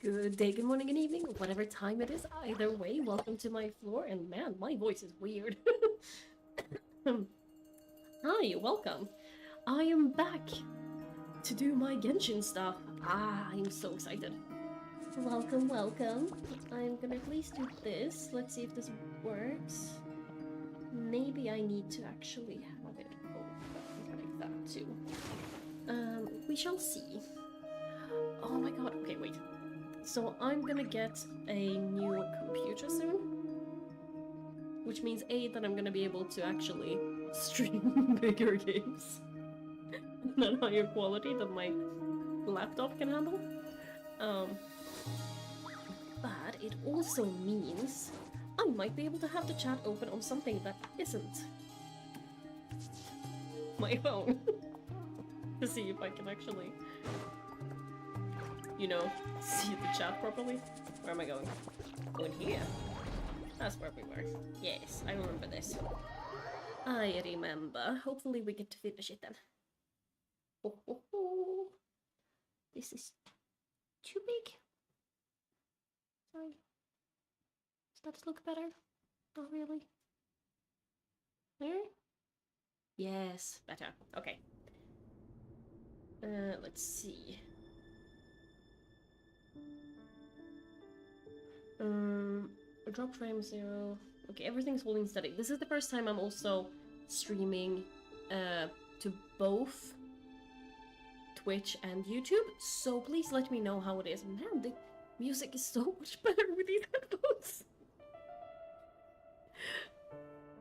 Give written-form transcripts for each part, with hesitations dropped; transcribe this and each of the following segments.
Good day, good morning, good evening, whatever time it is. Either way, welcome to my floor. And man, my voice is weird. Hi, welcome. I am back to do my Genshin stuff. I'm so excited. Welcome, welcome. I'm gonna at least do this. Let's see if this works. Maybe I need to actually have it open like that too. We shall see. Oh my god, okay, wait. So I'm gonna get a new computer soon, which means A, that I'm gonna be able to actually stream bigger games and higher quality than my laptop can handle. But it also means I might be able to have the chat open on something that isn't my phone to see if I can actually, you know, see the chat properly. Where am I going? Going here. That's where we were. Yes, I remember this. I remember. Hopefully we get to finish it then. Oh, oh, oh. This is too big. Sorry. Does that look better? Not really. There? Yes, better. Okay. Let's see. Drop frame 0. Okay, everything's holding steady. This is the first time I'm also streaming to both Twitch and YouTube, so please let me know how it is. Man, the music is so much better with these headphones.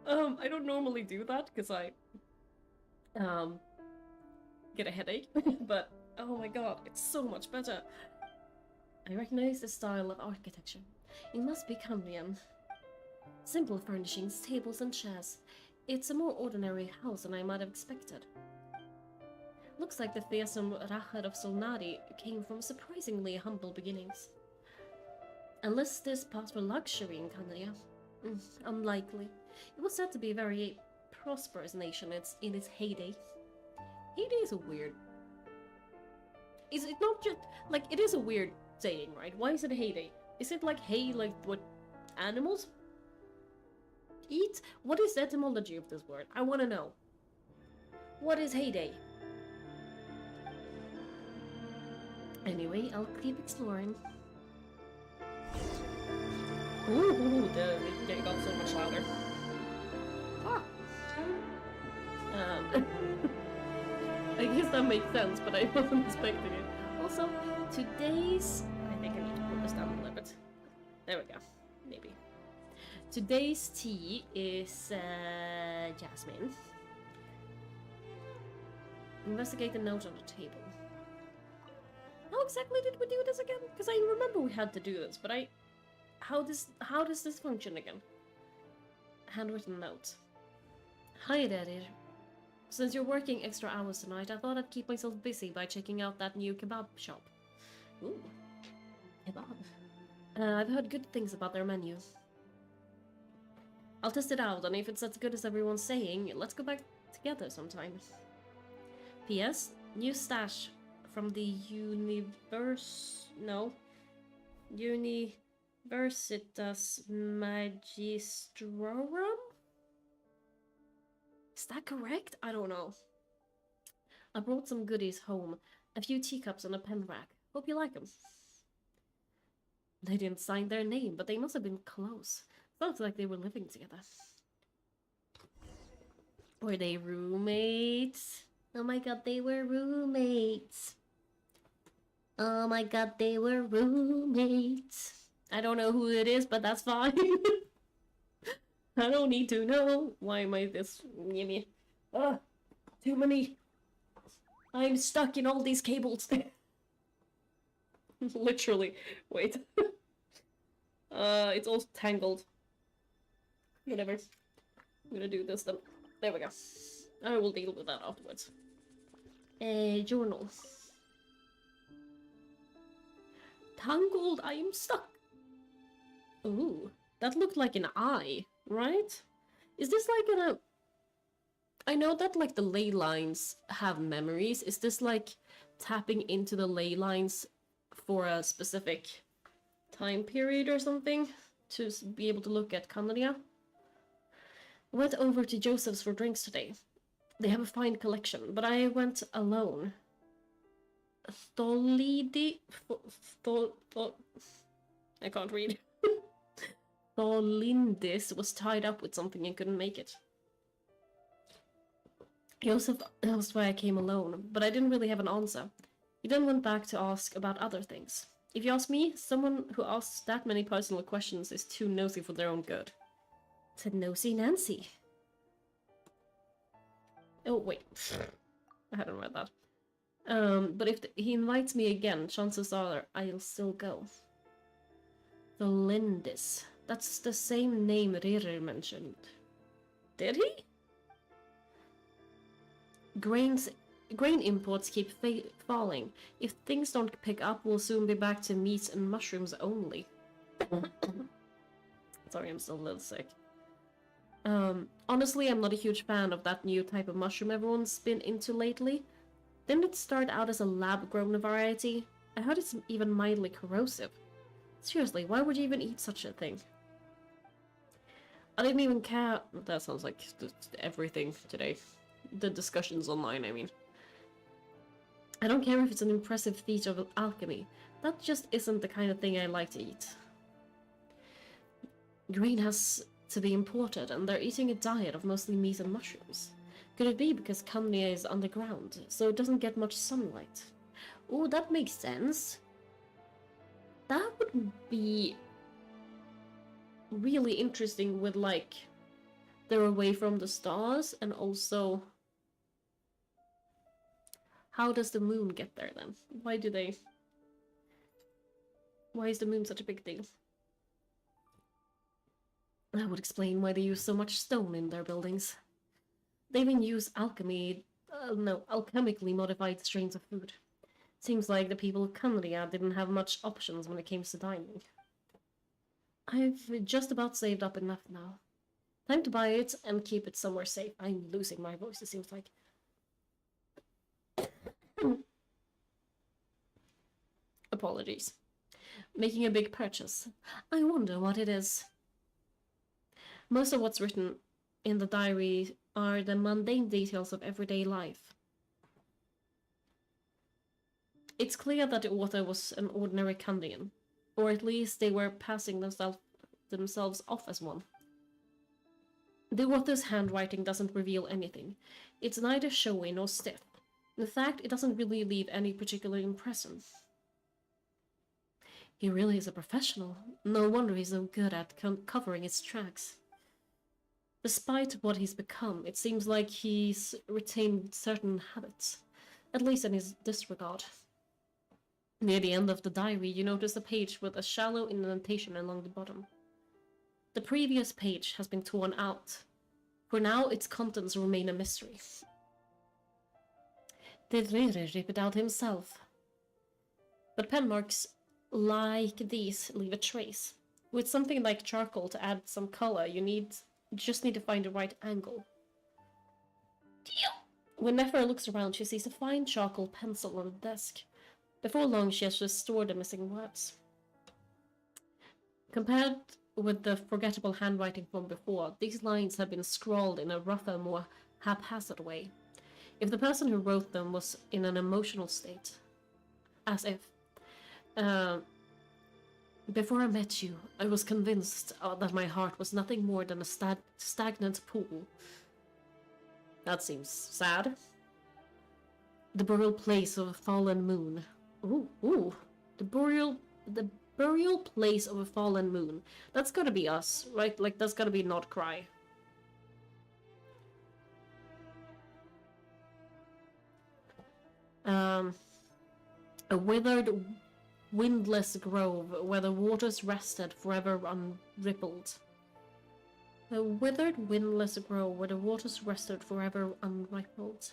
I don't normally do that because I get a headache, but oh my god, it's so much better. I recognize the style of architecture. It must be Cambrian. Simple furnishings, tables and chairs. It's a more ordinary house than I might have expected. Looks like the fearsome Rahad of Solnari came from surprisingly humble beginnings. Unless this passed for luxury in Canada. Unlikely. It was said to be a very prosperous nation in its heyday. Heyday is a weird... Is it not just... Like, it is a weird saying, right? Why is it a heyday? Is it like hay, like what animals eat? What is the etymology of this word? I want to know. What is heyday? Anyway, I'll keep exploring. Ooh, it got so much louder. Ah. I guess that makes sense, but I wasn't expecting it. Also, today's... I think I need to pull this down a little bit. There we go. Maybe. Today's tea is jasmine. Investigate the note on the table. How exactly did we do this again? Because I remember we had to do this, but how does this function again? Handwritten note. Hi there. Since you're working extra hours tonight, I thought I'd keep myself busy by checking out that new kebab shop. Ooh, kebab. I've heard good things about their menu. I'll test it out, and if it's as good as everyone's saying, let's go back together sometime. P.S. New stash from the Universitas Magistrorum? Is that correct? I don't know. I brought some goodies home. A few teacups and a pen rack. Hope you like them. They didn't sign their name, but they must have been close. Sounds like they were living together. Were they roommates? Oh my god, they were roommates. Oh my god, they were roommates. I don't know who it is, but that's fine. I don't need to know. Why am I this... too many... I'm stuck in all these cables. Literally. Wait. It's all tangled. Whatever. I'm gonna do this then. There we go. I will deal with that afterwards. Journal. Tangled, I am stuck. Ooh, that looked like an eye, right? Is this like a... I know that like the ley lines have memories. Is this like tapping into the ley lines for a specific time period or something to be able to look at Canada. Went over to Joseph's for drinks today. They have a fine collection, but I went alone. I can't read. Tholindis was tied up with something and couldn't make it. Joseph asked why I came alone, but I didn't really have an answer. He then went back to ask about other things. If you ask me, someone who asks that many personal questions is too nosy for their own good. Said nosy Nancy. Oh, wait. I hadn't read that. But if he invites me again, chances are I'll still go. The Lindis. That's the same name Ririr mentioned. Did he? Grain imports keep falling. If things don't pick up, we'll soon be back to meat and mushrooms only. Sorry, I'm still a little sick. Honestly, I'm not a huge fan of that new type of mushroom everyone's been into lately. Didn't it start out as a lab-grown variety? I heard it's even mildly corrosive. Seriously, why would you even eat such a thing? I didn't even care. That sounds like everything today. The discussions online, I mean. I don't care if it's an impressive feat of alchemy. That just isn't the kind of thing I like to eat. Grain has to be imported, and they're eating a diet of mostly meat and mushrooms. Could it be because Kanye is underground, so it doesn't get much sunlight? Oh, that makes sense. That would be really interesting with, like, they're away from the stars, and also how does the moon get there then? Why is the moon such a big deal? That would explain why they use so much stone in their buildings. They even use alchemically modified strains of food. Seems like the people of Canada didn't have much options when it came to dining. I've just about saved up enough now. Time to buy it and keep it somewhere safe. I'm losing my voice, it seems like. Apologies. Making a big purchase. I wonder what it is. Most of what's written in the diary are the mundane details of everyday life. It's clear that the author was an ordinary Canadian, or at least they were passing themselves off as one. The author's handwriting doesn't reveal anything. It's neither showy nor stiff. In fact, it doesn't really leave any particular impression. He really is a professional. No wonder he's so good at covering his tracks. Despite what he's become, it seems like he's retained certain habits, at least in this regard. Near the end of the diary, you notice a page with a shallow indentation along the bottom. The previous page has been torn out. For now, its contents remain a mystery. Did Riri rip it out himself? But pen marks like these leave a trace. With something like charcoal to add some color, you just need to find the right angle. When Nefer looks around, she sees a fine charcoal pencil on the desk. Before long, she has restored the missing words. Compared with the forgettable handwriting from before, these lines have been scrawled in a rougher, more haphazard way. If the person who wrote them was in an emotional state. As if. Before I met you, I was convinced that my heart was nothing more than a stagnant pool. That seems sad. The burial place of a fallen moon. Ooh. The burial place of a fallen moon. That's gotta be us, right? Like, that's gotta be Not Cry. A withered, windless grove where the waters rested forever unrippled. A withered, windless grove where the waters rested forever unrippled.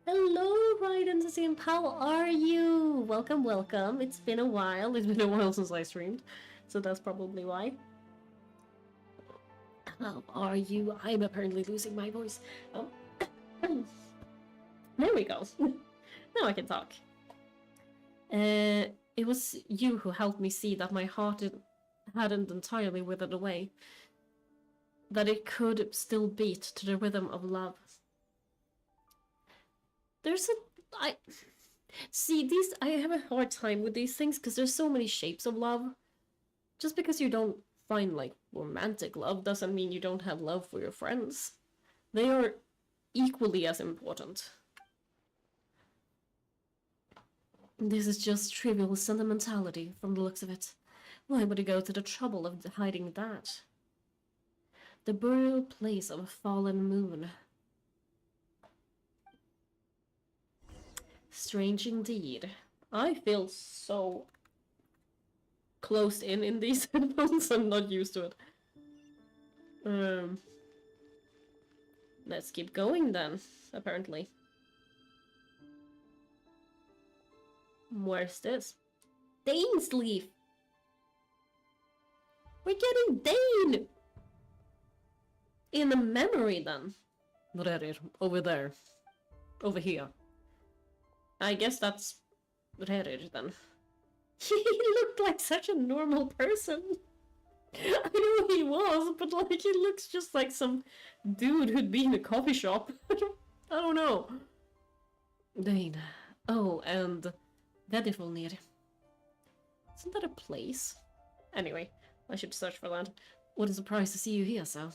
Hello, Raiden Sim, how are you? Welcome, welcome. It's been a while. It's been a while since I streamed, so that's probably why. How are you? I'm apparently losing my voice. There we go. Now I can talk. It was you who helped me see that my heart hadn't entirely withered away. That it could still beat to the rhythm of love. I have a hard time with these things because there's so many shapes of love. Just because you don't find, like, romantic love doesn't mean you don't have love for your friends. They are equally as important. This is just trivial sentimentality from the looks of it. Why would you go to the trouble of hiding that? The burial place of a fallen moon. Strange indeed. I feel so closed in these headphones. I'm not used to it. Let's keep going then, apparently. Where's this? Dane's leaf! We're getting Dane! In a memory then. Rerir, over there. Over here. I guess that's Rerir then. He looked like such a normal person. I know he was, but like he looks just like some dude who'd be in a coffee shop. I don't know. Dane. Oh, and Vedifulnir. Isn't that a place? Anyway, I should search for that. What a surprise to see you here, sir.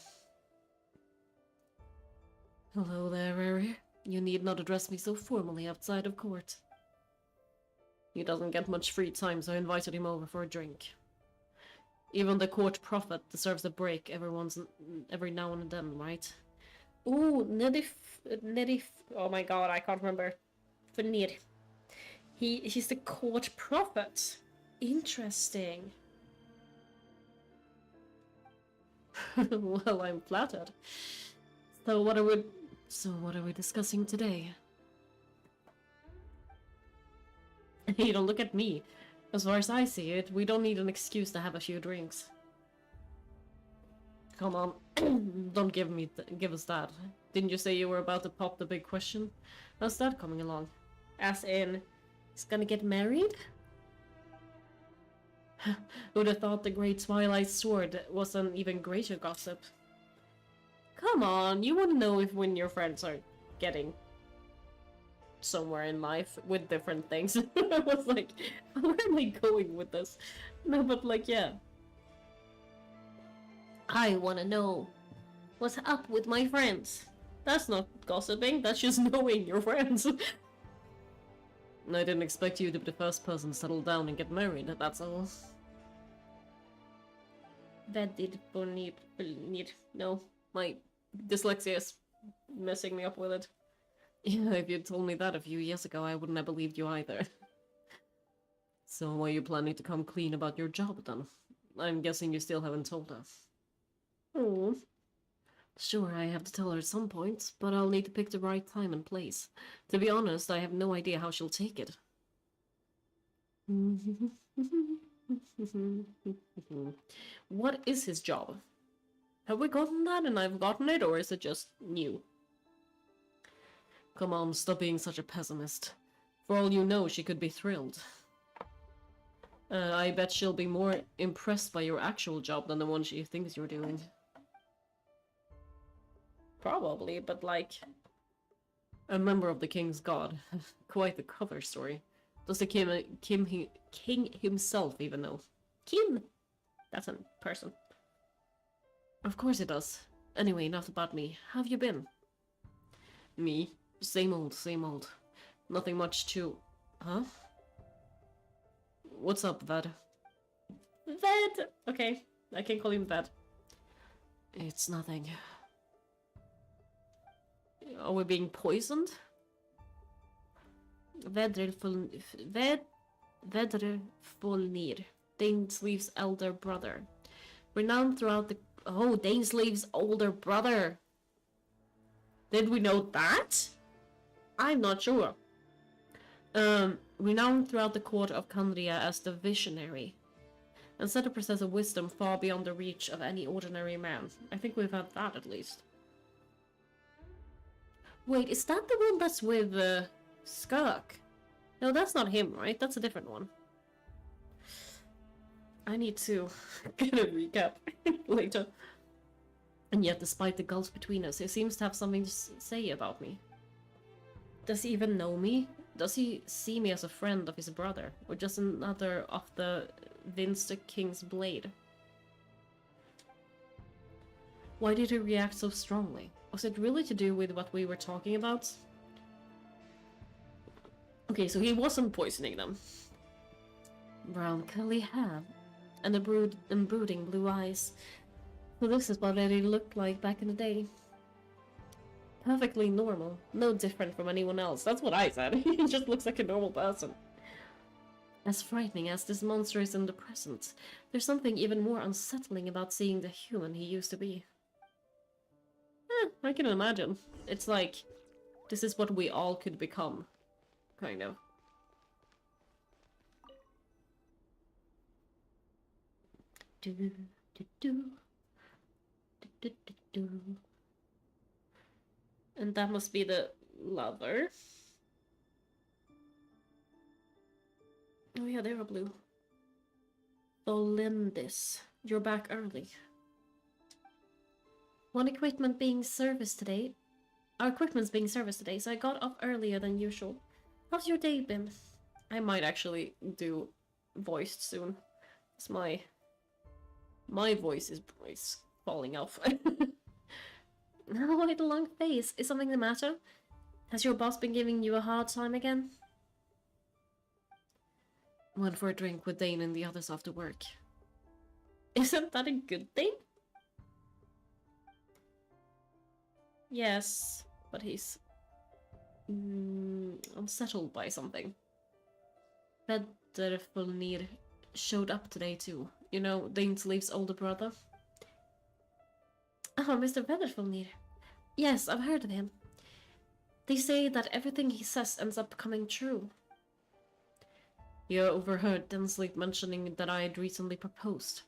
Hello there, Rerir. You need not address me so formally outside of court. He doesn't get much free time, so I invited him over for a drink. Even the court prophet deserves a break every now and then, right? Ooh, Nedif. Oh my god, I can't remember. Fanir. He's the court prophet. Interesting. Well, I'm flattered. So what are we discussing today? You don't look at me. As far as I see it, we don't need an excuse to have a few drinks. Come on, don't give us that. Didn't you say you were about to pop the big question? How's that coming along? As in, he's gonna get married? Who'd have thought the great Twilight Sword was an even greater gossip? Come on, you wouldn't know if when your friends are getting somewhere in life with different things. I was like, where am I going with this? No, but like, yeah. I wanna know what's up with my friends. That's not gossiping, that's just knowing your friends. I didn't expect you to be the first person to settle down and get married, that's all. No, my dyslexia is messing me up with it. Yeah, if you'd told me that a few years ago, I wouldn't have believed you either. So are you planning to come clean about your job then? I'm guessing you still haven't told her. Oh. Sure, I have to tell her at some point, but I'll need to pick the right time and place. To be honest, I have no idea how she'll take it. What is his job? Have we gotten that and I've gotten it, or is it just new? Come on, stop being such a pessimist. For all you know, she could be thrilled. I bet she'll be more impressed by your actual job than the one she thinks you're doing. Probably, but like... A member of the King's Guard. Quite the cover story. Does the king himself even know? Kim! That's a person. Of course it does. Anyway, enough about me. How have you been? Me? Same old, same old. Nothing much to... Huh? What's up, Ved? Ved! Okay, I can call him Ved. It's nothing. Are we being poisoned? Vedrfolnir, Dainsleif's elder brother. Renowned throughout the... Oh, Dainsleif's older brother! Did we know that? I'm not sure. Renowned throughout the court of Kandria as the Visionary, and said to possess a wisdom far beyond the reach of any ordinary man. I think we've had that at least. Wait, is that the one that's with Skirk? No, that's not him, right? That's a different one. I need to get a recap later. And yet, despite the gulf between us, he seems to have something to say about me. Does he even know me? Does he see me as a friend of his brother? Or just another of the Vinster King's blade? Why did he react so strongly? Was it really to do with what we were talking about? Okay, so he wasn't poisoning them. Brown curly hair, and brooding blue eyes. So this is what Eddie looked like back in the day. Perfectly normal, no different from anyone else. That's what I said. He just looks like a normal person. As frightening as this monster is in the present, there's something even more unsettling about seeing the human he used to be. I can imagine. It's like, this is what we all could become. Kind of. Do, do, do. Do, do, do, do. And that must be the lover. Oh yeah, they were blue. Bolindis, you're back early. Our equipment's being serviced today, so I got up earlier than usual. How's your day been? I might actually do voiced soon. It's my voice is falling off. Oh, the long face. Is something the matter? Has your boss been giving you a hard time again? Went for a drink with Dane and the others after work. Isn't that a good thing? Yes, but he's unsettled by something. Vedderfulnir showed up today too. You know, Dainsleif's older brother. Oh, Mr. Vedderfulnir. Yes, I've heard of him. They say that everything he says ends up coming true. You overheard Dainsleif mentioning that I had recently proposed,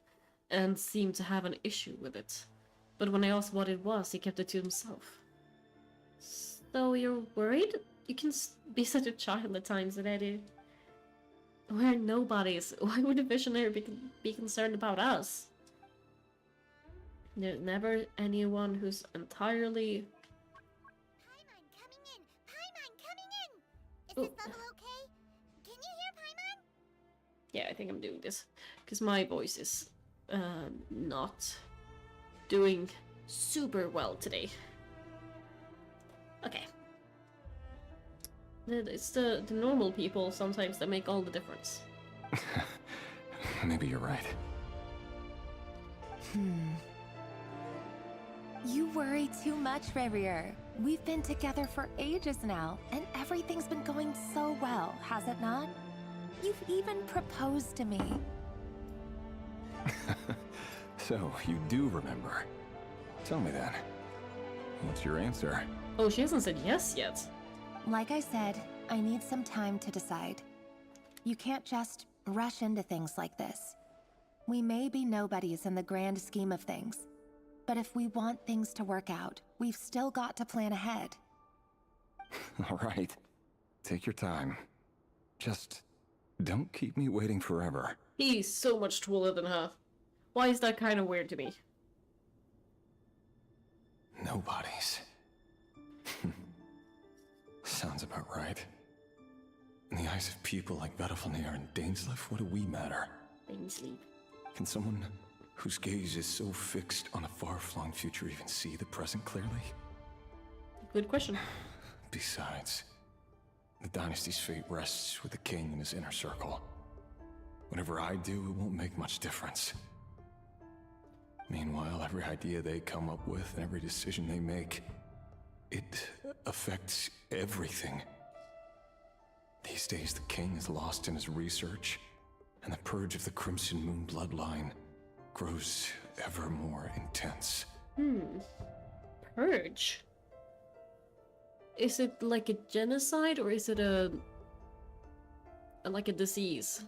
and seemed to have an issue with it. But when I asked what it was, he kept it to himself. So you're worried? You can be such a child at times, Eddie. We're nobodies. Why would a visionary be concerned about us? There's never anyone who's entirely... Paimon coming in! Paimon coming in! Is this level okay? Can you hear Paimon? Yeah, I think I'm doing this. Because my voice is not doing super well today. Okay. It's the normal people sometimes that make all the difference. Maybe you're right. You worry too much, Revier. We've been together for ages now, and everything's been going so well, has it not? You've even proposed to me. So, you do remember. Tell me then. What's your answer? Oh, she hasn't said yes yet. Like I said, I need some time to decide. You can't just rush into things like this. We may be nobodies in the grand scheme of things, but if we want things to work out, we've still got to plan ahead. All right. Take your time. Just don't keep me waiting forever. He's so much taller than her. Why is that kind of weird to me? Nobodies. Sounds about right. In the eyes of people like Vedderfulnir and Dainsleif, what do we matter? Dainsleif. Can someone whose gaze is so fixed on a far-flung future even see the present clearly? Good question. Besides, the dynasty's fate rests with the king and his inner circle. Whatever I do, it won't make much difference. Meanwhile, every idea they come up with and every decision they make, it affects everything. These days, the king is lost in his research, and the purge of the Crimson Moon bloodline grows ever more intense. Purge? Is it like a genocide, or is it like a disease?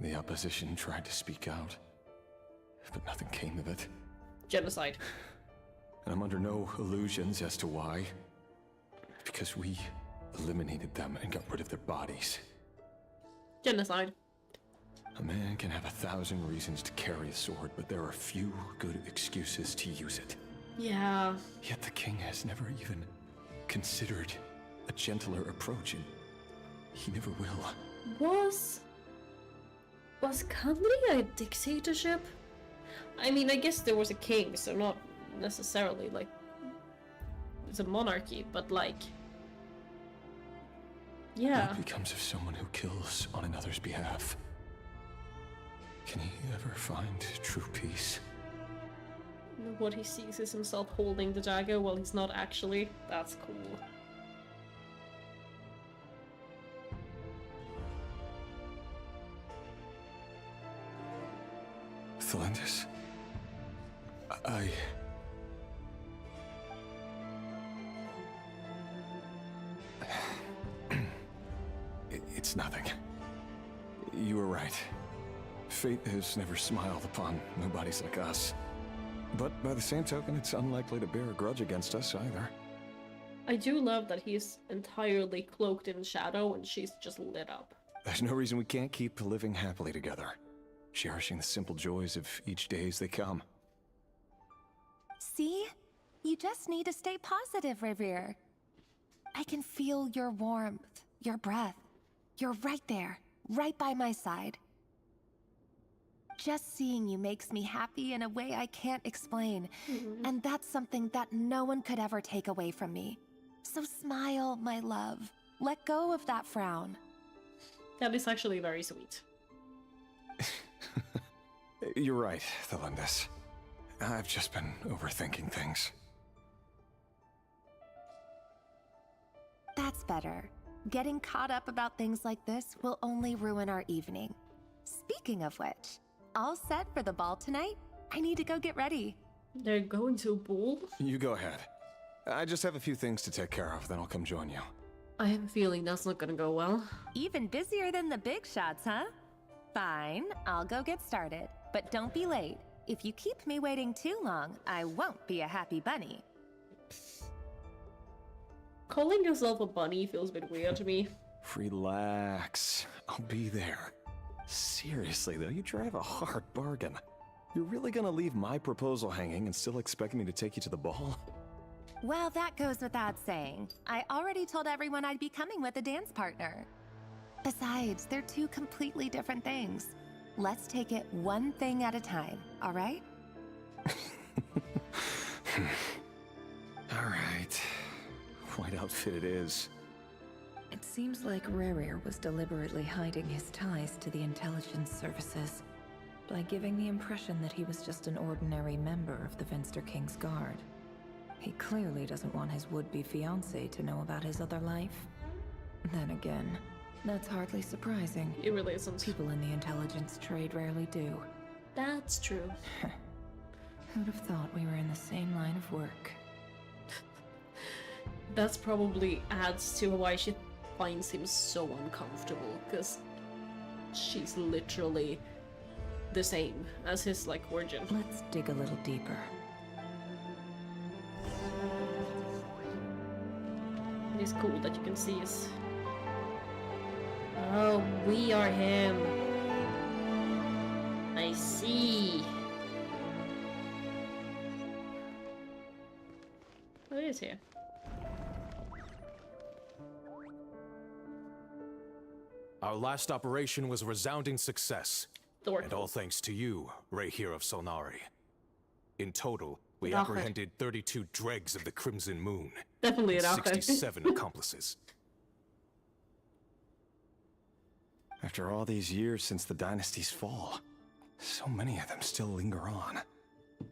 The opposition tried to speak out, but nothing came of it. Genocide. And I'm under no illusions as to why. Because we eliminated them and got rid of their bodies. Genocide. A man can have 1,000 reasons to carry a sword, but there are few good excuses to use it. Yeah. Yet the king has never even considered a gentler approach, and he never will. Was Cambria a dictatorship? I mean, I guess there was a king, so not necessarily like it's a monarchy, but like, yeah. What becomes of someone who kills on another's behalf? Can he ever find true peace? What he sees is himself holding the dagger while he's not actually. That's cool. Thalendis, I... It's nothing. You were right. Fate has never smiled upon nobodies like us. But by the same token, it's unlikely to bear a grudge against us either. I do love that he's entirely cloaked in shadow and she's just lit up. There's no reason we can't keep living happily together, cherishing the simple joys of each day as they come. See? You just need to stay positive, Revere. I can feel your warmth, your breath. You're right there, right by my side. Just seeing you makes me happy in a way I can't explain. And that's something that no one could ever take away from me. So smile, my love. Let go of that frown. That is actually very sweet. You're right, Thalendis. I've just been overthinking things. That's better. Getting caught up about things like this will only ruin our evening. Speaking of which, all set for the ball tonight? I need to go get ready. They're going to a ball? You go ahead. I just have a few things to take care of, then I'll come join you. I have a feeling that's not gonna go well. Even busier than the big shots, huh? Fine, I'll go get started. But don't be late. If you keep me waiting too long, I won't be a happy bunny. Calling yourself a bunny feels a bit weird to me. Relax. I'll be there. Seriously, though, you drive a hard bargain. You're really gonna leave my proposal hanging and still expect me to take you to the ball? Well, that goes without saying. I already told everyone I'd be coming with a dance partner. Besides, they're two completely different things. Let's take it one thing at a time, all right? All right. White outfit it is. It seems like Rerir was deliberately hiding his ties to the intelligence services by giving the impression that he was just an ordinary member of the Venster King's Guard. He clearly doesn't want his would-be fiancée to know about his other life. Then again, that's hardly surprising. It really isn't. People in the intelligence trade rarely do. That's true. Who'd have thought we were in the same line of work? That's probably adds to why she finds him so uncomfortable, because she's literally the same as his, like, origin. Let's dig a little deeper. It's cool that you can see us. Oh, we are him. I see. What is here? Our last operation was a resounding success. Thor. And all thanks to you, Rehir of Solnari. In total, we Rache. apprehended 32 dregs of the Crimson Moon. Definitely and an Rache. 67 accomplices. After all these years since the dynasty's fall, so many of them still linger on.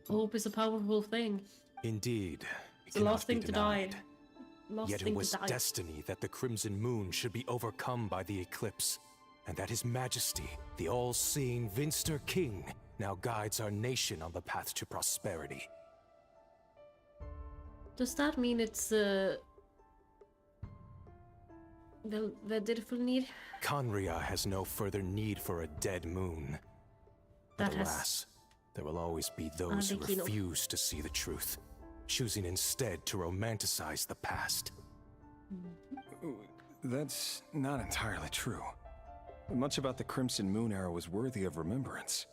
Hope is a powerful thing. Indeed. It's the last thing to die. Last Yet thing it was to die. destiny that the Crimson Moon should be overcome by the eclipse, and that His Majesty, the all-seeing Venster King, now guides our nation on the path to prosperity. Does that mean it's the Vedrfolnir? Conria has no further need for a dead moon. But That has- alas, there will always be those who Adekino. refuse to see the truth, choosing instead to romanticize the past. That's not entirely true. Much about the Crimson Moon era was worthy of remembrance.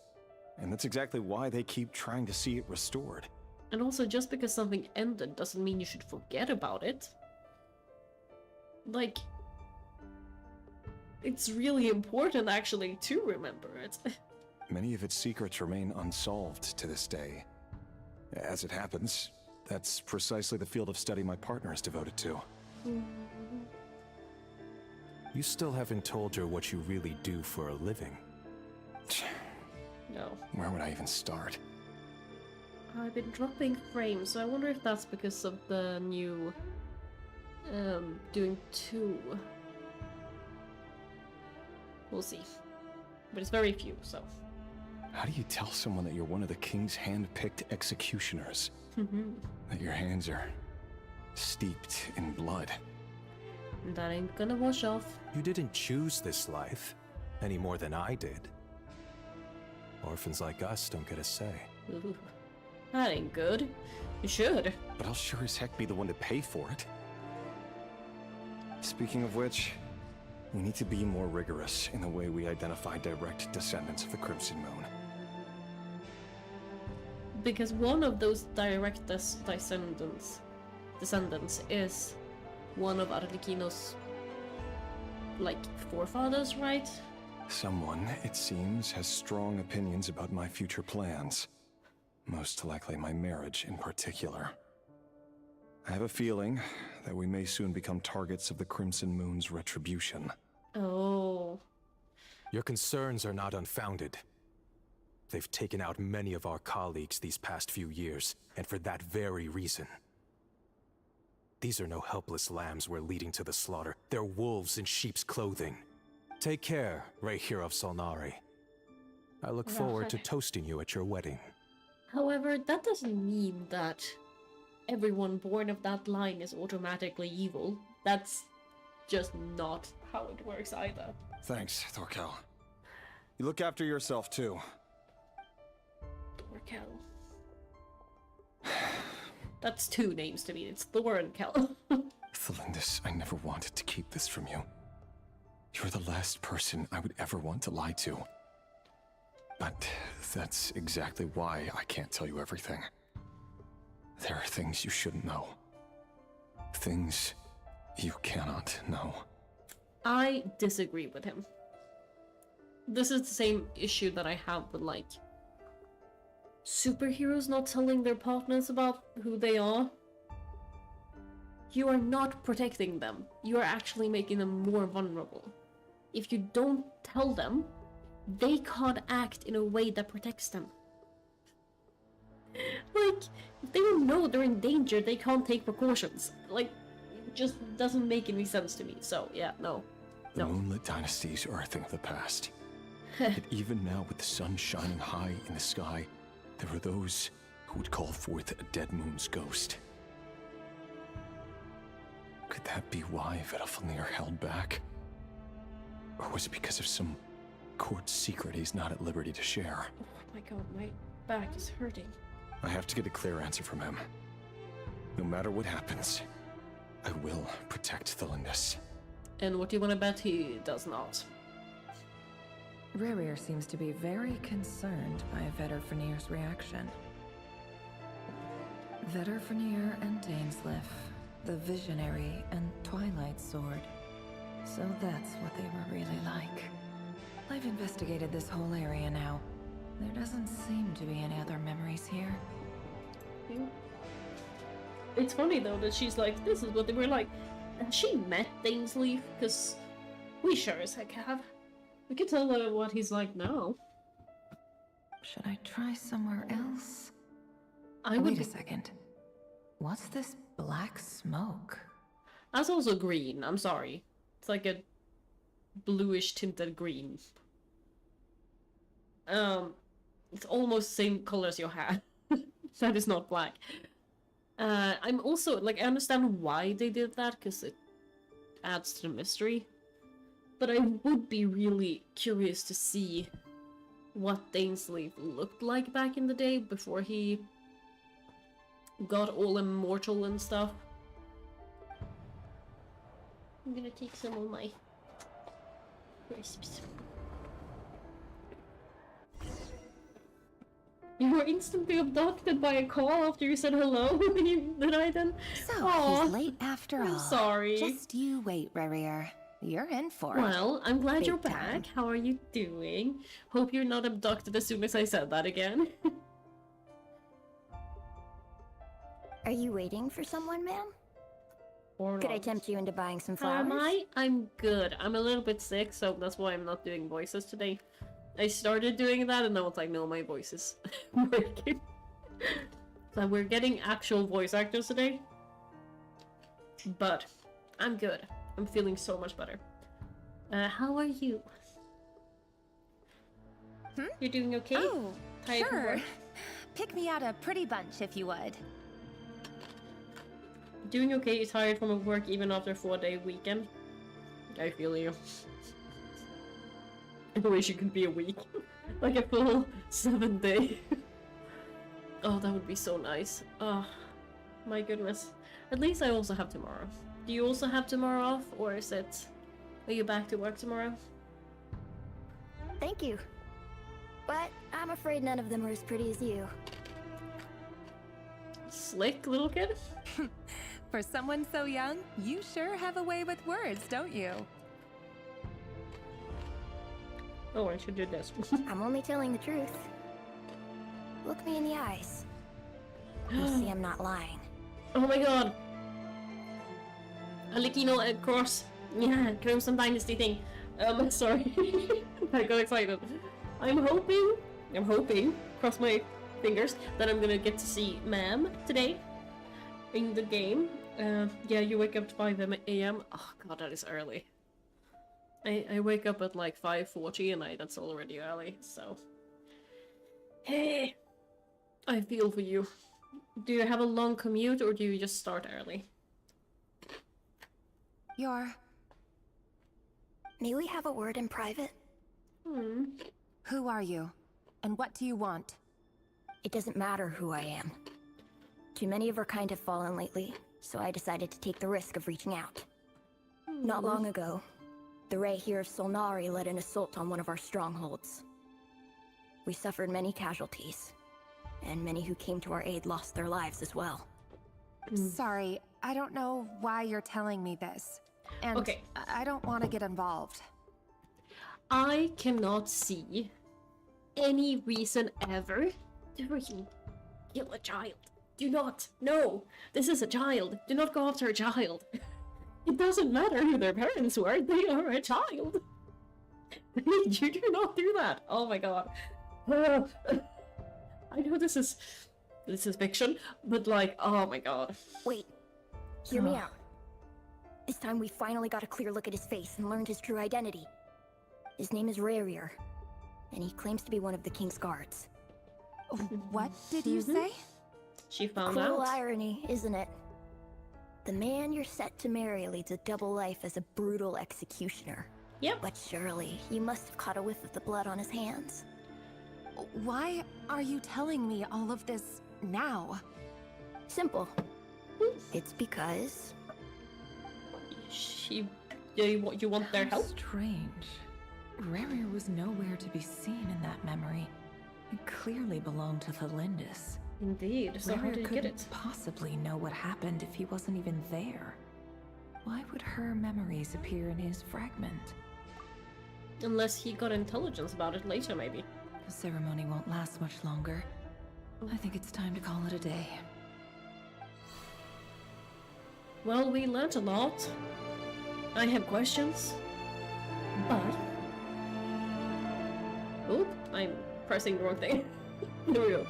And that's exactly why they keep trying to see it restored. And also, just because something ended doesn't mean you should forget about it. Like, it's really important, actually, to remember it. Many of its secrets remain unsolved to this day. As it happens, that's precisely the field of study my partner is devoted to. You still haven't told her what you really do for a living. No. Where would I even start? I've been dropping frames, so I wonder if that's because of the new... doing 2. We'll see. But it's very few, so... How do you tell someone that you're one of the king's hand-picked executioners? That your hands are steeped in blood? That ain't gonna wash off. You didn't choose this life, any more than I did. Orphans like us don't get a say. Ooh, that ain't good. You should. But I'll sure as heck be the one to pay for it. Speaking of which, we need to be more rigorous in the way we identify direct descendants of the Crimson Moon. Because one of those direct descendants is one of Arlecchino's, like, forefathers, right? Someone, it seems, has strong opinions about my future plans. Most likely my marriage in particular. I have a feeling that we may soon become targets of the Crimson Moon's retribution. Oh. Your concerns are not unfounded. They've taken out many of our colleagues these past few years, and for that very reason. These are no helpless lambs we're leading to the slaughter. They're wolves in sheep's clothing. Take care, Rehir of Solnari. I look forward to toasting you at your wedding. However, that doesn't mean that everyone born of that line is automatically evil. That's just not how it works either. Thanks, Thorkel. You look after yourself, too. Thorkel. That's 2 names to me. It's Thor and Kel. Thelindis, I never wanted to keep this from you. You're the last person I would ever want to lie to. But that's exactly why I can't tell you everything. There are things you shouldn't know. Things you cannot know. I disagree with him. This is the same issue that I have with, like, superheroes not telling their partners about who they are. You are not protecting them. You are actually making them more vulnerable. If you don't tell them, they can't act in a way that protects them. Like, if they don't know they're in danger, they can't take precautions. Like, it just doesn't make any sense to me. So, yeah, no. The Moonlit Dynasties are a thing of the past. Yet even now, with the sun shining high in the sky, there are those who would call forth a dead moon's ghost. Could that be why Vedalfnir held back? Or was it because of some court secret he's not at liberty to share? Oh my god, my back is hurting. I have to get a clear answer from him. No matter what happens, I will protect Thelindis. And what do you want to bet he does not? Rerir seems to be very concerned by Vedalfnir's reaction. Vedalfnir and Dainsleif, the Visionary and Twilight Sword. So that's what they were really like. I've investigated this whole area now. There doesn't seem to be any other memories here. It's funny though that she's like, this is what they were like. And she met Dainsleif, because we sure as heck have. We could tell her what he's like now. Should I try somewhere else? Wait a second. What's this black smoke? That's also green, I'm sorry. It's like a bluish tinted green. It's almost the same color as your hair. That is not black. I'm also, like, I understand why they did that, because it adds to the mystery. But I would be really curious to see what Dainsleif looked like back in the day, before he got all immortal and stuff. I'm gonna take some of my Crisps. You were instantly abducted by a call after you said hello. Did I then? So, Aw, he's late after all. I'm sorry. Just you wait, Rarier. You're in for it. Well, I'm glad Big you're time. back. How are you doing? Hope you're not abducted as soon as I said that again. Are you waiting for someone, ma'am? Or Could I not. tempt you into buying some flowers? Am I? I'm good. I'm a little bit sick, so that's why I'm not doing voices today. I started doing that, and then I was like, no, my voice is breaking. So we're getting actual voice actors today. But I'm good. I'm feeling so much better. How are you? Hmm? You're doing okay? Oh, Tired from sure. work? Pick me out a pretty bunch if you would. Doing okay, tired from work even after a 4-day weekend. I feel you. I wish it could be a week. Like a full 7-day. Oh, that would be so nice. Oh, my goodness. At least I also have tomorrow. Do you also have tomorrow off? Or is it... Are you back to work tomorrow? Thank you. But I'm afraid none of them are as pretty as you. Slick little kid? For someone so young, you sure have a way with words, don't you? Oh, I should do this. I'm only telling the truth. Look me in the eyes. You see I'm not lying. Oh my god! A Likino cross. Yeah, Crimson Dynasty thing. Sorry. I got excited. I'm hoping, cross my fingers, that I'm gonna get to see Ma'am today in the game. Yeah, you wake up at 5 a.m. Oh god, that is early. I wake up at like 5:40 and that's already early, so... Hey! I feel for you. Do you have a long commute or do you just start early? May we have a word in private? Who are you? And what do you want? It doesn't matter who I am. Too many of our kind have fallen lately, so I decided to take the risk of reaching out. Not long ago, the Ray here of Solnari led an assault on one of our strongholds. We suffered many casualties, and many who came to our aid lost their lives as well. Sorry, I don't know why you're telling me this. And Okay. I don't want to get involved. I cannot see any reason ever to freaking kill a child. Do not. No. This is a child. Do not go after a child. It doesn't matter who their parents were. They are a child. You do not do that. Oh my god. I know this is fiction, but like, oh my god. Wait, hear me out. This time we finally got a clear look at his face and learned his true identity. His name is Rarier, and he claims to be one of the King's guards. What did you say? She found Cruel out. irony, isn't it? The man you're set to marry leads a double life as a brutal executioner. Yep. But surely, you must have caught a whiff of the blood on his hands. Why are you telling me all of this now? Simple. It's because... You want their help? Strange. Rarier was nowhere to be seen in that memory. It clearly belonged to the Lindis. Indeed. So how Rarier did you get couldn't it? possibly know what happened if he wasn't even there. Why would her memories appear in his fragment? Unless he got intelligence about it later, maybe. The ceremony won't last much longer. I think it's time to call it a day. Well, we learned a lot. I have questions. But... Oop, I'm pressing the wrong thing. There we go.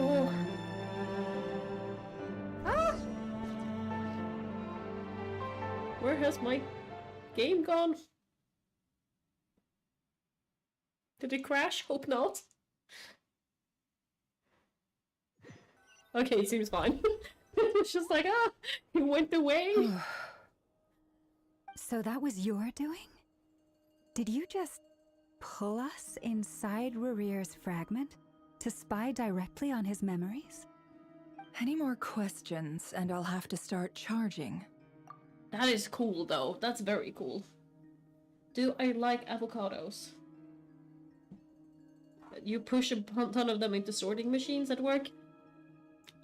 Oh. Ah! Where has my game gone? Did it crash? Hope not. Okay, it seems fine. It's just like, it went away. So that was your doing? Did you just pull us inside Rarier's fragment to spy directly on his memories? Any more questions, and I'll have to start charging. That is cool, though. That's very cool. Do I like avocados? You push a ton of them into sorting machines at work.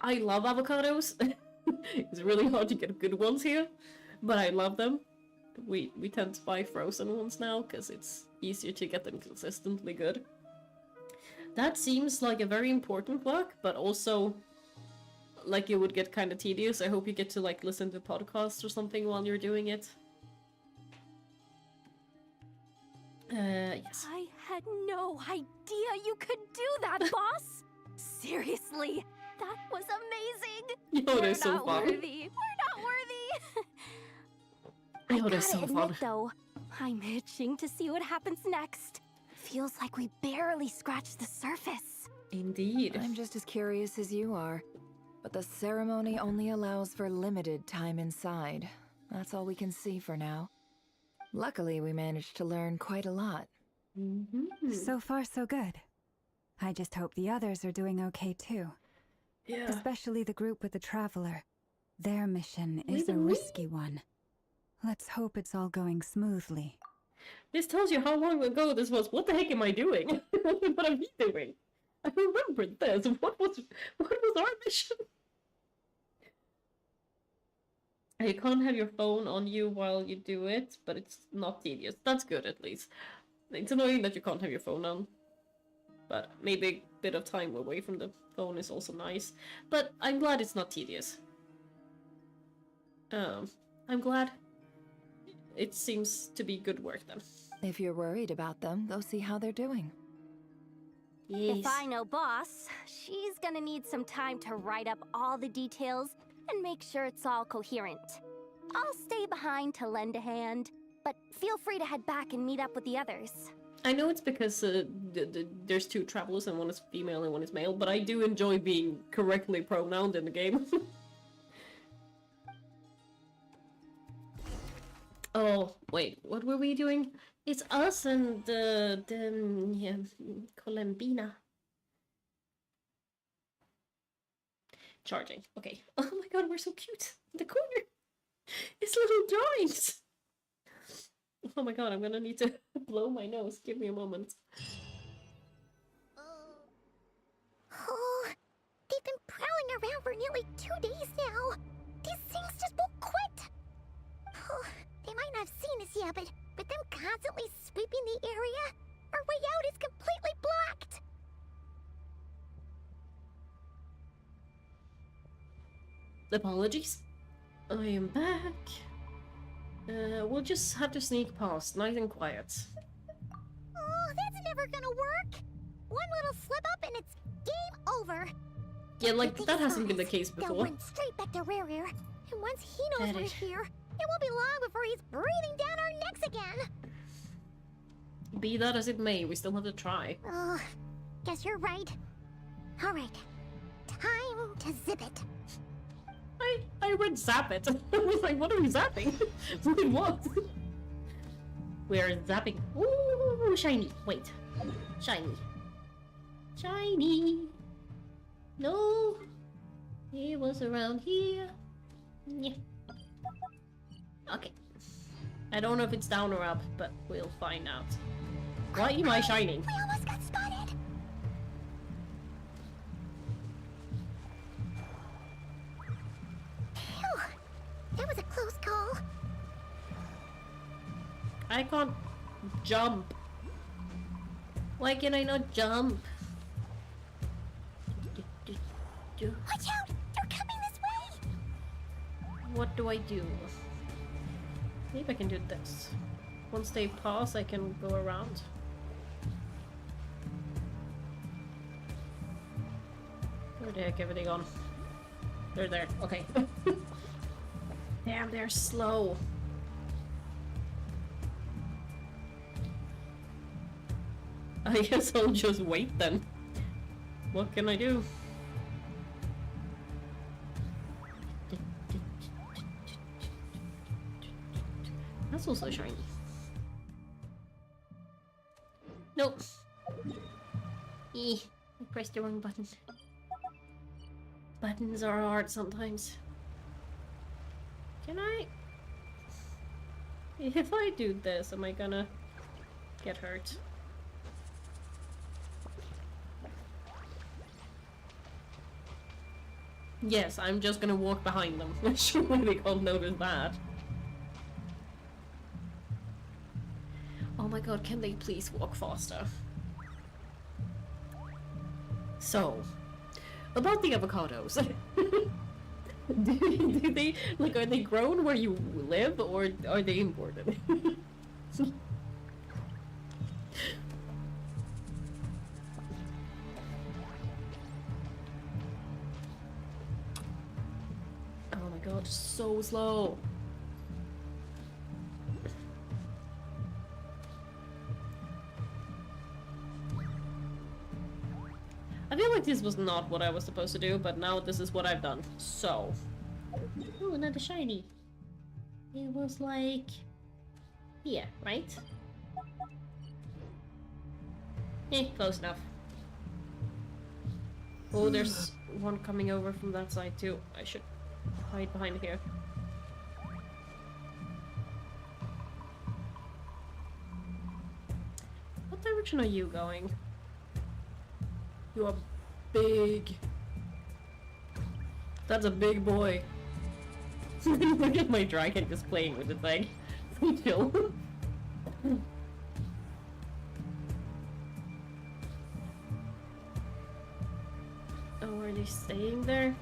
I love avocados. It's really hard to get good ones here, but I love them. We tend to buy frozen ones now because it's easier to get them consistently good. That seems like a very important work, but also like it would get kind of tedious. I hope you get to like listen to podcasts or something while you're doing it. Yes. I had no idea you could do that, boss. Seriously, that was amazing. Yo, We're they're so not fun. worthy. We're not worthy. Yo, I they're gotta so admit, fun. though, I'm itching to see what happens next. Feels like we barely scratched the surface. Indeed. I'm just as curious as you are. But the ceremony only allows for limited time inside. That's all we can see for now. Luckily, we managed to learn quite a lot. So far, so good. I just hope the others are doing okay too. Yeah. Especially the group with the Traveler. Their mission is a Even me? risky one. Let's hope it's all going smoothly. This tells you how long ago this was. What the heck am I doing? What am I doing? I remembered this. What was our mission? You can't have your phone on you while you do it, but it's not tedious. That's good, at least. It's annoying that you can't have your phone on, but maybe a bit of time away from the phone is also nice. But I'm glad it's not tedious. I'm glad. It seems to be good work then. If you're worried about them, go see how they're doing. Yes. If I know boss, she's gonna need some time to write up all the details and make sure it's all coherent. I'll stay behind to lend a hand, but feel free to head back and meet up with the others. I know it's because there's two travelers and one is female and one is male, but I do enjoy being correctly pronounced in the game. Oh, wait, what were we doing? It's us and yeah, Columbina. Charging, okay. Oh my god, we're so cute. In the corner. It's little drawings. Oh my god, I'm gonna need to blow my nose. Give me a moment. Oh, they've been prowling around for nearly 2 days now. These things just won't quit. Oh, they might not have seen us yet, but them constantly sweeping the area, our way out is completely blocked. Apologies. I am back. We'll just have to sneak past, nice and quiet. Oh, that's never gonna work. One little slip up and it's game over. Yeah, like, But that hasn't been the besides, case They'll before. run straight back to Rare, and once he knows Got we're it. here, it won't be long before he's breathing down our necks again. Be that as it may, we still have to try. Oh, guess you're right. All right, time to zip it. I read zap it. I was like, what are we zapping? Wait, what? We're zapping. Ooh, shiny. Wait. Shiny. Shiny. No. It was around here. Yeah. Okay. I don't know if it's down or up, but we'll find out. Why am I shining? We almost got spotted. Phew, that was a close call. I can't jump. Why can I not jump? Watch out! They're coming this way! What do I do? Maybe I can do this. Once they pass, I can go around. Where the heck are they gone? They're there. Okay. Damn, they're slow. I guess I'll just wait then. What can I do? That's also shiny. Nope. I pressed the wrong button. Buttons are hard sometimes. Can I? If I do this, am I gonna get hurt? Yes, I'm just gonna walk behind them. Surely they can't notice that. Oh my god, can they please walk faster? So, about the avocados. do they, like, are they grown where you live, or are they imported? Oh my god, so slow. I feel like this was not what I was supposed to do, but now this is what I've done. So. Oh, another shiny. It was like... here, right? Close enough. Oh, there's one coming over from that side too. I should hide behind here. What direction are you going? You are big. That's a big boy. Look at my dragon just playing with the thing. So chill. Oh, are they staying there?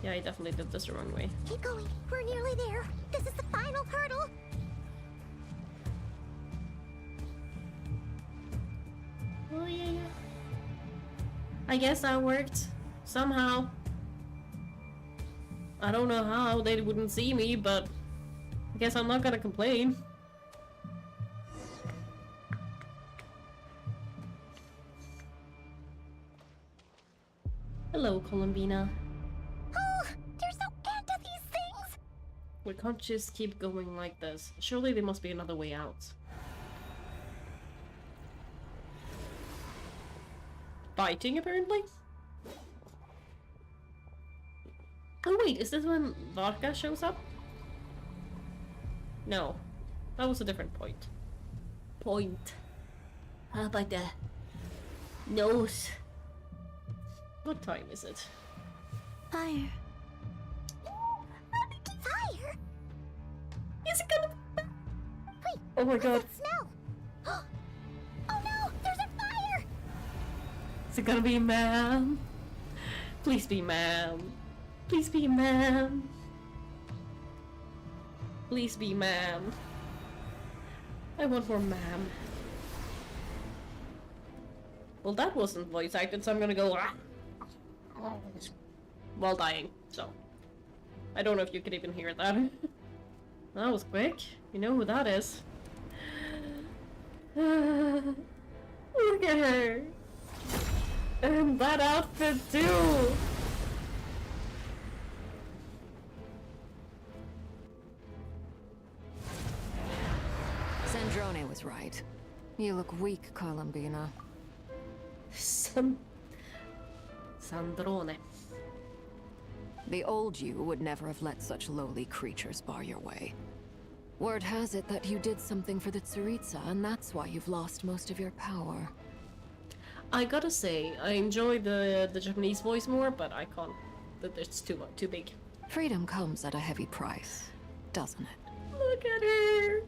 Yeah, I definitely did this the wrong way. Keep going. We're nearly there. This is the final hurdle. Oh, yeah. I guess that worked. Somehow. I don't know how they wouldn't see me, but I guess I'm not gonna complain. Hello, Columbina. Oh, there's no end to these things. We can't just keep going like this. Surely there must be another way out. Fighting, apparently? Oh wait, is this when Vodka shows up? No. That was a different point. How about the nose? What time is it? Fire. Fire? Is it gonna... Wait, oh my what's god. that smell? Oh no, there's a fire! Is it gonna be ma'am? Please be ma'am. Please be ma'am. Please be ma'am. I want more ma'am. Well, that wasn't voice acted, so I'm gonna go while dying, so. I don't know if you could even hear that. That was quick. You know who that is. Look at her. And that outfit too. Sandrone was right. You look weak, Columbina. Sandrone. The old you would never have let such lowly creatures bar your way. Word has it that you did something for the Tsaritsa, and that's why you've lost most of your power. I gotta say, I enjoy the Japanese voice more, but I can't. It's too big. Freedom comes at a heavy price, doesn't it? Look at her!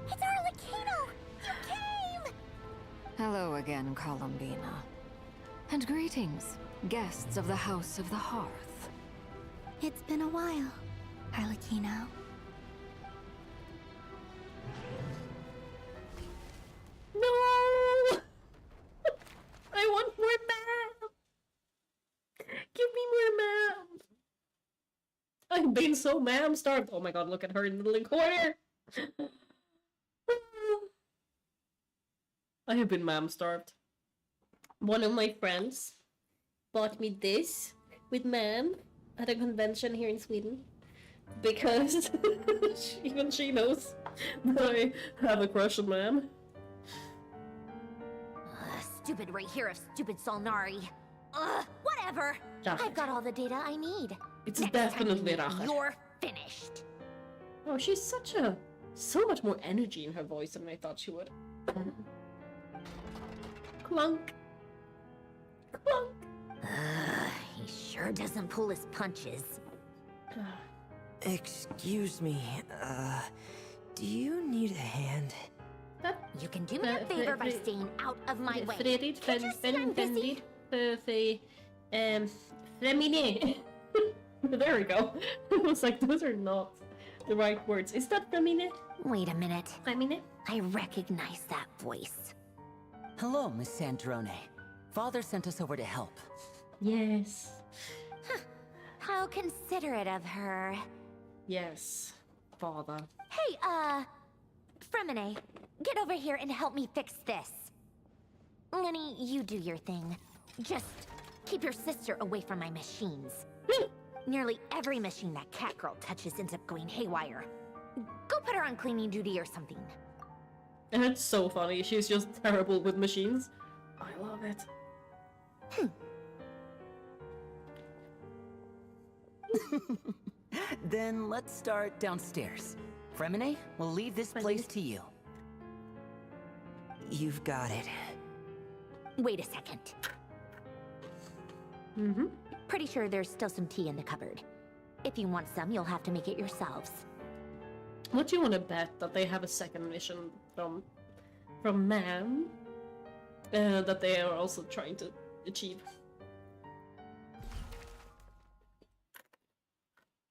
It's Arlecchino! You came! Hello again, Columbina. And greetings, guests of the House of the Hearth. It's been a while, Arlecchino. No! I want more ma'am! Give me more ma'am! I've been so ma'am starved. Oh my god, look at her in the little corner! I have been ma'am starved. One of my friends bought me this with ma'am at a convention here in Sweden because even she knows that I have a crush on ma'am. Stupid right here of stupid Solnari. Whatever. Racher. I've got all the data I need. It's Next time definitely you leave, Racher. you're finished. Oh, she's so much more energy in her voice than I thought she would. Clunk. Clunk. He sure doesn't pull his punches. Excuse me, do you need a hand? You can do me a favor by staying out of my way. Fredit, Can't you see I'm busy? Femine. There we go. I was like, those are not the right words. Is that femine? Wait a minute. Femine? I recognize that voice. Hello, Miss Sandrone. Father sent us over to help. Yes. How considerate of her. Yes, father. Hey, Fremine, get over here and help me fix this. Lenny, you do your thing. Just keep your sister away from my machines. Nearly every machine that Catgirl touches ends up going haywire. Go put her on cleaning duty or something. And it's so funny. She's just terrible with machines. I love it. Then let's start downstairs. Fremine, we'll leave this place to you. You've got it. Wait a second. Pretty sure there's still some tea in the cupboard. If you want some, you'll have to make it yourselves. What do you want to bet that they have a second mission from Man that they are also trying to achieve?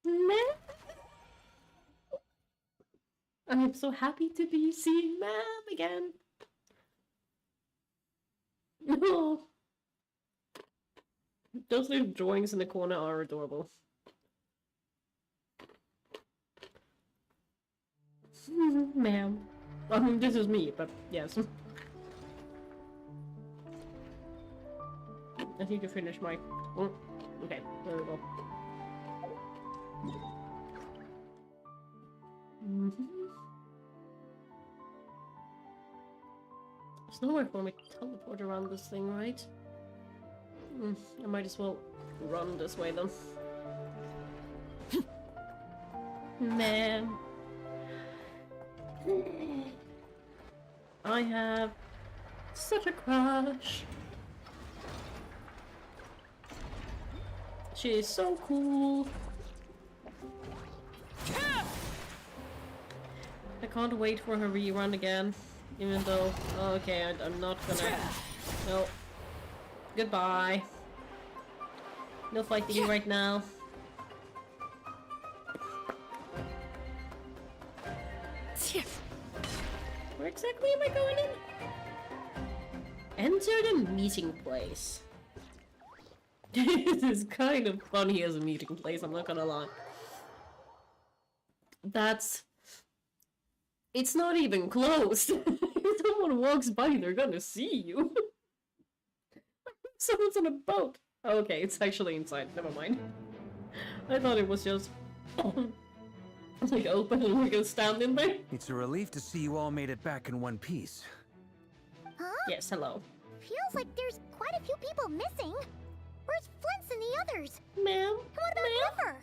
Man, I'm so happy to be seeing Man again. No, those little drawings in the corner are adorable. Ma'am. I mean, this is me, but yes. I need to finish my... Oh, okay, there we go. There's nowhere for me to teleport around this thing, right? I might as well run this way then. Man. I have such a crush. She is so cool. I can't wait for her rerun again. Even though... Oh, okay, I'm not gonna... No. Goodbye. No fighting right now. Where exactly am I going in? Enter the meeting place. This is kind of funny as a meeting place, I'm not gonna lie. It's not even closed. If someone walks by, they're gonna see you. Someone's on a boat. Oh, okay, it's actually inside. Never mind. I thought it was just... like open and we're gonna stand in there. It's a relief to see you all made it back in one piece. Huh? Yes, hello. Feels like there's quite a few people missing. Where's Flint's and the others? Ma'am? And what about Nefer?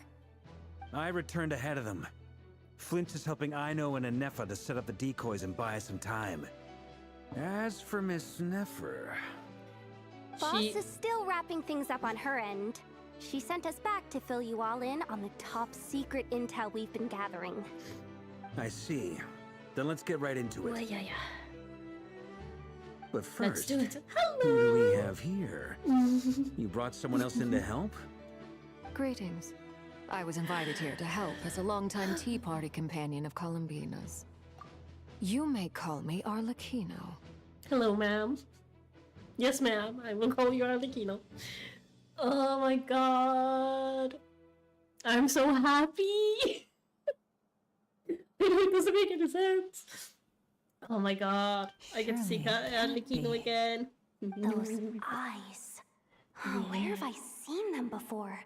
I returned ahead of them. Flint is helping Ino and Nefa to set up the decoys and buy us some time. As for Miss Nefer... Boss is still wrapping things up on her end. She sent us back to fill you all in on the top secret intel we've been gathering. I see. Then let's get right into it. Well, yeah. But first, Let's do it. Who do we have here? You brought someone else in to help? Greetings. I was invited here to help as a longtime Tea Party companion of Columbina's. You may call me Arlecchino. Hello, ma'am. Yes, ma'am. I will call you Arlecchino. Oh my god. I'm so happy. It doesn't make any sense. Oh my god. I get to see Arlecchino again. Those eyes. Oh, where have I seen them before?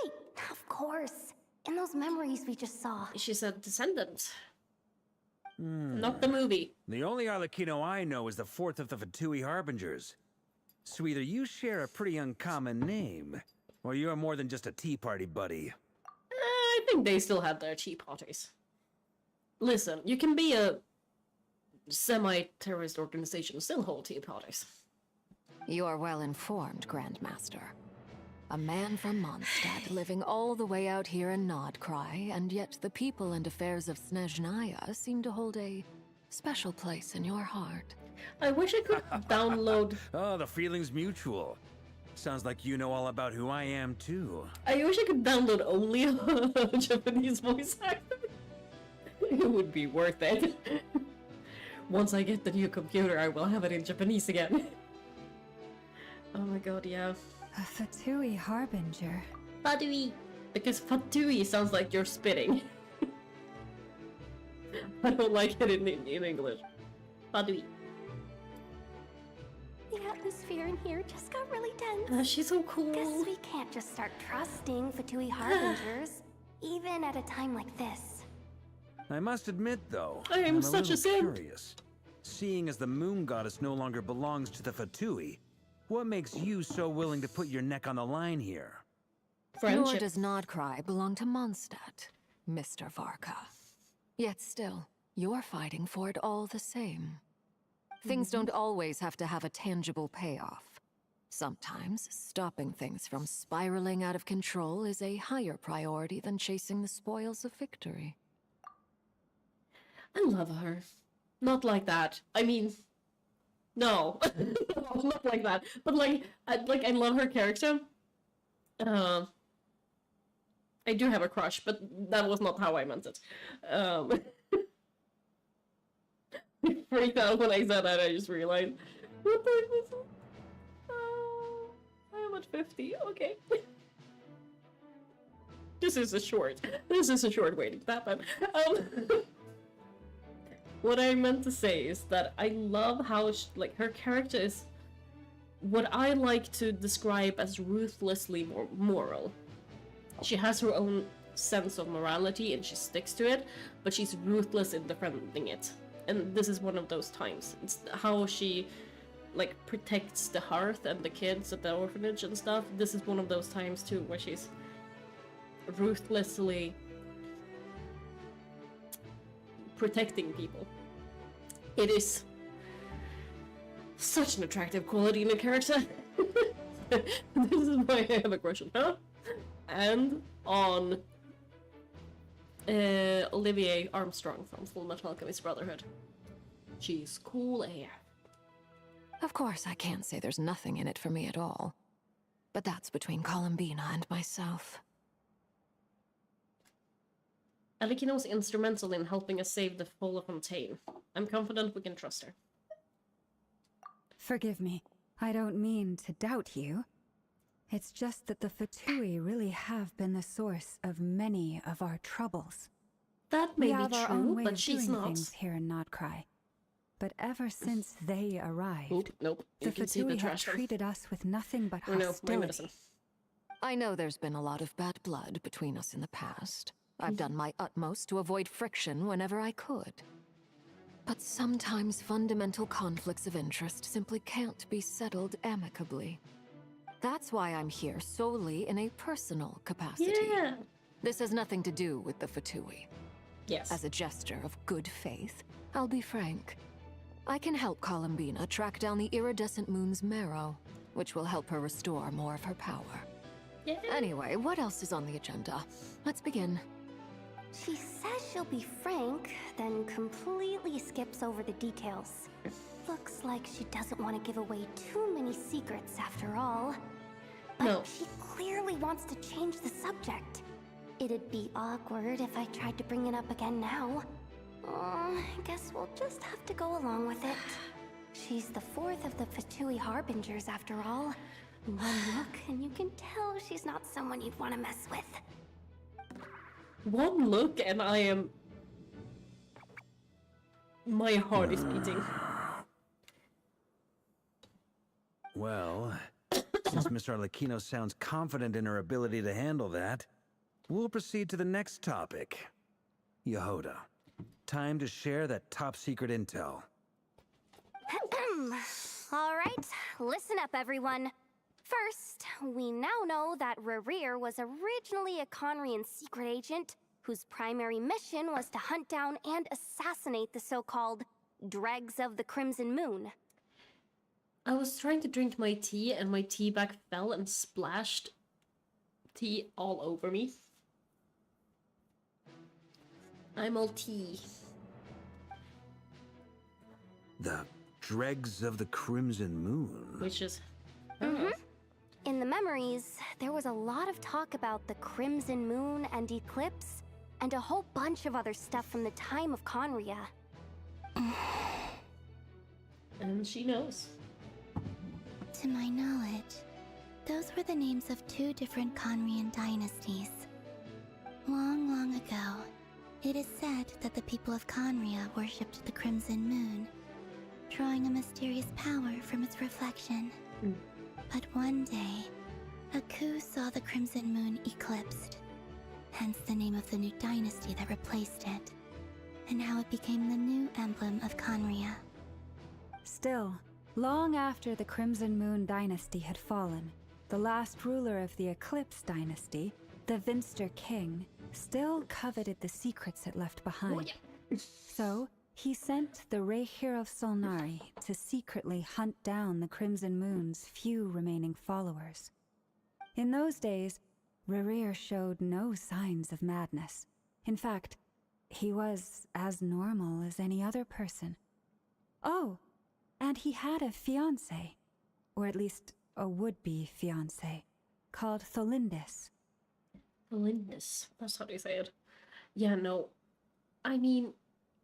Wait, of course. In those memories we just saw. She's a descendant. Not the movie. The only Arlecchino I know is the fourth of the Fatui Harbingers. So either you share a pretty uncommon name, or you're more than just a Tea Party buddy. I think they still had their tea parties. Listen, you can be a semi-terrorist organization and still hold to your products. You're well informed, Grandmaster. A man from Mondstadt living all the way out here in Nodcry, and yet the people and affairs of Snezhnaya seem to hold a special place in your heart. I wish I could download... Oh, the feeling's mutual. Sounds like you know all about who I am, too. I wish I could download only a Japanese voice actor. It would be worth it. Once I get the new computer, I will have it in Japanese again. Oh my god, yeah. A Fatui Harbinger. Fatui! Because Fatui sounds like you're spitting. I don't like it in English. Fatui. The atmosphere in here just got really tense. She's so cool. Guess we can't just start trusting Fatui Harbingers, even at a time like this. I must admit, though, I am I'm such a little simp. curious. Seeing as the moon goddess no longer belongs to the Fatui, what makes you so willing to put your neck on the line here? Nor does Nodcry belong to Mondstadt, Mr. Varka. Yet still, you're fighting for it all the same. Things don't always have to have a tangible payoff. Sometimes, stopping things from spiraling out of control is a higher priority than chasing the spoils of victory. I love her. Not like that. I mean, no, not like that. But like I love her character. I do have a crush, but that was not how I meant it. I freaked out when I said that. I just realized. What time is it? I'm at 50. Okay. This is a short way to that time. What I meant to say is that I love how her character is what I like to describe as ruthlessly moral. She has her own sense of morality and she sticks to it, but she's ruthless in defending it. And this is one of those times. It's how she protects the hearth and the kids at the orphanage and stuff. This is one of those times too where she's ruthlessly protecting people. It is such an attractive quality in a character. This is why I have a crush on her. And on Olivier Armstrong from Full Metal Alchemist Brotherhood. She's cool AF. Of course, I can't say there's nothing in it for me at all. But that's between Columbina and myself. Alikino's instrumental in helping us save the Fall of Fontaine. I'm confident we can trust her. Forgive me. I don't mean to doubt you. It's just that the Fatui really have been the source of many of our troubles. That may we be have our own true, way but of she's doing not. things here in Nodcry. But ever since they arrived, Nope. the You can see the Fatui have trash bin. treated us with nothing but Oh no, my hostility. medicine. I know there's been a lot of bad blood between us in the past. I've done my utmost to avoid friction whenever I could. But sometimes fundamental conflicts of interest simply can't be settled amicably. That's why I'm here solely in a personal capacity. Yeah. This has nothing to do with the Fatui. Yes. As a gesture of good faith, I'll be frank. I can help Columbina track down the iridescent moon's marrow, which will help her restore more of her power. Yeah. Anyway, what else is on the agenda? Let's begin. She says she'll be frank, then completely skips over the details. Looks like she doesn't want to give away too many secrets after all. But No. she clearly wants to change the subject. It'd be awkward if I tried to bring it up again now. I guess we'll just have to go along with it. She's the fourth of the Fatui Harbingers after all. One look and you can tell she's not someone you'd want to mess with. One look and I am... My heart is beating. Well, since Miss Arlecchino sounds confident in her ability to handle that, we'll proceed to the next topic. Yehoda, time to share that top-secret intel. Alright, listen up everyone. First, we now know that Rerir was originally a Conrian secret agent whose primary mission was to hunt down and assassinate the so-called dregs of the Crimson Moon. I was trying to drink my tea and my tea bag fell and splashed tea all over me. I'm all tea. The dregs of the Crimson Moon. Which is... In the memories, there was a lot of talk about the Crimson Moon and eclipse, and a whole bunch of other stuff from the time of Conria. And she knows. To my knowledge, those were the names of two different Conrian dynasties. Long, long ago, it is said that the people of Conria worshipped the Crimson Moon, drawing a mysterious power from its reflection. But one day, a coup saw the Crimson Moon eclipsed, hence the name of the new dynasty that replaced it, and how it became the new emblem of Conria. Still, long after the Crimson Moon dynasty had fallen, the last ruler of the Eclipse dynasty, the Vinster King, still coveted the secrets it left behind. So, he sent the Rehir of Solnari to secretly hunt down the Crimson Moon's few remaining followers. In those days, Rerir showed no signs of madness. In fact, he was as normal as any other person. Oh, and he had a fiancé, or at least a would-be fiancé, called Tholindis. Tholindis, that's how they say it. Yeah, no. I mean,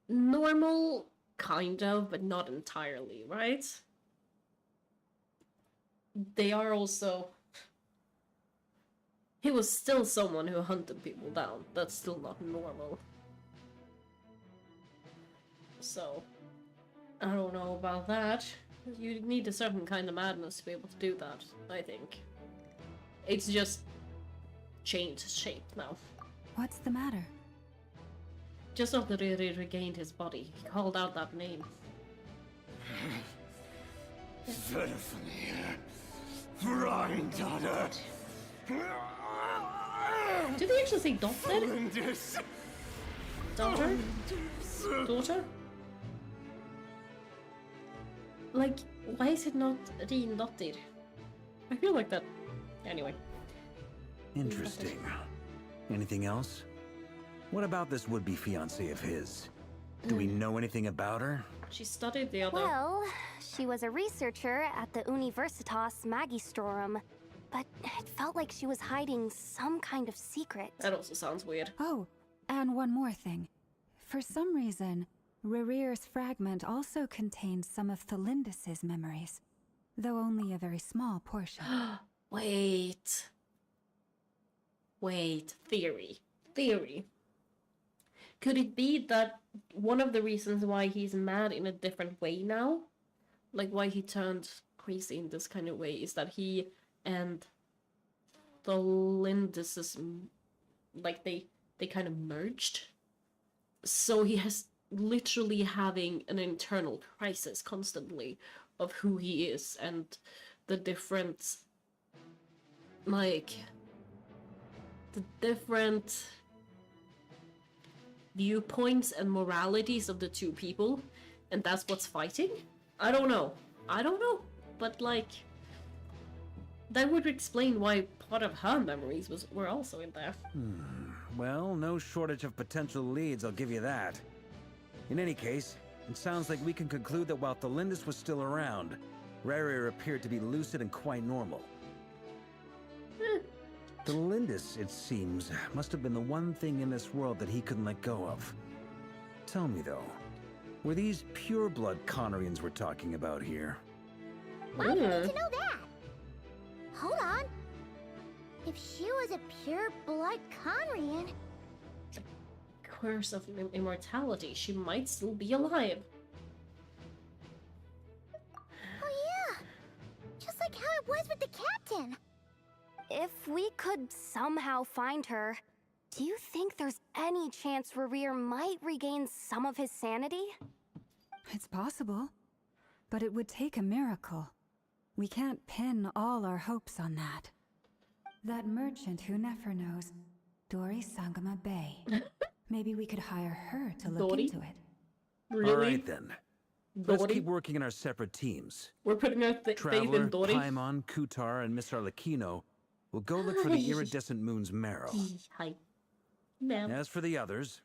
normal, kind of, but not entirely, right? They are also... He was still someone who hunted people down. That's still not normal. So, I don't know about that. You need a certain kind of madness to be able to do that, I think. It's just changed shape now. What's the matter? Just after he regained his body, he called out that name. Granddaughter. Did they actually say daughter? Daughter? Daughter? Like, why is it not Rin-dottir? I feel like that. Anyway. Interesting. Anything else? What about this would-be fiancé of his? Do we know anything about her? She studied the other... Well, she was a researcher at the Universitas Magistrorum, but it felt like she was hiding some kind of secret. That also sounds weird. Oh, and one more thing. For some reason, Rerir's fragment also contains some of Tholindis' memories, though only a very small portion. Wait. Theory. Could it be that one of the reasons why he's mad in a different way now, like why he turned crazy in this kind of way, is that he and Tholindis, like they kind of merged? So he has literally having an internal crisis constantly of who he is and the different, like, the different viewpoints and moralities of the two people, and that's what's fighting? I don't know, but like, that would explain why part of her memories were also in there. Well, no shortage of potential leads, I'll give you that. In any case, it sounds like we can conclude that while Tholindis was still around, Rerir appeared to be lucid and quite normal. Tholindis, it seems, must have been the one thing in this world that he couldn't let go of. Tell me though, were these pure-blood Conrians we're talking about here? Why do we need to know that? Hold on. If she was a pure-blood Conrian... Curse of immortality, she might still be alive. Oh yeah! Just like how it was with the captain! If we could somehow find her, do you think there's any chance Rerir might regain some of his sanity? It's possible, but it would take a miracle. We can't pin all our hopes on that. That merchant who Nefer knows Dory Sangama Bay. Maybe we could hire her to look Dory? into it. Really? All right then. Let's Dory? keep working in our separate teams. We're putting our faith Traveler, in Dory. Paimon, Kutar, and Miss Arlecchino will go look for the iridescent moon's marrow. Hi. Ma'am. As for the others,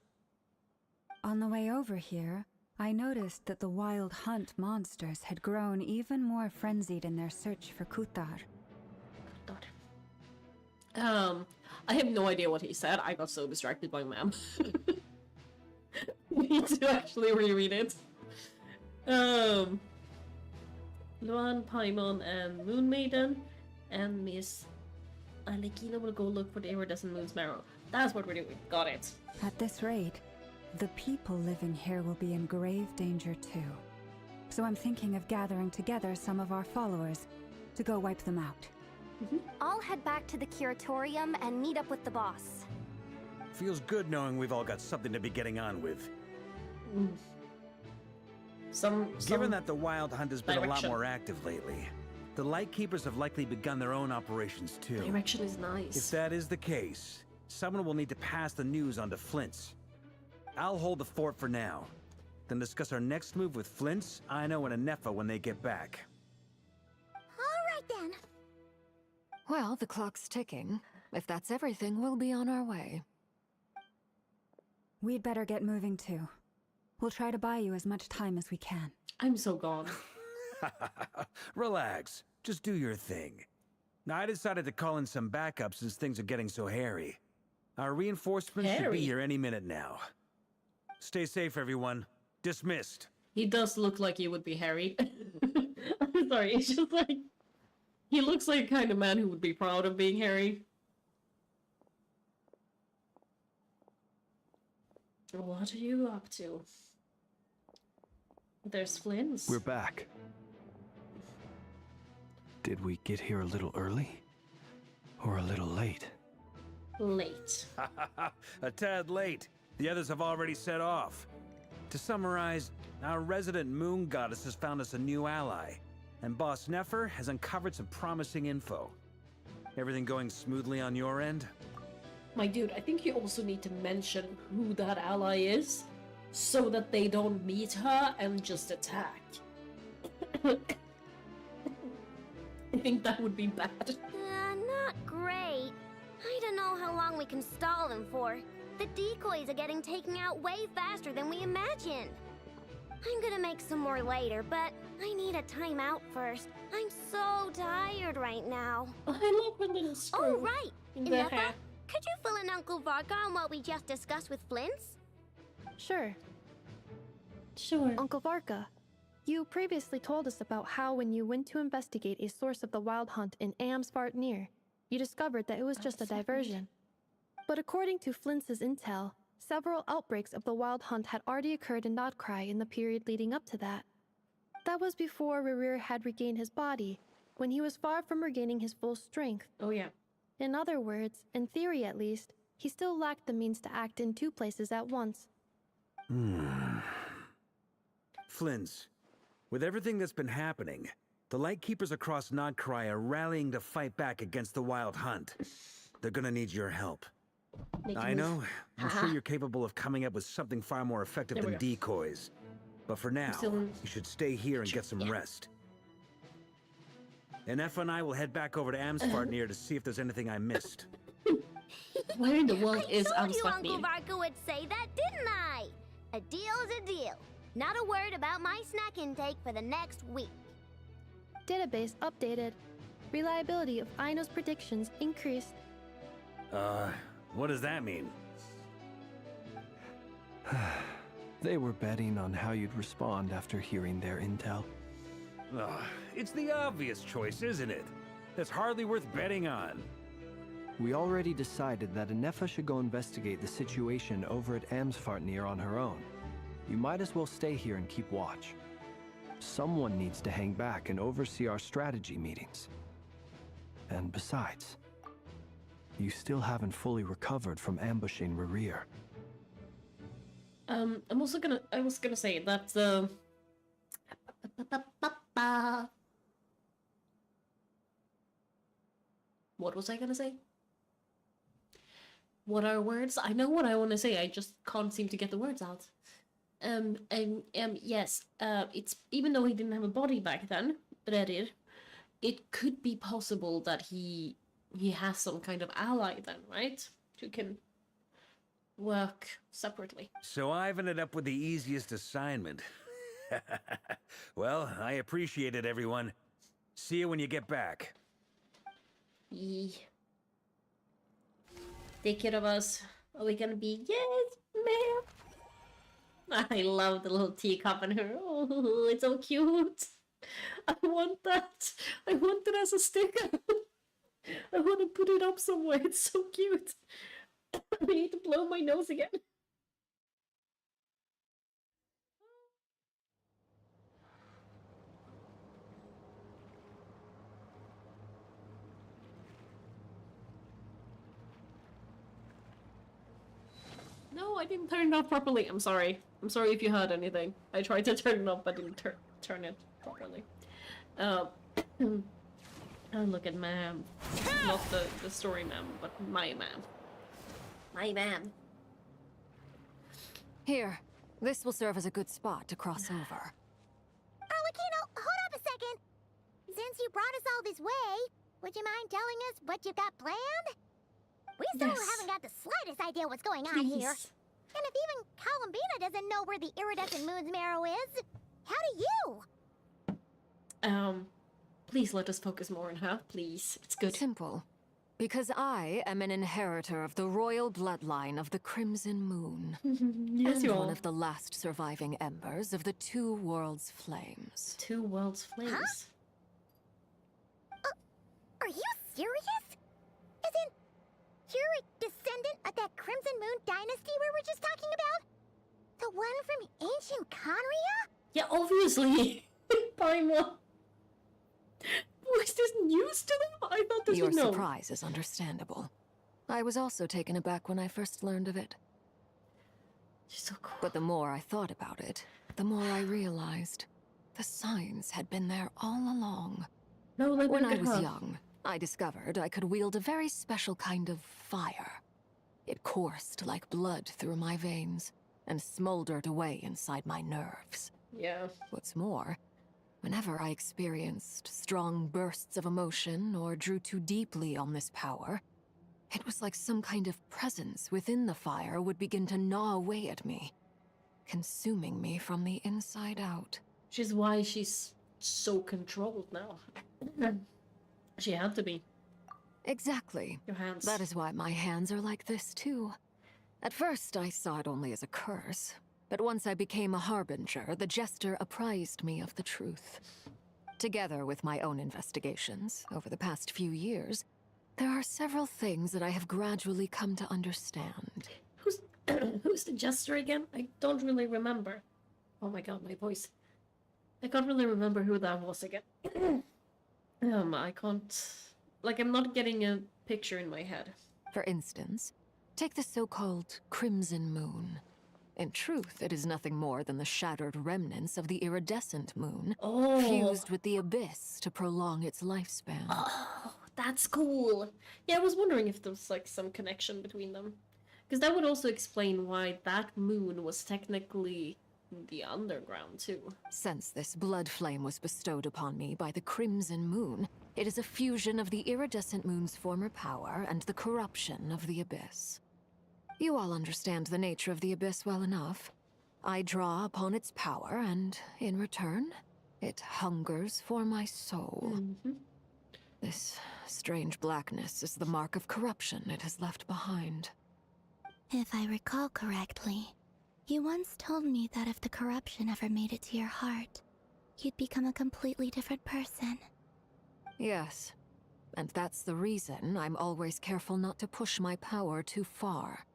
On the way over here, I noticed that the wild hunt monsters had grown even more frenzied in their search for Kutar. I have no idea what he said. I got so distracted by ma'am. Need to actually reread it. Luan, Paimon, and Moon Maiden, and Miss Arlecchino will go look for the iridescent moon's marrow. That's what we're doing. Got it. At this rate, the people living here will be in grave danger too. So I'm thinking of gathering together some of our followers to go wipe them out. I'll head back to the curatorium and meet up with the boss. feels good knowing we've all got something to be getting on with. Given that the Wild Hunt has been a lot more active lately, the Lightkeepers have likely begun their own operations too. Direction is nice. If that is the case, someone will need to pass the news on to Flint's. I'll hold the fort for now, then discuss our next move with Flint's, Ino, and Anefa when they get back. All right then. Well, the clock's ticking. If that's everything, we'll be on our way. We'd better get moving too. We'll try to buy you as much time as we can. I'm so gone. Relax. Just do your thing. Now, I decided to call in some backup since things are getting so hairy. Our reinforcements should be here any minute now. Stay safe, everyone. Dismissed. He does look like he would be Harry. I'm sorry, it's just like... He looks like the kind of man who would be proud of being Harry. What are you up to? There's Flint's. We're back. Did we get here a little early? Or a little late? Late. A tad late. The others have already set off. To summarize, our resident moon goddess has found us a new ally, and Boss Nefer has uncovered some promising info. Everything going smoothly on your end? My dude, I think you also need to mention who that ally is, so that they don't meet her and just attack. I think that would be bad. Not great. I don't know how long we can stall them for. The decoys are getting taken out way faster than we imagined. I'm gonna make some more later, but I need a timeout first. I'm so tired right now. I love when little screw. Oh, right. In the Nefa, hair. could you fill in Uncle Varka on what we just discussed with Flint's? Sure. Sure. Uncle Varka, you previously told us about how when you went to investigate a source of the Wild Hunt in Amsvartnir, you discovered that it was just a diversion. But according to Flint's intel, several outbreaks of the Wild Hunt had already occurred in Nodcry in the period leading up to that. That was before Rerir had regained his body, when he was far from regaining his full strength. Oh yeah. In other words, in theory at least, he still lacked the means to act in two places at once. Flint's, with everything that's been happening, the Lightkeepers across Nodcry are rallying to fight back against the Wild Hunt. They're gonna need your help. I know, I'm sure you're capable of coming up with something far more effective than decoys. But for now, you should stay here and get some rest. And Effa and I will head back over to Amsvartnir to see if there's anything I missed. Where in the world is I told you Amsvartnir? Uncle Varka would say that, didn't I? A deal is a deal. Not a word about my snack intake for the next week. Database updated. Reliability of Ino's predictions increased. What does that mean? They were betting on how you'd respond after hearing their intel. It's the obvious choice, isn't it? That's hardly worth betting on. We already decided that Anefa should go investigate the situation over at Amsvartnir on her own. You might as well stay here and keep watch. Someone needs to hang back and oversee our strategy meetings. And besides, you still haven't fully recovered from ambushing Rerir. I was gonna say that, what was I gonna say? What are words? I know what I want to say, I just can't seem to get the words out. Yes, it's, even though he didn't have a body back then, but I did, it could be possible that he has some kind of ally then, right? Who can work separately. So I've ended up with the easiest assignment. Well, I appreciate it, everyone. See you when you get back. Take care of us. Are we gonna be? Yes, ma'am. I love the little teacup in her. Oh, it's so cute. I want that. I want it as a sticker. I want to put it up somewhere. It's so cute. I need to blow my nose again. No, I didn't turn it off properly. I'm sorry. I'm sorry if you heard anything. I tried to turn it off, but didn't turn it properly. Oh, look at ma'am. Not the story ma'am, but my ma'am. My ma'am. Here, this will serve as a good spot to cross over. Arlecchino, hold up a second. Since you brought us all this way, would you mind telling us what you got planned? We still haven't got the slightest idea what's going on here. And if even Columbina doesn't know where the iridescent moon's marrow is, how do you? Please let us focus more on her, please. It's good. Simple. Because I am an inheritor of the royal bloodline of the Crimson Moon. Yes, you and are. one of the last surviving embers of the Two Worlds Flames. Two Worlds Flames? Huh? Are you serious? As in, you're a descendant of that Crimson Moon dynasty we were just talking about? The one from ancient Conria? Yeah, obviously. Paimon. Was this news to them? I thought this Your was known. surprise is understandable. I was also taken aback when I first learned of it. She's so cool. But the more I thought about it, the more I realized the signs had been there all along. No, let me when look I at was her. young, I discovered I could wield a very special kind of fire. It coursed like blood through my veins and smoldered away inside my nerves. Yeah. What's more, whenever I experienced strong bursts of emotion or drew too deeply on this power, it was like some kind of presence within the fire would begin to gnaw away at me, consuming me from the inside out. Which is why she's so controlled now. She had to be. Exactly. Your hands. That is why my hands are like this too. At first, I saw it only as a curse. But once I became a harbinger, the jester apprised me of the truth. Together with my own investigations, over the past few years, there are several things that I have gradually come to understand. Who's the jester again? I don't really remember. Oh my god, my voice. I can't really remember who that was again. I can't... Like, I'm not getting a picture in my head. For instance, take the so-called Crimson Moon. In truth, it is nothing more than the shattered remnants of the iridescent moon, fused with the abyss to prolong its lifespan. Oh, that's cool. Yeah, I was wondering if there was, like, some connection between them. Because that would also explain why that moon was technically the underground, too. Since this blood flame was bestowed upon me by the Crimson Moon, it is a fusion of the iridescent moon's former power and the corruption of the abyss. You all understand the nature of the abyss well enough. I draw upon its power, and in return, it hungers for my soul. This strange blackness is the mark of corruption it has left behind. If I recall correctly, you once told me that if the corruption ever made it to your heart, you'd become a completely different person. Yes, and that's the reason I'm always careful not to push my power too far.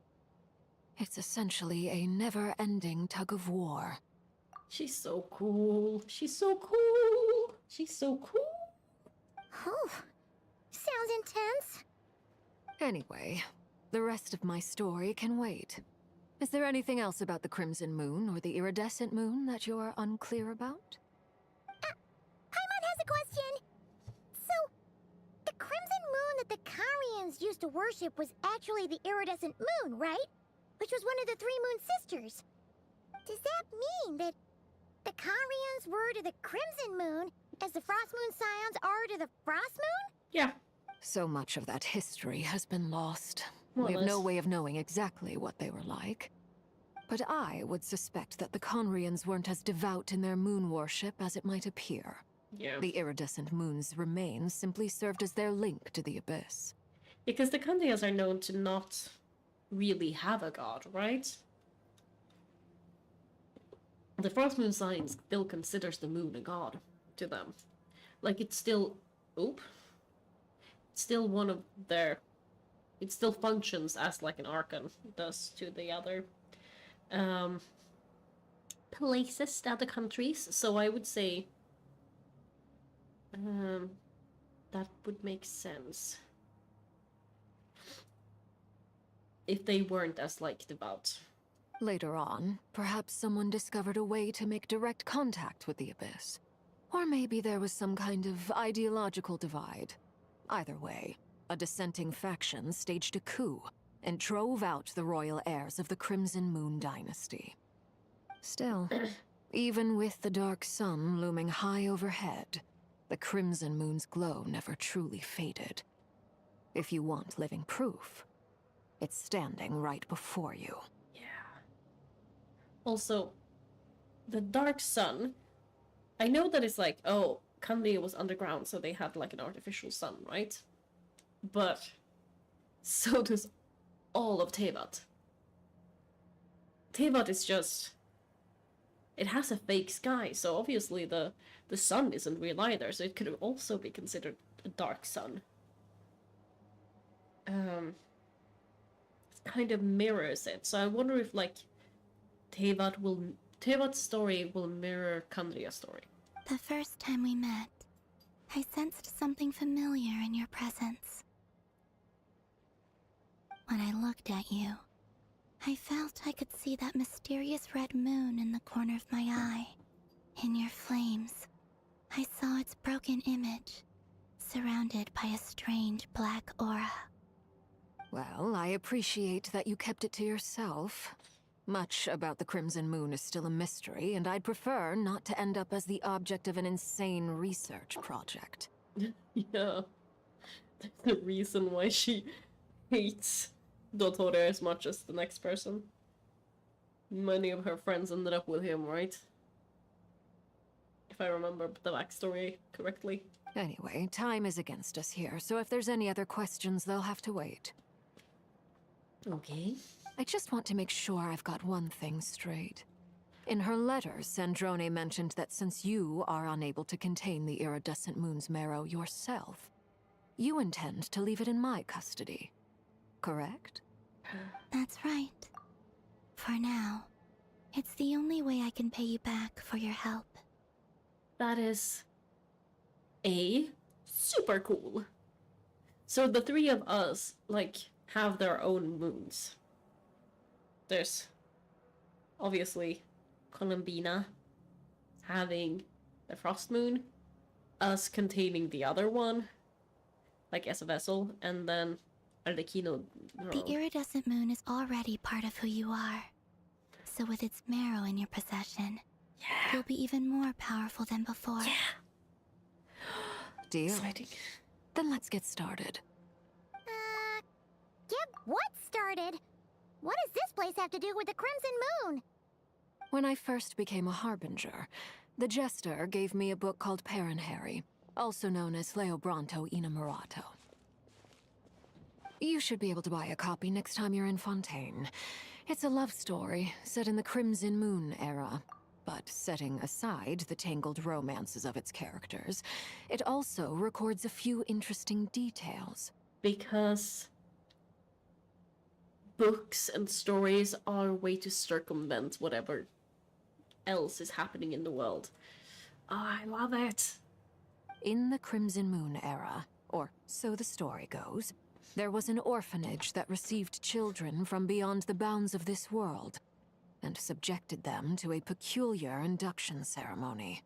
It's essentially a never-ending tug of war. She's so cool. She's so cool. She's so cool. Oh, sounds intense. Anyway, the rest of my story can wait. Is there anything else about the Crimson Moon or the Iridescent Moon that you're unclear about? Paimon has a question. So, the Crimson Moon that the Carians used to worship was actually the iridescent moon, right? Which was one of the three moon sisters. Does that mean that the Conrians were to the Crimson Moon as the Frost Moon Scions are to the Frost Moon? Yeah. So much of that history has been lost. More or We have no less. way of knowing exactly what they were like. But I would suspect that the Conrians weren't as devout in their moon worship as it might appear. Yeah. The iridescent moon's remains simply served as their link to the Abyss. Because the Kandias are known to not really have a god, right? The Frost Moon Science still considers the moon a god to them. Like, it's still... Oop. It's still one of their... It still functions as like an archon does to the other places, the other countries. So I would say that would make sense if they weren't as like devout. Later on, perhaps someone discovered a way to make direct contact with the Abyss. Or maybe there was some kind of ideological divide. Either way, a dissenting faction staged a coup and drove out the royal heirs of the Crimson Moon dynasty. Still, even with the dark sun looming high overhead, the Crimson Moon's glow never truly faded. If you want living proof, it's standing right before you. Also, the dark sun, I know that it's like, oh, Kandia was underground, so they had like an artificial sun, right? But so does all of Tevat. Tevat is just... It has a fake sky, so obviously the sun isn't real either, so it could also be considered a dark sun. It kind of mirrors it, so I wonder if like Tevat's story will mirror Kandria's story. The first time we met, I sensed something familiar in your presence. When I looked at you, I felt I could see that mysterious red moon in the corner of my eye. In your flames, I saw its broken image, surrounded by a strange black aura. Well, I appreciate that you kept it to yourself. Much about the Crimson Moon is still a mystery, and I'd prefer not to end up as the object of an insane research project. Yeah. The reason why she hates Dottore as much as the next person. Many of her friends ended up with him, right? If I remember the backstory correctly. Anyway, time is against us here, so if there's any other questions, they'll have to wait. Okay. I just want to make sure I've got one thing straight. In her letter, Sandrone mentioned that since you are unable to contain the iridescent moon's marrow yourself, you intend to leave it in my custody. Correct? That's right. For now, it's the only way I can pay you back for your help. That is... super cool. So the three of us, like, have their own moons. There's obviously Columbina having the Frost Moon, us containing the other one, like as a vessel, and then Arlecchino. The iridescent moon is already part of who you are. So with its marrow in your possession, you'll be even more powerful than before. Deal. Exciting. Then let's get started. Get what started? What does this place have to do with the Crimson Moon? When I first became a Harbinger, the Jester gave me a book called Parenheri, also known as Leobranto Inamorato. You should be able to buy a copy next time you're in Fontaine. It's a love story set in the Crimson Moon era, but setting aside the tangled romances of its characters, it also records a few interesting details. Because books and stories are a way to circumvent whatever else is happening in the world. Oh, I love it. In the Crimson Moon era, or so the story goes, there was an orphanage that received children from beyond the bounds of this world, and subjected them to a peculiar induction ceremony.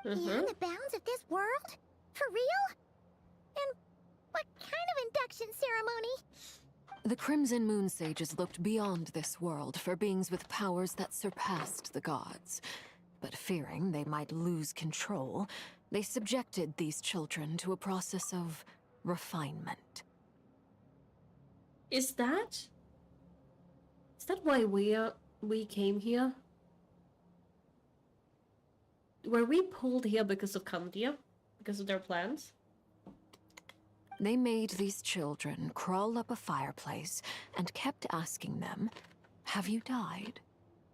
Beyond the bounds of this world? For real? And What kind of induction ceremony? The Crimson Moon sages looked beyond this world for beings with powers that surpassed the gods. But fearing they might lose control, they subjected these children to a process of refinement. Is that why we came here? Were we pulled here because of Candia? Because of their plans? They made these children crawl up a fireplace and kept asking them, "Have you died?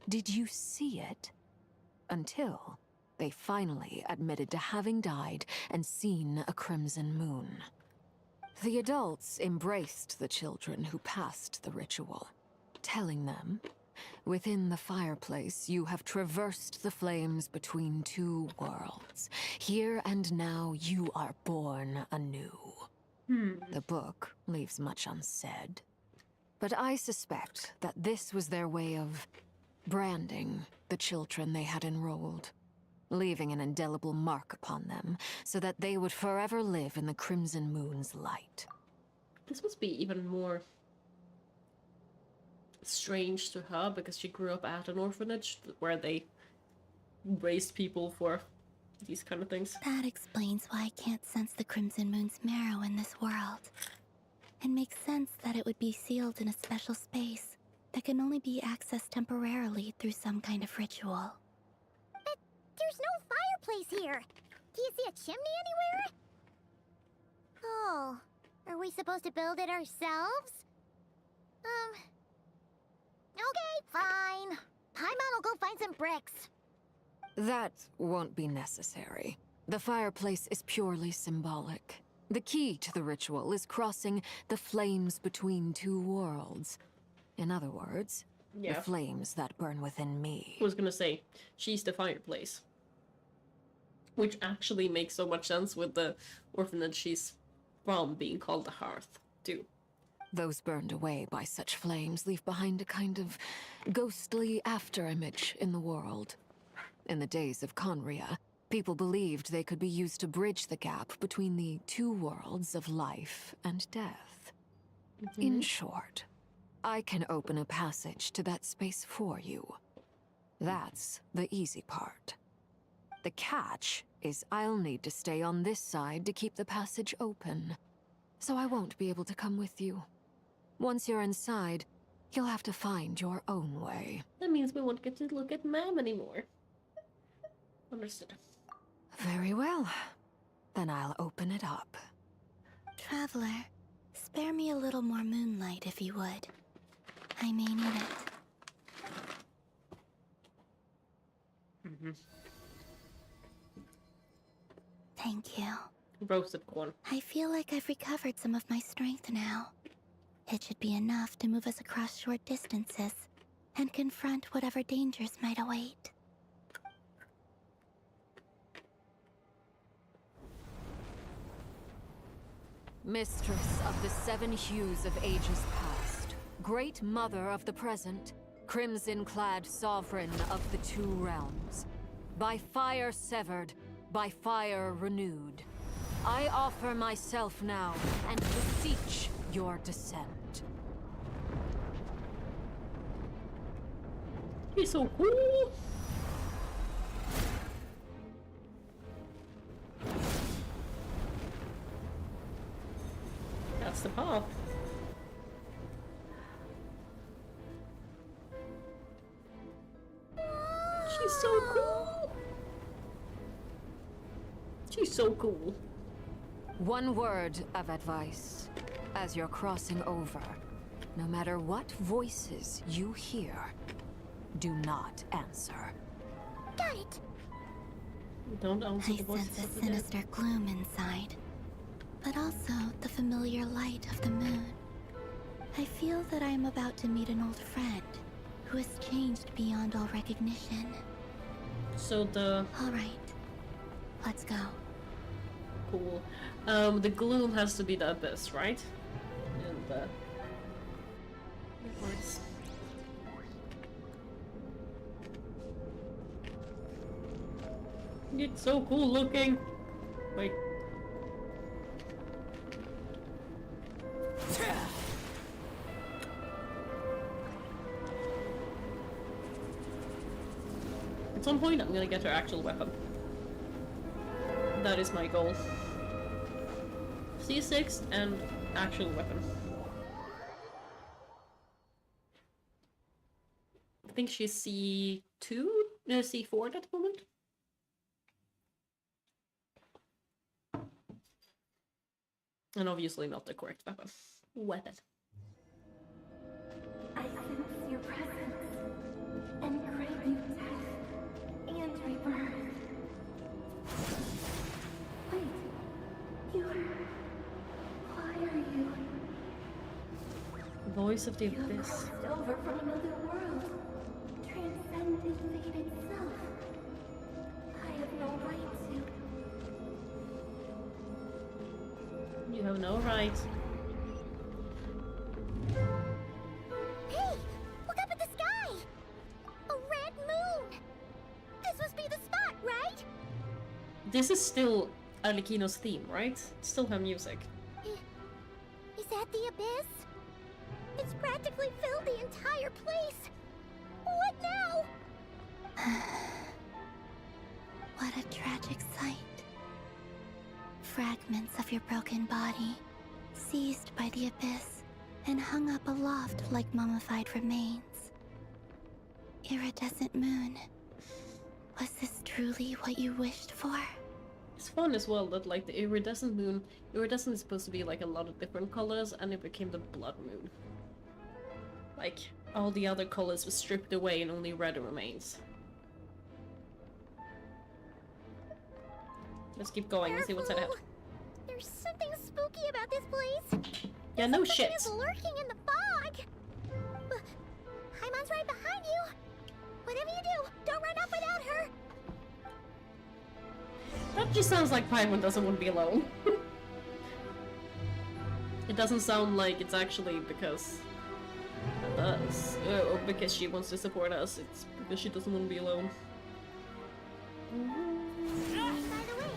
Did you see it?" Until they finally admitted to having died and seen a crimson moon. The adults embraced the children who passed the ritual, telling them, "Within the fireplace, you have traversed the flames between two worlds. Here and now, you are born anew." The book leaves much unsaid, but I suspect that this was their way of branding the children they had enrolled, leaving an indelible mark upon them so that they would forever live in the Crimson Moon's light. This must be even more strange to her because she grew up at an orphanage where they raised people for these kind of things. That explains why I can't sense the Crimson Moon's marrow in this world. It makes sense that it would be sealed in a special space that can only be accessed temporarily through some kind of ritual. But there's no fireplace here. Do you see a chimney anywhere? Oh, are we supposed to build it ourselves? Okay, fine. Paimon will go find some bricks. That won't be necessary. The fireplace is purely symbolic. The key to the ritual is crossing the flames between two worlds. In other words, the flames that burn within me. I was gonna say, she's the fireplace. Which actually makes so much sense with the orphanage she's from being called the hearth, too. Those burned away by such flames leave behind a kind of ghostly afterimage in the world. In the days of Conria, people believed they could be used to bridge the gap between the two worlds of life and death. In short, I can open a passage to that space for you. That's the easy part. The catch is I'll need to stay on this side to keep the passage open, so I won't be able to come with you. Once you're inside, you'll have to find your own way. That means we won't get to look at Ma'am anymore. Understood. Very well. Then I'll open it up. Traveler, spare me a little more moonlight if you would. I may need it. Thank you. Roasted corn. I feel like I've recovered some of my strength now. It should be enough to move us across short distances and confront whatever dangers might await. Mistress of the seven hues of ages past, great mother of the present, crimson-clad sovereign of the two realms, by fire severed, by fire renewed, I offer myself now and beseech your descent. He's so cool! That's the path. She's so cool! She's so cool. One word of advice. As you're crossing over, no matter what voices you hear, do not answer. Got it. Don't answer I the voices sense of a the dead. sinister gloom inside, but also the familiar light of the moon. I feel that I am about to meet an old friend who has changed beyond all recognition. So the... Alright, let's go. Cool. The gloom has to be the abyss, right? And the... Words. It's so cool looking. Wait. At some point, I'm gonna get her actual weapon. That is my goal. C6 and actual weapon. I think she's C2? No, C4 at the moment. And obviously not the correct weapon. I sense your presence and grant you death and rebirth. Wait, why are you? Voice of the You Abyss. crossed over from another world, transcended fate itself. I have no right to. You have no right. Hey! Look up at the sky! A red moon! This must be the spot, right? This is still Arlecchino's theme, right? It's still her music. Is that the abyss? It's practically filled the entire place! What now? What a tragic sight. Fragments of your broken body, seized by the abyss, and hung up aloft like mummified remains. Iridescent moon. Was this truly what you wished for? It's fun as well that like the iridescent moon, iridescent is supposed to be like a lot of different colors, and it became the blood moon. Like all the other colors were stripped away and only red remains. Let's keep going and see what's ahead. There's something spooky about this place. Yeah, no Something shit. is lurking in the fog. Haimon's right behind you. Whatever you do, don't run up without her. That just sounds like Paimon doesn't want to be alone. It doesn't sound like it's actually because of us, or because she wants to support us. It's because she doesn't want to be alone. By the way,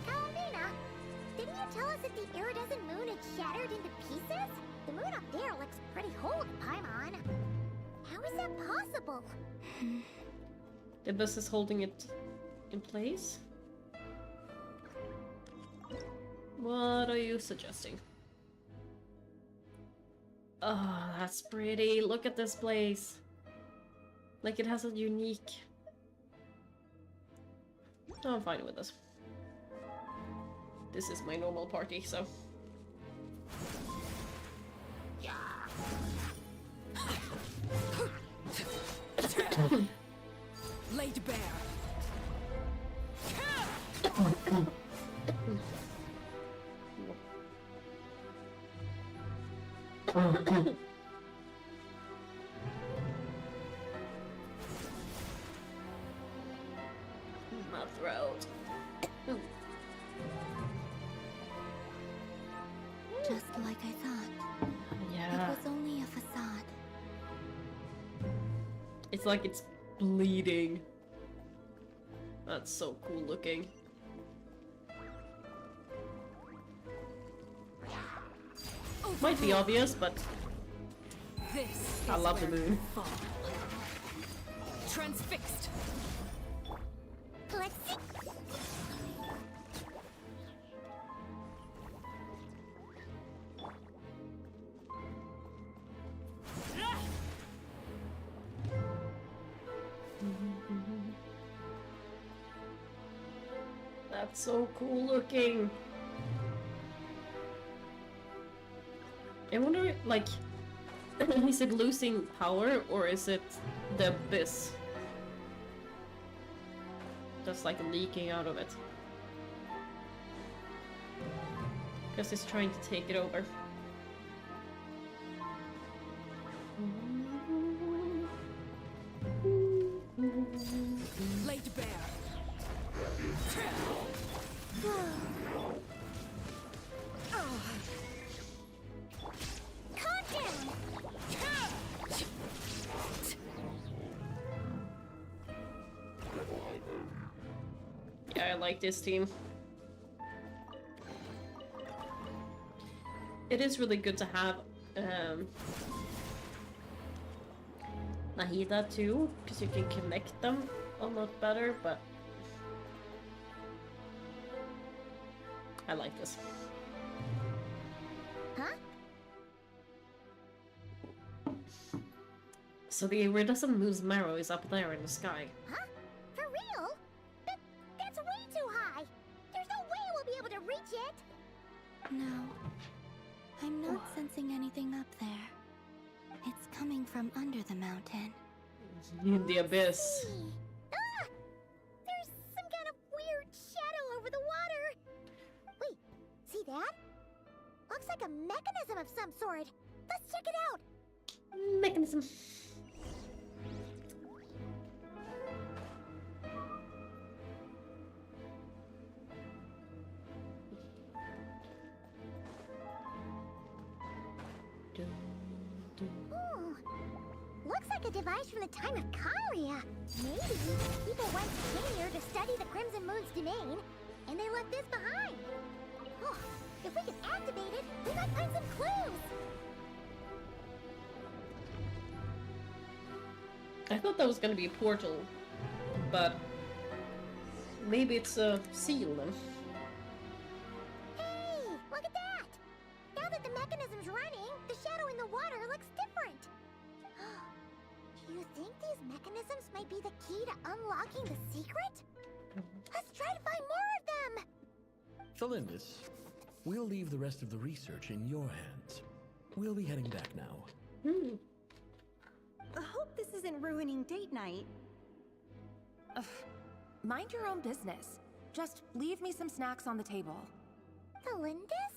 Kalamina, didn't you tell us that the iridescent moon had shattered into pieces? The moon up there looks pretty whole to Paimon. How is that possible? The bus is holding it in place. What are you suggesting? Oh, that's pretty. Look at this place. Like it has a unique... Oh, I'm fine with this. This is my normal party, so... Laid bare. My throat. Just like I thought. Yeah. It was only a facade. It's like it's bleeding. That's so cool looking. Might be obvious, but This I is love the where moon. you fall. Transfixed. Let's see. That's so cool looking. I wonder, like, is it losing power or is it the abyss that's like leaking out of it? Because it's trying to take it over. Laid bare. Calm down. Yeah, I like this team. It is really good to have Nahida too, because you can connect them a lot better, but I like this. Huh? So the iridescent moon's marrow is up there in the sky. Huh? For real? That's way too high! There's no way we'll be able to reach it! No. I'm not sensing anything up there. It's coming from under the mountain. In the abyss. Ah! There's some kind of weird shadow over the water! Wait, see that? Looks like a mechanism of some sort. Let's check it out! Mechanism. Ooh, looks like a device from the time of Kalia. Maybe people once came here to study the Crimson Moon's domain, and they left this behind. Oh, if we can activate it, we might find some clues. I thought that was gonna be a portal, but maybe it's a seal then. Hey, look at that! Now that the mechanism's running, the shadow in the water looks different. Do you think these mechanisms might be the key to unlocking the secret? Let's try to find more of them! Thalindis, we'll leave the rest of the research in your hands. We'll be heading back now. I hope this isn't ruining date night. Ugh. Mind your own business. Just leave me some snacks on the table. Thalindis?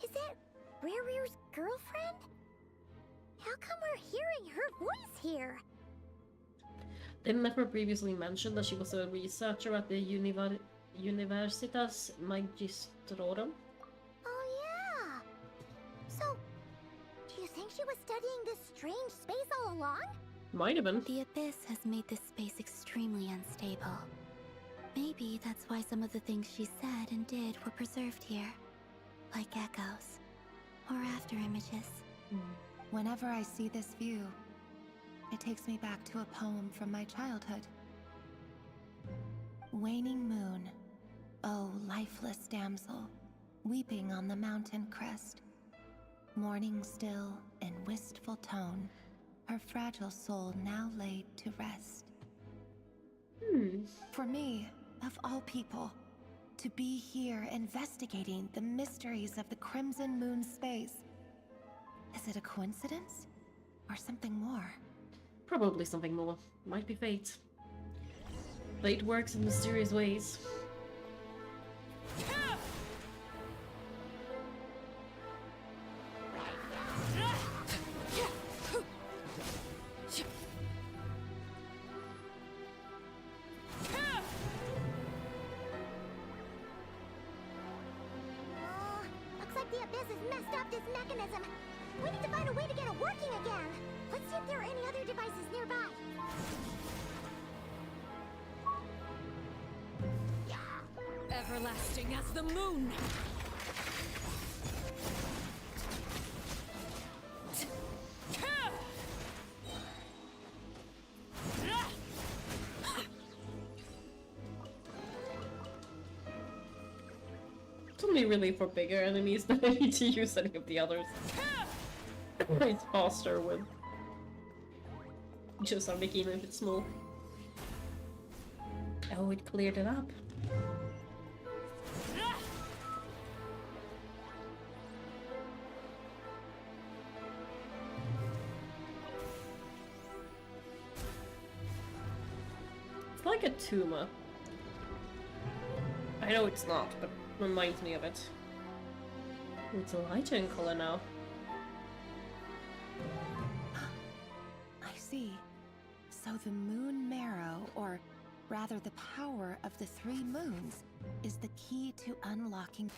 Is that Rare's girlfriend? How come we're hearing her voice here? Didn't Nefer previously mention that she was a researcher at the Universitas Magistrorum? Oh yeah! So, do you think she was studying this strange space all along? Might have been. The Abyss has made this space extremely unstable. Maybe that's why some of the things she said and did were preserved here. Like echoes. Or after images. Whenever I see this view, it takes me back to a poem from my childhood. Waning moon, oh lifeless damsel, weeping on the mountain crest. Mourning still in wistful tone, her fragile soul now laid to rest. For me, of all people, to be here investigating the mysteries of the Crimson Moon space. Is it a coincidence? Or something more? Probably something more. Might be fate. Fate works in mysterious ways. Looks like the Abyss has messed up this mechanism. We need to find a way to get it working again. Let's see if there are any other devices nearby. Everlasting as the moon! It's only really for bigger enemies that I need to use any of the others. It's faster with just on making it small. Oh, it cleared it up. It's like a tumor. I know it's not, but reminds me of it. It's a lighter in color now. I see. So the moon marrow, or rather the power of the three moons, is the key to unlocking...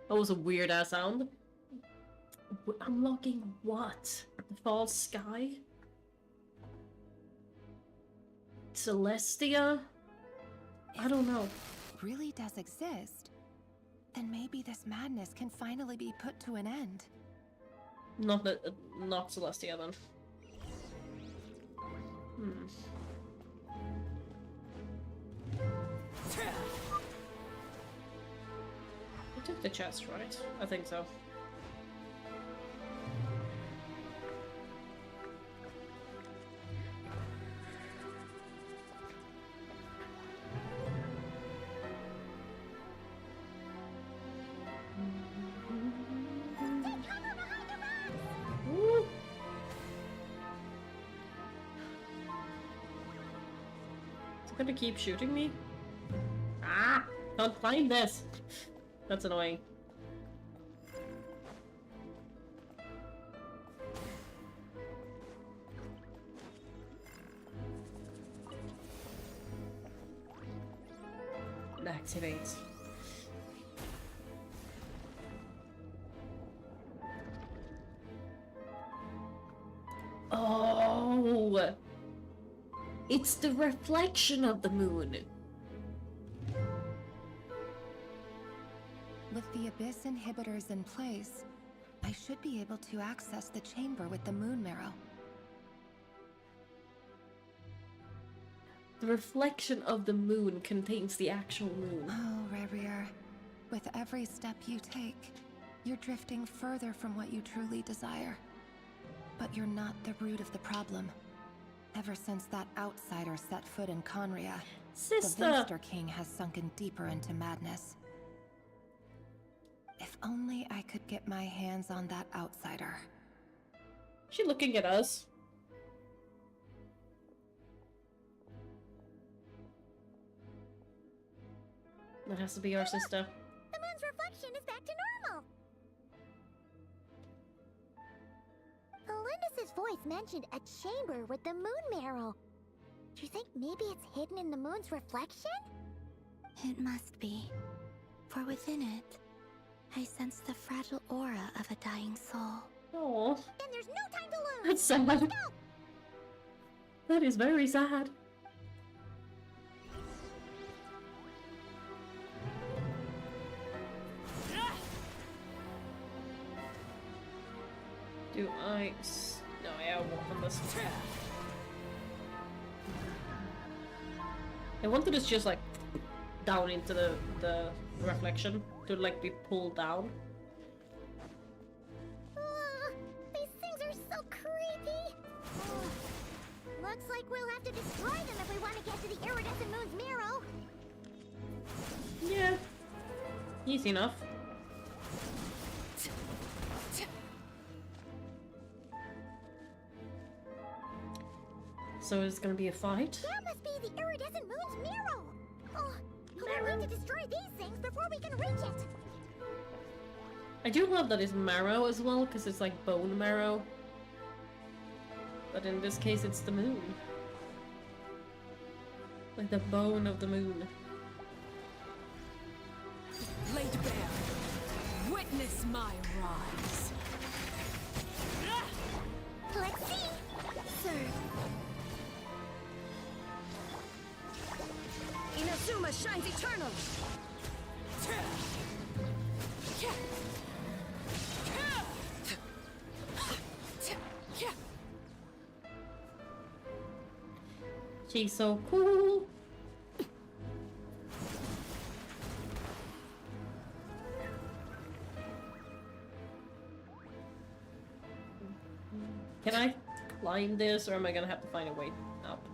That was a weird ass sound. Unlocking what? The false sky? Celestia? I don't know. Really does exist, then maybe this madness can finally be put to an end. Not Celestia then. I took the chest, right? I think so. Woo. Is it gonna keep shooting me? Ah! Don't climb this! That's annoying. Activate. Oh! It's the reflection of the moon. With the Abyss inhibitors in place, I should be able to access the chamber with the moon marrow. The reflection of the moon contains the actual moon. Oh, Rerir. With every step you take, you're drifting further from what you truly desire. But you're not the root of the problem. Ever since that outsider set foot in Conria, Sister! the Vinster King has sunken deeper into madness. If only I could get my hands on that outsider. She looking at us. That has to be our sister. The moon's reflection is back to normal. Elendis' voice mentioned a chamber with the moon marrow. Do you think maybe it's hidden in the moon's reflection? It must be. For within it, I sense the fragile aura of a dying soul. Oh, Then there's no time to lose. that's sad. Let's go. That is very sad. Do I? No, yeah, I'll walk on this. I wanted this just like down into the reflection to like be pulled down. These things are so creepy. Looks like we'll have to destroy them if we want to get to the iridescent moon's marrow. Yeah, easy enough. So it's gonna be a fight? That must be the iridescent moon's marrow. Oh, we'll need to destroy these things before we can reach it. I do love that it's marrow as well, because it's like bone marrow. But in this case, it's the moon. Like the bone of the moon. Laid bare. Witness my rise. Let's see. Sir. Inazuma shines eternal. She's so cool. Can I climb this, or am I gonna have to find a way up?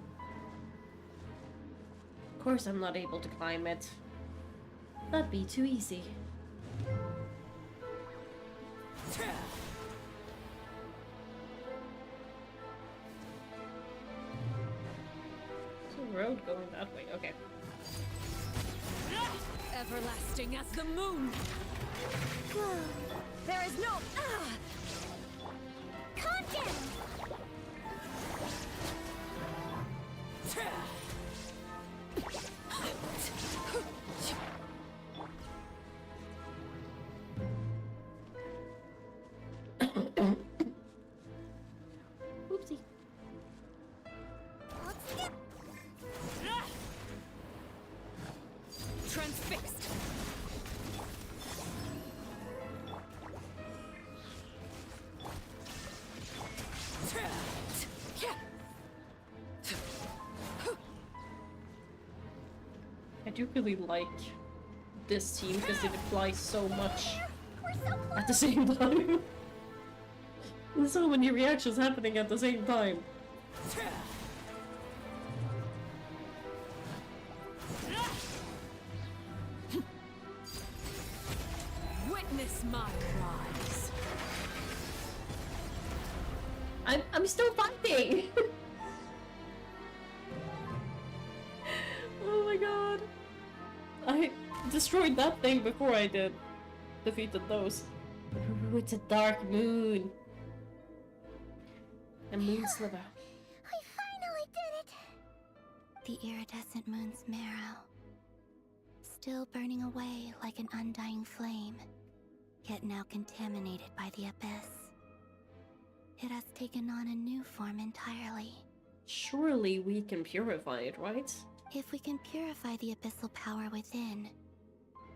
Of course I'm not able to climb it. That'd be too easy. There's a road going that way, okay. Everlasting as the moon. There is no content. Oopsie. Transfixed. I do really like this team because it applies so much at the same time. There's so many reactions happening at the same time. Witness my rise. I'm still fighting. Oh my god. I destroyed that thing before I defeated those. Ooh, it's a dark moon. A moon sliver. I finally did it! The iridescent moon's marrow. Still burning away like an undying flame, yet now contaminated by the abyss. It has taken on a new form entirely. Surely we can purify it, right? If we can purify the abyssal power within,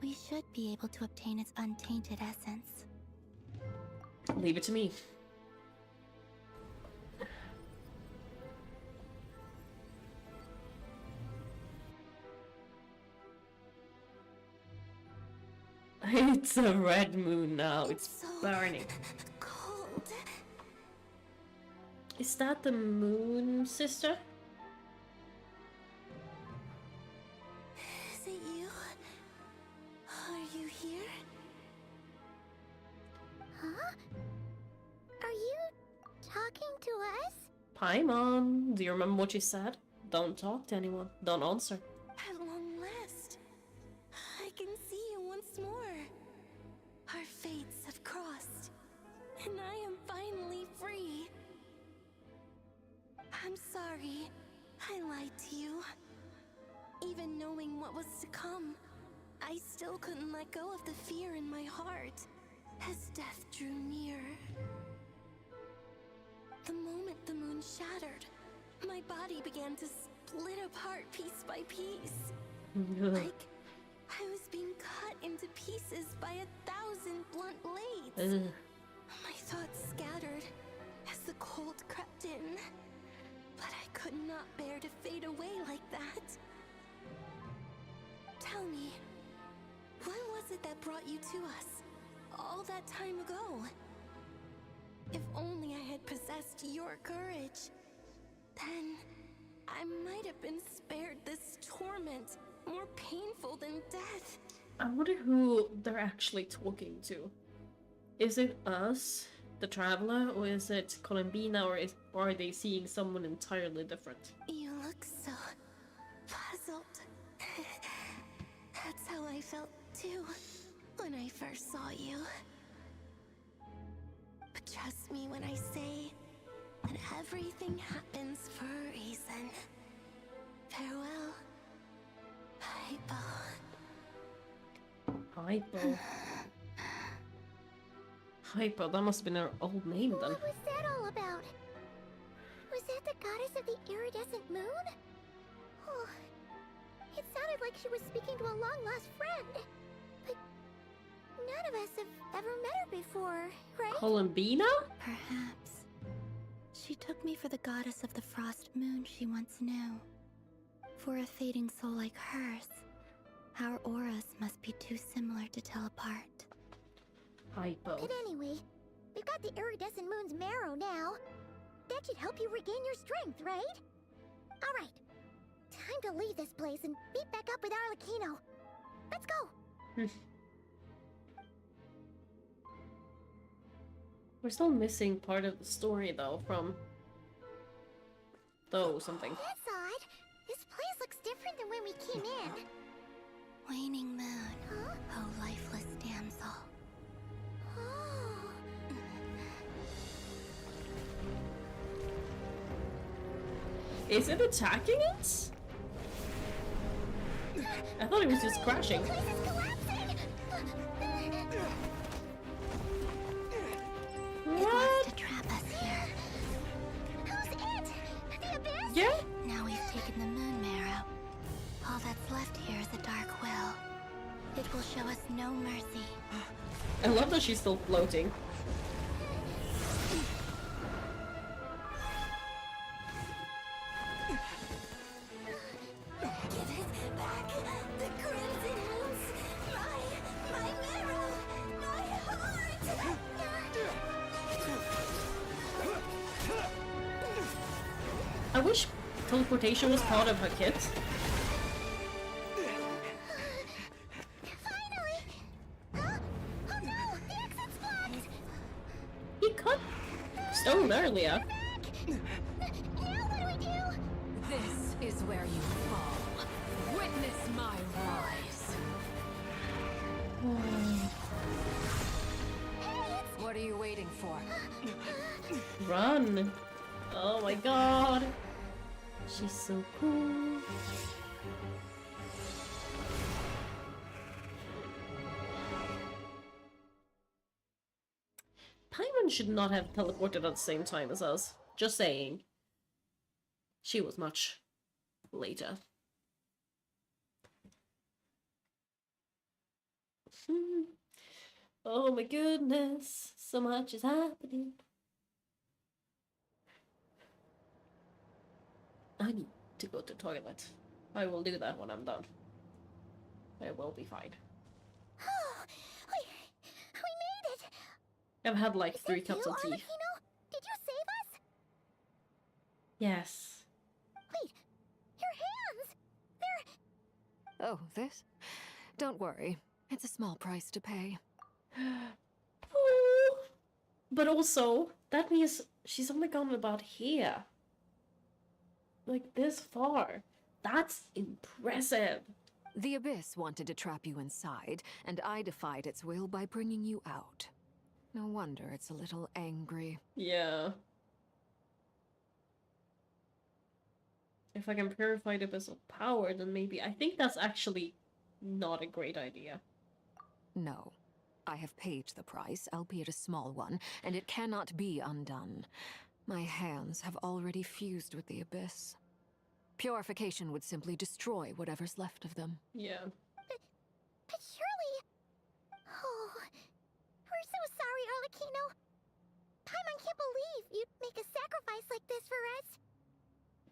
we should be able to obtain its untainted essence. Leave it to me. It's a red moon now. It's so burning. Cold. Is that the moon sister? Is it you? Are you here? Huh? Are you talking to us? Paimon, do you remember what you said? Don't talk to anyone. Don't answer. At long last, I can see you once more. Our fates have crossed, and I am finally free. I'm sorry, I lied to you. Even knowing what was to come, I still couldn't let go of the fear in my heart as death drew near. The moment the moon shattered, my body began to split apart piece by piece. Like I was being cut into pieces by 1,000 blunt blades. My thoughts scattered as the cold crept in, but I could not bear to fade away like that. Tell me, what was it that brought you to us all that time ago? If only I had possessed your courage, then I might have been spared this torment more painful than death. I wonder who they're actually talking to. Is it us, the traveler, or is it Columbina, or are they seeing someone entirely different? You look so puzzled. That's how I felt too when I first saw you. But trust me when I say that everything happens for a reason. Farewell, Hypo. Hypo. Hypo, that must have been her old name then. What was that all about? Was that the goddess of the iridescent moon? Oh, it sounded like she was speaking to a long-lost friend. But none of us have ever met her before, right? Columbina? Perhaps. She took me for the goddess of the frost moon she once knew. For a fading soul like hers, our auras must be too similar to tell apart. Hypo. But anyway, we've got the iridescent moon's marrow now. That should help you regain your strength, right? Alright, time to leave this place and meet back up with Arlecchino. Let's go! We're still missing part of the story though from something. That's odd. This place looks different than when we came in. Waning moon. Huh? Oh, lifeless damsel. Oh. Is it attacking us? I thought it was just crashing. The place is collapsing! It wants to trap us here. Who's it? The abyss? Yeah? Now we've taken the moon marrow. All that's left here is a dark will. It will show us no mercy. I love that she's still floating. Give it back. The wish teleportation was part of her kit. He cut stone earlier. This is where you fall. Witness my rise. What are you waiting for? Run! Oh my god! She's so cool. Paimon should not have teleported at the same time as us. Just saying. She was much later. Oh my goodness, so much is happening. I need to go to the toilet. I will do that when I'm done. I will be fine. We made it! I've had like 3 cups of tea. Did you save us? Yes. Wait, your hands! They're... Oh, this? Don't worry. It's a small price to pay. Oh. But also, that means she's only gone about here. Like this far. That's impressive. The Abyss wanted to trap you inside, and I defied its will by bringing you out. No wonder it's a little angry. Yeah. If I can purify the Abyss of power, then maybe... I think that's actually not a great idea. No. I have paid the price, albeit a small one, and it cannot be undone. My hands have already fused with the Abyss. Purification would simply destroy whatever's left of them. Yeah. But surely... Oh... We're so sorry, Arlecchino. Paimon can't believe you'd make a sacrifice like this for us.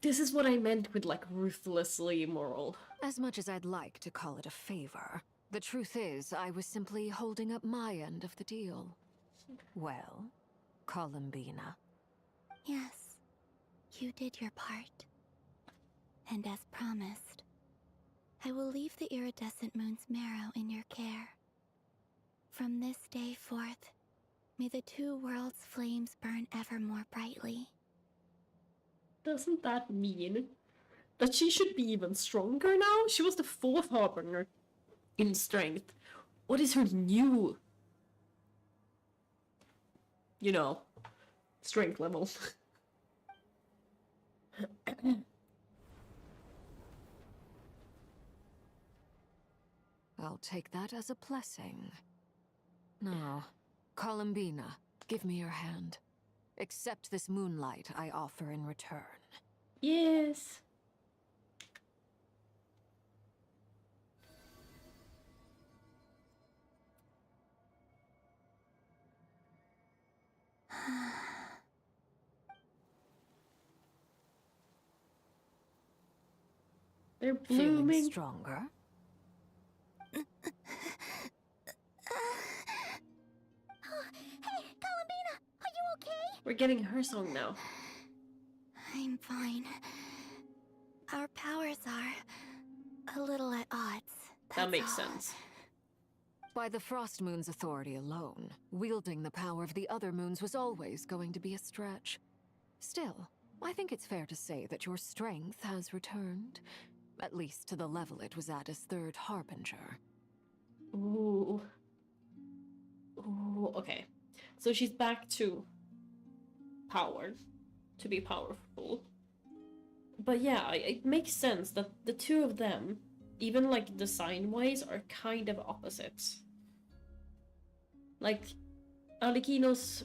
This is what I meant with, like, ruthlessly immoral. As much as I'd like to call it a favor, the truth is I was simply holding up my end of the deal. Well, Columbina. Yes, you did your part. And as promised, I will leave the iridescent moon's marrow in your care. From this day forth, may the 2 worlds' flames burn ever more brightly. Doesn't that mean that she should be even stronger now? She was the 4th Harbinger in strength. What is her new, you know, strength level? I'll take that as a blessing. Now, Columbina, give me your hand. Accept this moonlight I offer in return. Yes. They're blooming. Feeling stronger? Hey, Columbina, are you okay? We're getting her song now. I'm fine. Our powers are a little at odds. That makes all. sense. By the Frost Moon's authority alone, wielding the power of the other moons was always going to be a stretch. Still, I think it's fair to say that your strength has returned. At least to the level it was at as 3rd Harbinger. Ooh. Ooh, okay. So she's back to power. To be powerful. But yeah, it makes sense that the 2 of them, even like design-wise, are kind of opposites. Like, Arlecchino's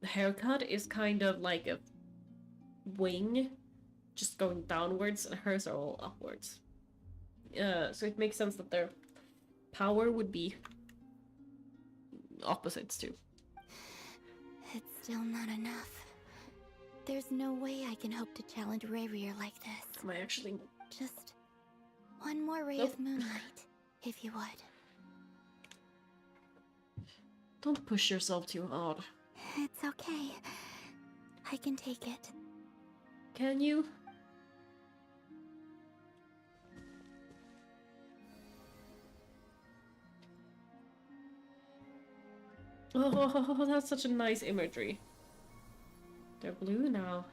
haircut is kind of like a wing, just going downwards, and hers are all upwards. So it makes sense that their power would be opposites too. It's still not enough. There's no way I can hope to challenge Rayrir like this. Am I actually... Just one more ray Nope. of moonlight, if you would. Don't push yourself too hard. It's okay. I can take it. Can you? Oh, that's such a nice imagery. They're blue now.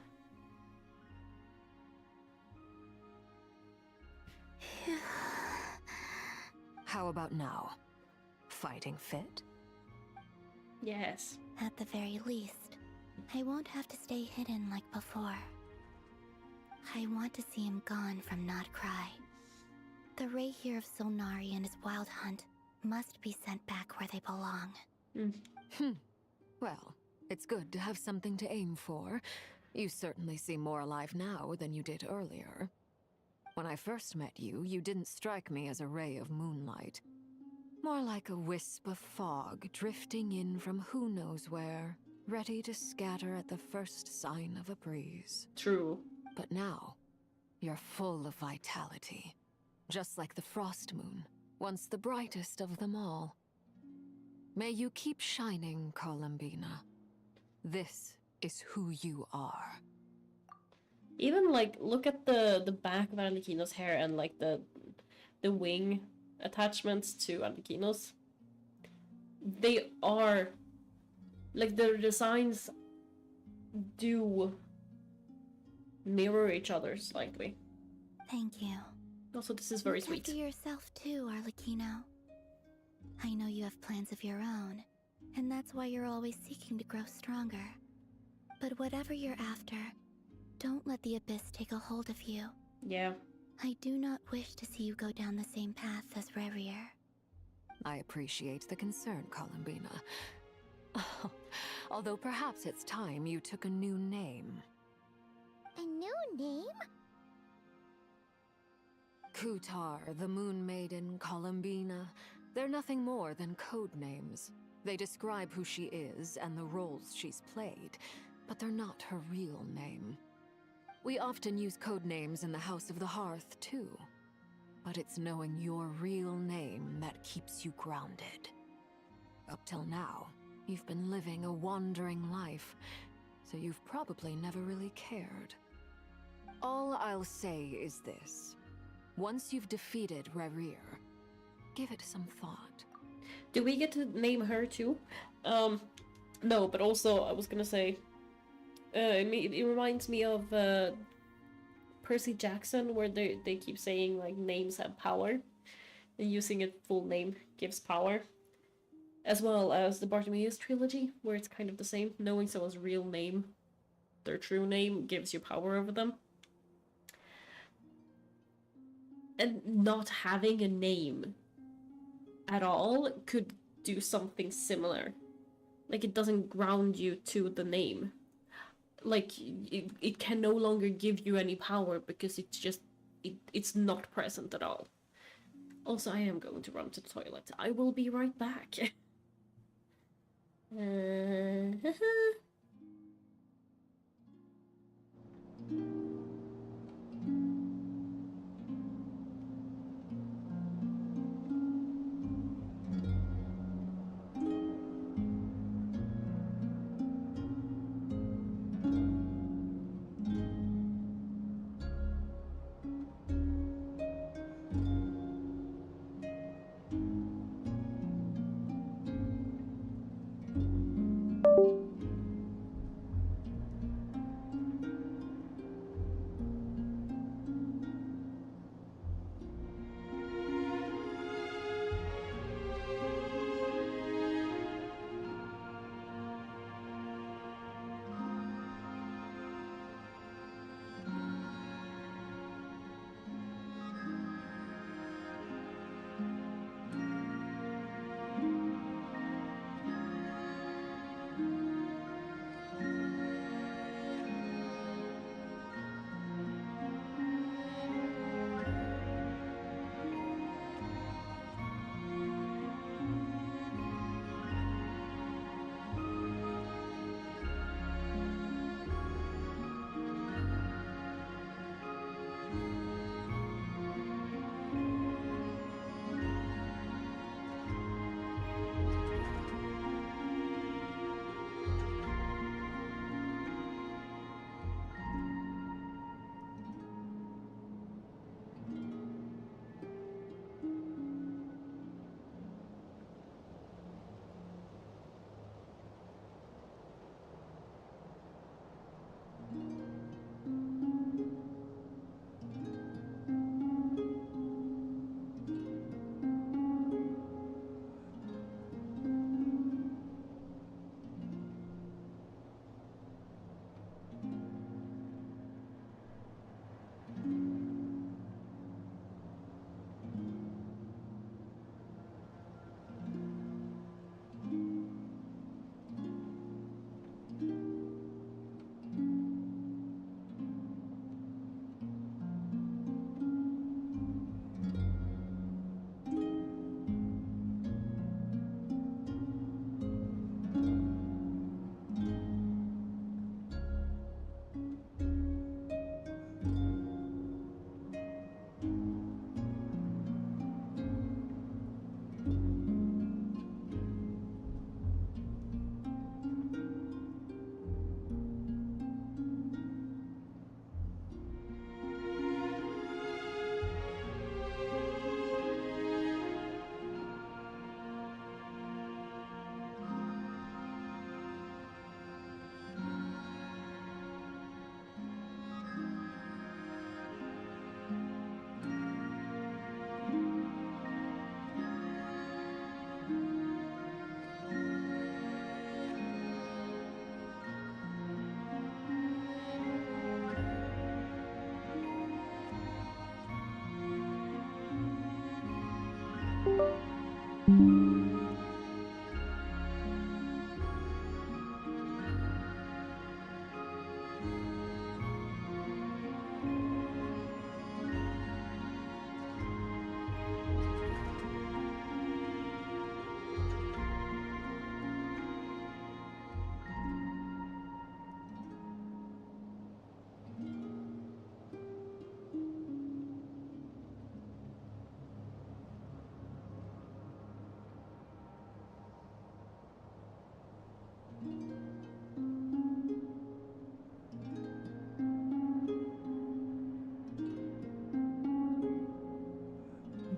How about now? Fighting fit? Yes. At the very least, I won't have to stay hidden like before. I want to see him gone from Not Cry. The Ray here of Solnari and his wild hunt must be sent back where they belong. Well, it's good to have something to aim for. You certainly seem more alive now than you did earlier. When I first met you, you didn't strike me as a ray of moonlight. More like a wisp of fog drifting in from who knows where, ready to scatter at the first sign of a breeze. True. But now, you're full of vitality. Just like the Frost Moon, once the brightest of them all. May you keep shining, Columbina. This is who you are. Even like, look at the back of Arlecchino's hair and like the wing attachments to Arlecchino's. They are like their designs do mirror each other slightly. Thank you. Also, this is very Look sweet. after yourself too, Arlecchino. I know you have plans of your own, and that's why you're always seeking to grow stronger. But whatever you're after, don't let the Abyss take a hold of you. Yeah. I do not wish to see you go down the same path as Rarier. I appreciate the concern, Columbina. Although perhaps it's time you took a new name. A new name? Kutar, the Moon Maiden, Columbina. They're nothing more than code names. They describe who she is and the roles she's played, but they're not her real name. We often use code names in the House of the Hearth, too. But it's knowing your real name that keeps you grounded. Up till now, you've been living a wandering life, so you've probably never really cared. All I'll say is this. Once you've defeated Rarier, give it some thought. Do we get to name her too? No, but also I was gonna say, it reminds me of Percy Jackson, where they keep saying like names have power, and using a full name gives power. As well as the Bartimaeus trilogy, where it's kind of the same. Knowing someone's real name, their true name, gives you power over them. And not having a name at all could do something similar. Like, it doesn't ground you to the name. Like, it can no longer give you any power because it's just, it's not present at all. Also, I am going to run to the toilet. I will be right back.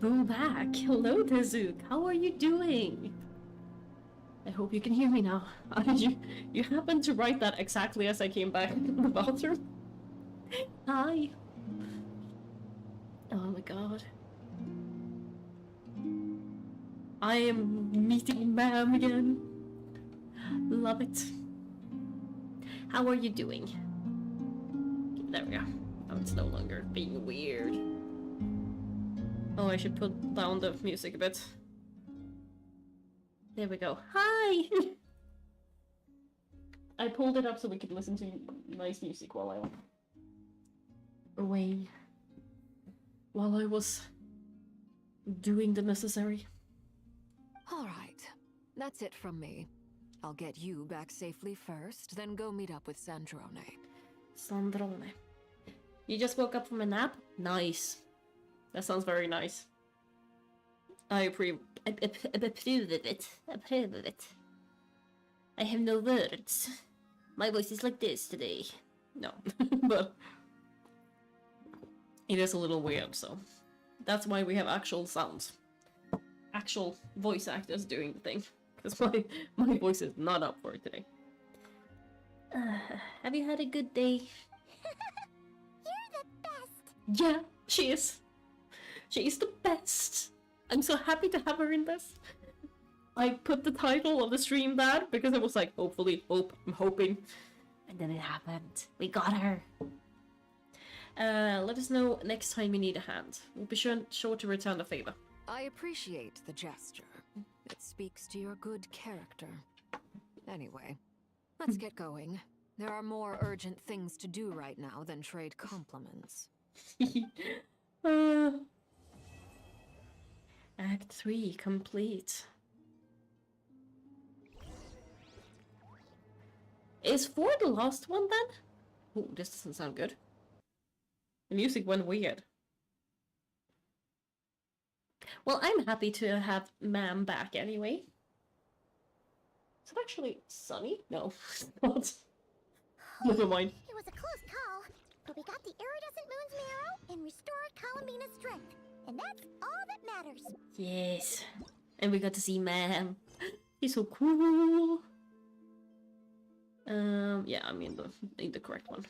Boo back. Hello, Tezuka. How are you doing? I hope you can hear me now. You happened to write that exactly as I came back into the bathroom. Hi. Oh my god. I am meeting Ma'am again. Love it. How are you doing? There we go. Oh, it's no longer being weird. Oh, I should put down the music a bit. There we go. Hi! I pulled it up so we could listen to nice music while I went away. While I was doing the necessary. Alright, that's it from me. I'll get you back safely first, then go meet up with Sandrone. Sandrone. You just woke up from a nap? Nice. That sounds very nice. I approve of it. Approve of it. I have no words. My voice is like this today. No, but it is a little weird, so that's why we have actual sounds. Actual voice actors doing the thing. Because my voice is not up for it today. Have you had a good day? You're the best! Yeah, she is. She is the best. I'm so happy to have her in this. I put the title of the stream that because I was like, I'm hoping. And then it happened. We got her. Let us know next time you need a hand. We'll be sure to return the favor. I appreciate the gesture. It speaks to your good character. Anyway, let's get going. There are more urgent things to do right now than trade compliments. Act 3 complete. Is 4 the last one then? Oh, this doesn't sound good. The music went weird. Well, I'm happy to have Ma'am back anyway. Is it actually sunny? No, it's not. Never mind. It was a close call, but we got the iridescent moon's marrow and restored Columbina's strength. And that's all that matters. Yes. And we got to see Ma'am. He's so cool. Yeah, I'm in the correct one.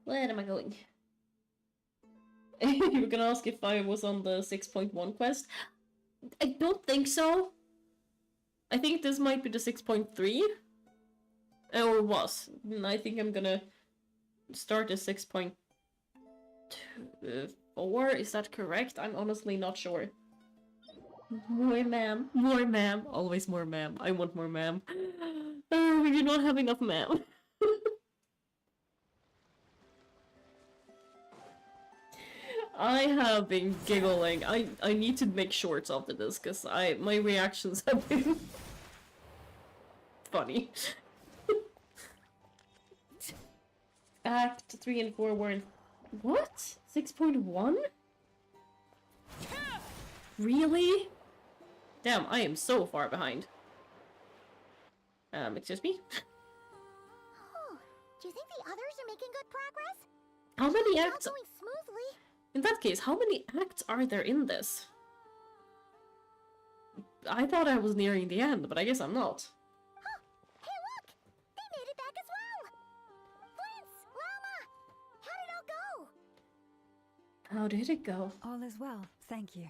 Where am I going? You were gonna ask if I was on the 6.1 quest. I don't think so. I think this might be the 6.3. Or was. I think I'm gonna start the 6.4. Is that correct? I'm honestly not sure. More Ma'am. More Ma'am. Always more Ma'am. I want more Ma'am. We do not have enough Ma'am. I have been giggling. I need to make shorts after this because my reactions have been funny. Act 3 and 4 were in what? 6.1? Really? Damn, I am so far behind. Excuse me? Oh, do you think the others are making good progress? How many acts? It's all going smoothly. In that case, how many acts are there in this? I thought I was nearing the end, but I guess I'm not. Huh. Hey, look! They made it back as well! Flintz! Lama! How did it go? How did it go? All is well, thank you.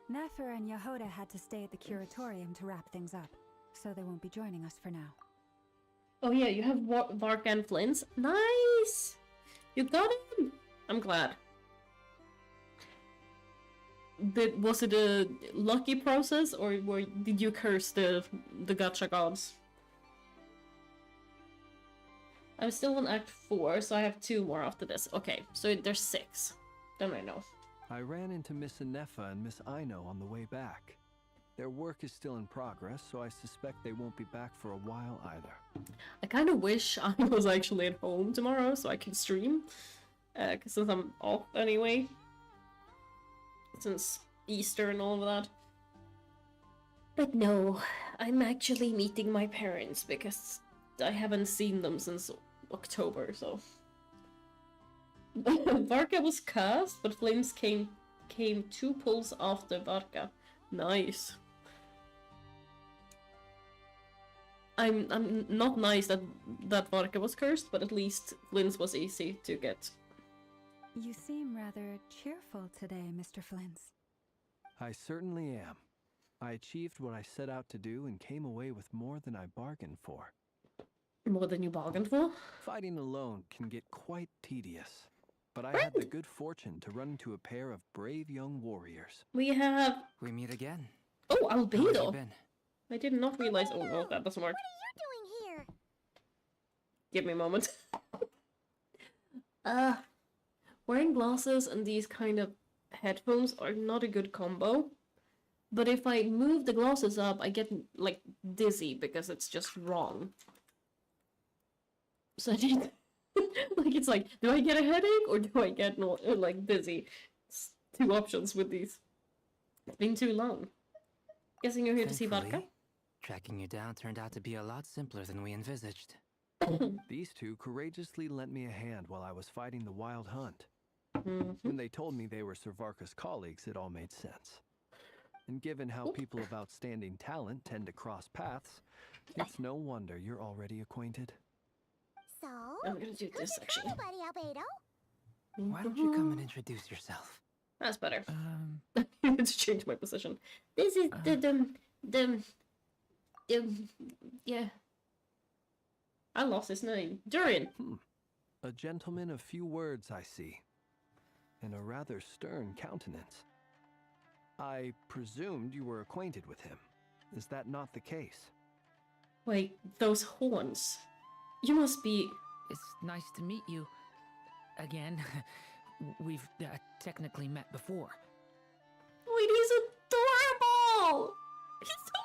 Nefer and Yehoda had to stay at the curatorium to wrap things up, so they won't be joining us for now. Oh yeah, you have Vark and Flint's. Nice! You got him! I'm glad. was it a lucky process, or did you curse the gacha gods? I'm still on Act 4, so I have 2 more after this. Okay, so there's 6. Then I know. I ran into Miss Anefa and Miss Aino on the way back. Their work is still in progress, so I suspect they won't be back for a while either. I kind of wish I was actually at home tomorrow so I could stream. Because since I'm off anyway. Since Easter and all of that. But no, I'm actually meeting my parents because I haven't seen them since October, so... Varka was cast, but Flames came 2 pulls after Varka. Nice. I'm not nice that Varka was cursed, but at least Flynn's was easy to get. You seem rather cheerful today, Mr. Flins. I certainly am. I achieved what I set out to do and came away with more than I bargained for. More than you bargained for? Fighting alone can get quite tedious, but I had the good fortune to run into a pair of brave young warriors. We meet again. Oh, How have Albedo! you been? I did not realize. Oh no, that doesn't work. What are you doing here? Give me a moment. Wearing glasses and these kind of headphones are not a good combo. But if I move the glasses up, I get, like, dizzy because it's just wrong. So I did... like, it's like, do I get a headache or do I get, like, dizzy? It's 2 options with these. It's been too long. Guessing you're here to see Varka? Tracking you down turned out to be a lot simpler than we envisaged. These 2 courageously lent me a hand while I was fighting the wild hunt. When they told me they were Sir Varka's colleagues, it all made sense. And given how people of outstanding talent tend to cross paths, it's no wonder you're already acquainted. So, I'm gonna do this actually. buddy Albedo? Why don't you come and introduce yourself? That's better. I need to change my position. This is yeah. I lost his name. Durian. A gentleman of few words, I see. And a rather stern countenance. I presumed you were acquainted with him. Is that not the case? Wait, those horns. You must be... It's nice to meet you. Again. We've technically met before. Wait, he's adorable! He's so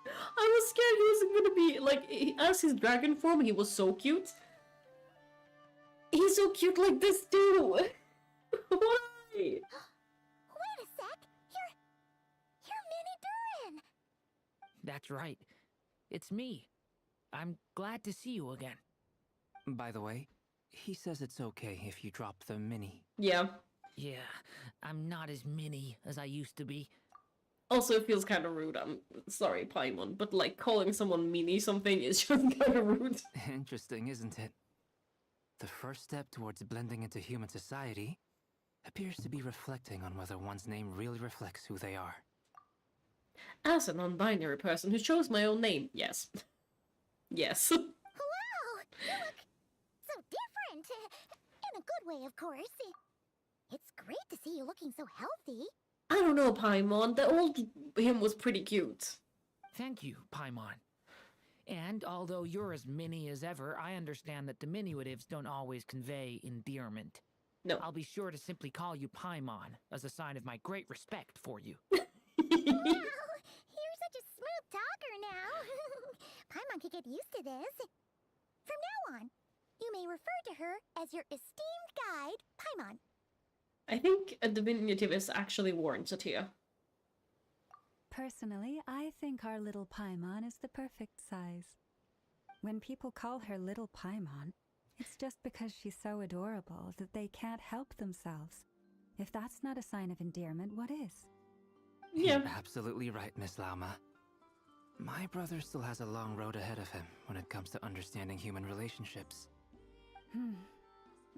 cute! I was scared he wasn't gonna be, like, as his dragon form, he was so cute. He's so cute like this too! Why? Wait a sec! You're Mini Durin! That's right. It's me. I'm glad to see you again. By the way, he says it's okay if you drop the mini. Yeah. Yeah, I'm not as mini as I used to be. Also, it feels kind of rude. I'm sorry, Paimon, but like calling someone meanie something is just kind of rude. Interesting, isn't it? The first step towards blending into human society appears to be reflecting on whether one's name really reflects who they are. As a non-binary person who chose my own name, yes. Yes. Wow! You look so different! In a good way, of course. It's great to see you looking so healthy. I don't know, Paimon. The old him was pretty cute. Thank you, Paimon. And although you're as mini as ever, I understand that diminutives don't always convey endearment. No. I'll be sure to simply call you Paimon as a sign of my great respect for you. Wow! You're such a smooth talker now. Paimon could get used to this. From now on, you may refer to her as your esteemed guide, Paimon. I think a diminutive is actually warranted here. Personally, I think our little Paimon is the perfect size. When people call her little Paimon, it's just because she's so adorable that they can't help themselves. If that's not a sign of endearment, what is? Yeah. You're absolutely right, Miss Lauma. My brother still has a long road ahead of him when it comes to understanding human relationships.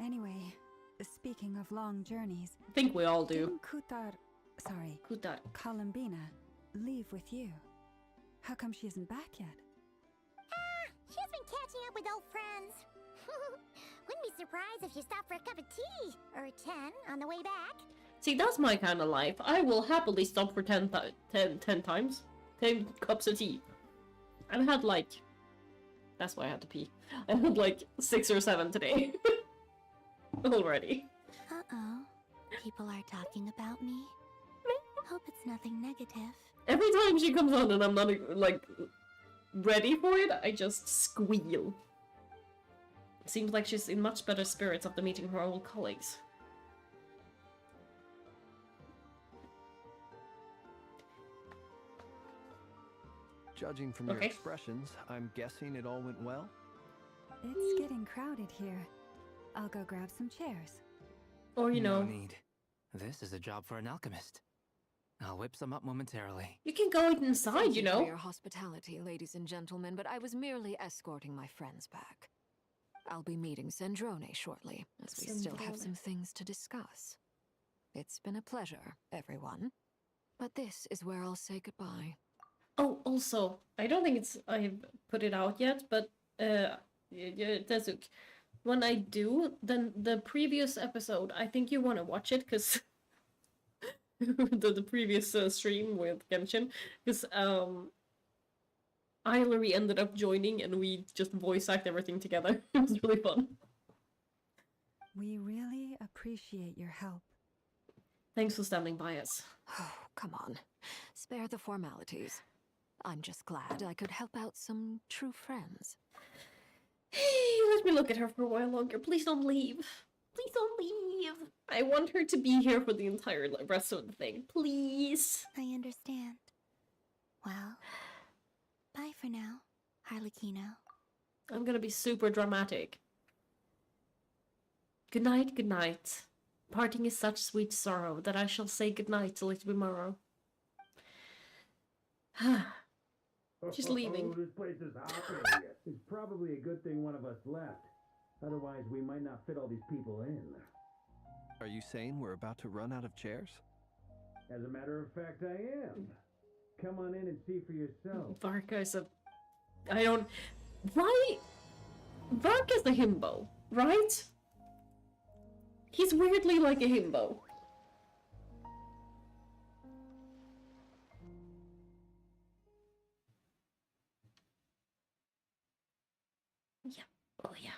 Anyway, speaking of long journeys... I think we all do. Didn't Kutar, Columbina, leave with you? How come she isn't back yet? She's been catching up with old friends. Wouldn't be surprised if she stopped for a cup of tea or 10 on the way back. See, that's my kind of life. I will happily stop for 10 times. 10 cups of tea. I've had like... That's why I had to pee. I had like 6 or 7 today. Already. Uh-oh. People are talking about me. Hope it's nothing negative. Every time she comes on and I'm not, like, ready for it, I just squeal. Seems like she's in much better spirits after meeting her old colleagues. Judging from your expressions, I'm guessing it all went well? It's getting crowded here. I'll go grab some chairs. Or, you know... No need. This is a job for an alchemist. I'll whip some up momentarily. You can go inside, Thank you know. For your hospitality, ladies and gentlemen, but I was merely escorting my friends back. I'll be meeting Sandrone shortly, as we still have some things to discuss. It's been a pleasure, everyone. But this is where I'll say goodbye. Oh, also, I don't think I've put it out yet, but Tezuk, when I do, then the previous episode, I think you want to watch it, because the previous stream with Genshin, because Eilary ended up joining and we just voice act everything together. It was really fun. We really appreciate your help. Thanks for standing by us. Oh, come on. Spare the formalities. I'm just glad I could help out some true friends. Hey, let me look at her for a while longer. Please don't leave. Please don't leave. I want her to be here for the entire rest of the thing. Please. I understand. Well, bye for now, Harlequino. I'm gonna be super dramatic. Good night, good night. Parting is such sweet sorrow that I shall say good night till it tomorrow. She's leaving. This place is hopping. It's probably a good thing one of us left. Otherwise, we might not fit all these people in. Are you saying we're about to run out of chairs? As a matter of fact, I am. Come on in and see for yourself. Varka is a... I don't... Why? Varka's a himbo, right? He's weirdly like a himbo. Yeah. Oh, yeah.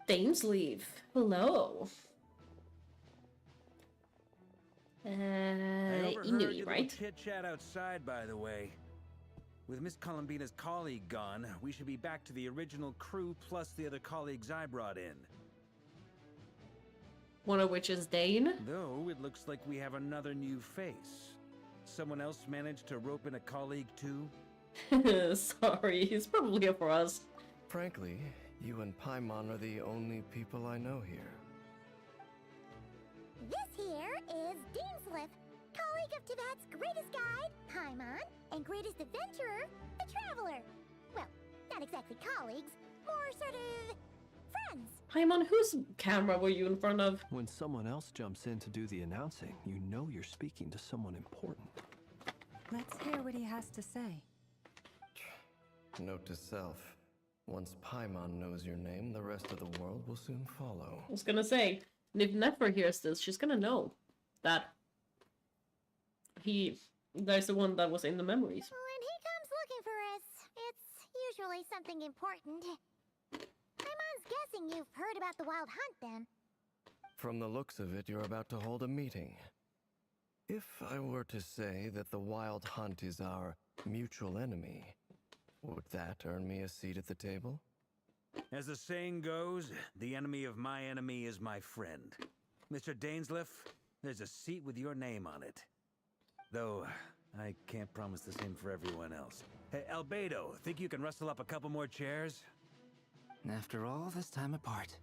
Dane's leave. Hello. Inui, right? Chit chat outside, by the way. With Miss Columbina's colleague gone, we should be back to the original crew plus the other colleagues I brought in. One of which is Dane. Though it looks like we have another new face. Someone else managed to rope in a colleague too? Sorry, he's probably here for us. Frankly, you and Paimon are the only people I know here. This here is Deanslip, colleague of Tibet's greatest guide, Paimon, and greatest adventurer, the Traveler. Well, not exactly colleagues, more sort of friends. Paimon, whose camera were you in front of? When someone else jumps in to do the announcing, you know you're speaking to someone important. Let's hear what he has to say. Note to self. Once Paimon knows your name, the rest of the world will soon follow. I was gonna say, and if Nefer hears this, she's gonna know that there's the one that was in the memories. When he comes looking for us, it's usually something important. Paimon's guessing you've heard about the Wild Hunt, then. From the looks of it, you're about to hold a meeting. If I were to say that the Wild Hunt is our mutual enemy, would that earn me a seat at the table? As the saying goes, the enemy of my enemy is my friend. Mr. Dainsleif, there's a seat with your name on it. Though, I can't promise the same for everyone else. Hey, Albedo, think you can rustle up a couple more chairs? After all this time apart,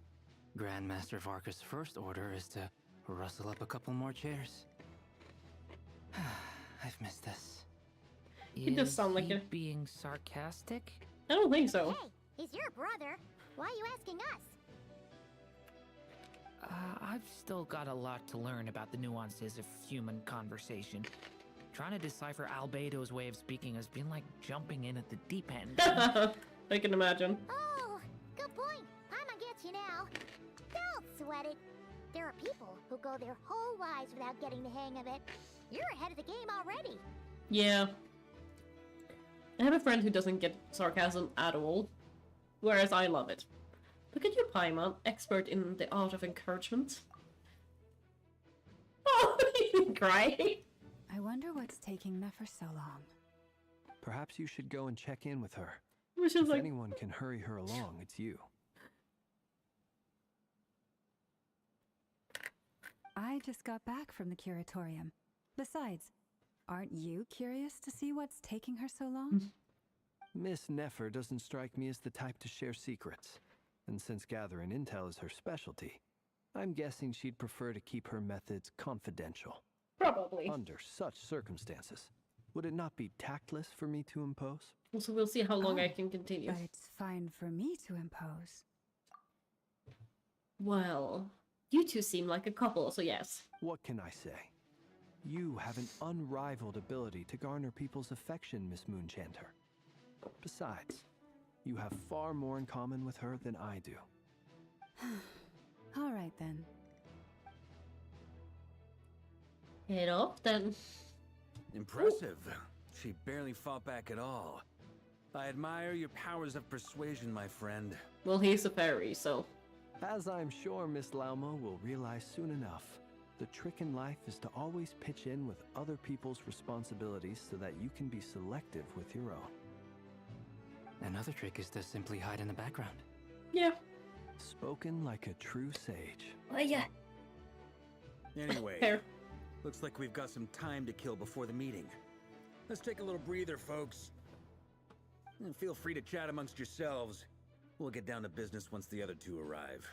Grandmaster Varka's first order is to rustle up a couple more chairs. I've missed this. He does sound like it. Being sarcastic? I don't think so. Hey, he's your brother. Why are you asking us? I've still got a lot to learn about the nuances of human conversation. Trying to decipher Albedo's way of speaking has been like jumping in at the deep end. I can imagine. Oh, good point. Paimon gets you now. Don't sweat it. There are people who go their whole lives without getting the hang of it. You're ahead of the game already. Yeah. I have a friend who doesn't get sarcasm at all, whereas I love it. Look at you, Paimon, expert in the art of encouragement. Oh, you cry. I wonder what's taking Nefer so long. Perhaps you should go and check in with her. Which is if like... anyone can hurry her along, it's you. I just got back from the curatorium. Besides, aren't you curious to see what's taking her so long? Miss Nefer doesn't strike me as the type to share secrets. And since gathering intel is her specialty, I'm guessing she'd prefer to keep her methods confidential. Probably. Under such circumstances, would it not be tactless for me to impose? So we'll see how long I can continue. But it's fine for me to impose. Well, you two seem like a couple, so yes. What can I say? You have an unrivaled ability to garner people's affection, Miss Moonchanter. Besides, you have far more in common with her than I do. All right, then. Head off, then. Impressive. She barely fought back at all. I admire your powers of persuasion, my friend. Well, he's a fairy, so... As I'm sure Miss Lauma will realize soon enough, the trick in life is to always pitch in with other people's responsibilities so that you can be selective with your own. Another trick is to simply hide in the background. Yeah. Spoken like a true sage. Oh, yeah. Anyway, Fair. Looks like we've got some time to kill before the meeting. Let's take a little breather, folks. And feel free to chat amongst yourselves. We'll get down to business once the other two arrive.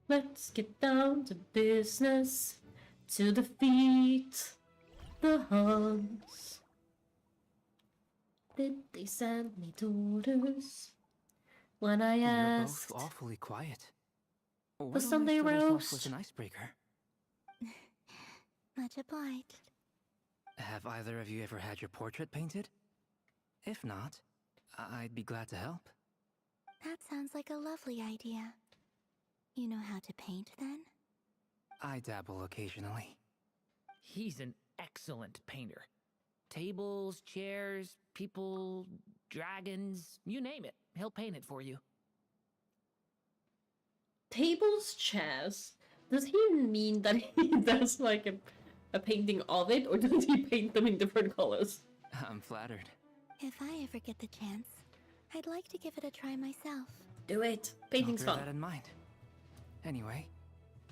Let's get down to business, to defeat the Hunts. Did they send me orders when I asked? You're both awfully quiet. The Sunday roast was an icebreaker. Much obliged. Have either of you ever had your portrait painted? If not, I'd be glad to help. That sounds like a lovely idea. You know how to paint, then? I dabble occasionally. He's an excellent painter. Tables, chairs, people, dragons, you name it. He'll paint it for you. Tables, chairs. Does he mean that he does like a painting of it, or does he paint them in different colors? I'm flattered. If I ever get the chance, I'd like to give it a try myself. Do it. Painting's I'll bear fun. that in mind. Anyway,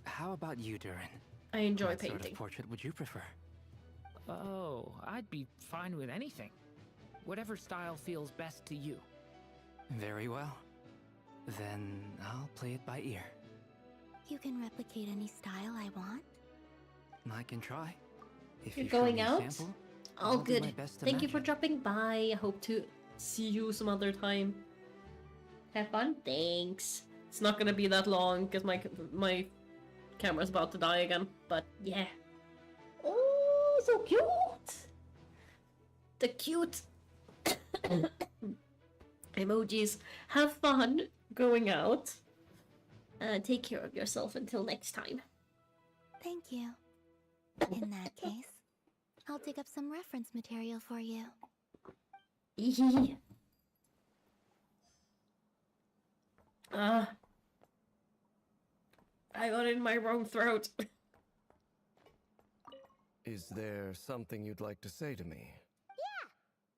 how about you, Durin? I enjoy What painting. sort of portrait would you prefer? Oh, I'd be fine with anything. Whatever style feels best to you. Very well. Then I'll play it by ear. You can replicate any style I want? I can try. If You're you show going me a out? sample, All I'll do good. my best to Thank you match for it. dropping by. I hope to see you some other time. Have fun. Thanks. It's not gonna be that long because my camera's about to die again. But yeah. Oh, so cute. The cute emojis. Have fun going out. Take care of yourself until next time. Thank you. In that case, I'll dig up some reference material for you. I got it in my wrong throat. Is there something you'd like to say to me? Yeah!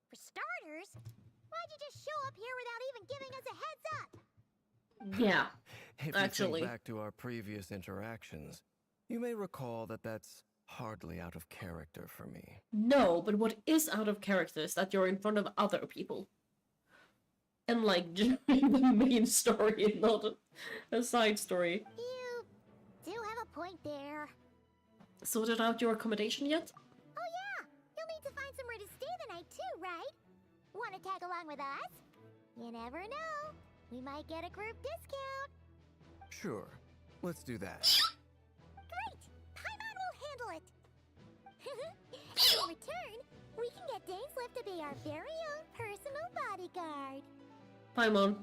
For starters, why'd you just show up here without even giving us a heads up? Yeah, If actually. you think back to our previous interactions, you may recall that that's hardly out of character for me. No, but what is out of character is that you're in front of other people. And like, during the main story, not a side story. You do have a point there. Sorted out your accommodation yet? Oh yeah! You'll need to find somewhere to stay the night too, right? Wanna tag along with us? You never know. We might get a group discount. Sure, let's do that. Great! Paimon will handle it! In return, Danes live to be our very own personal bodyguard. Paimon,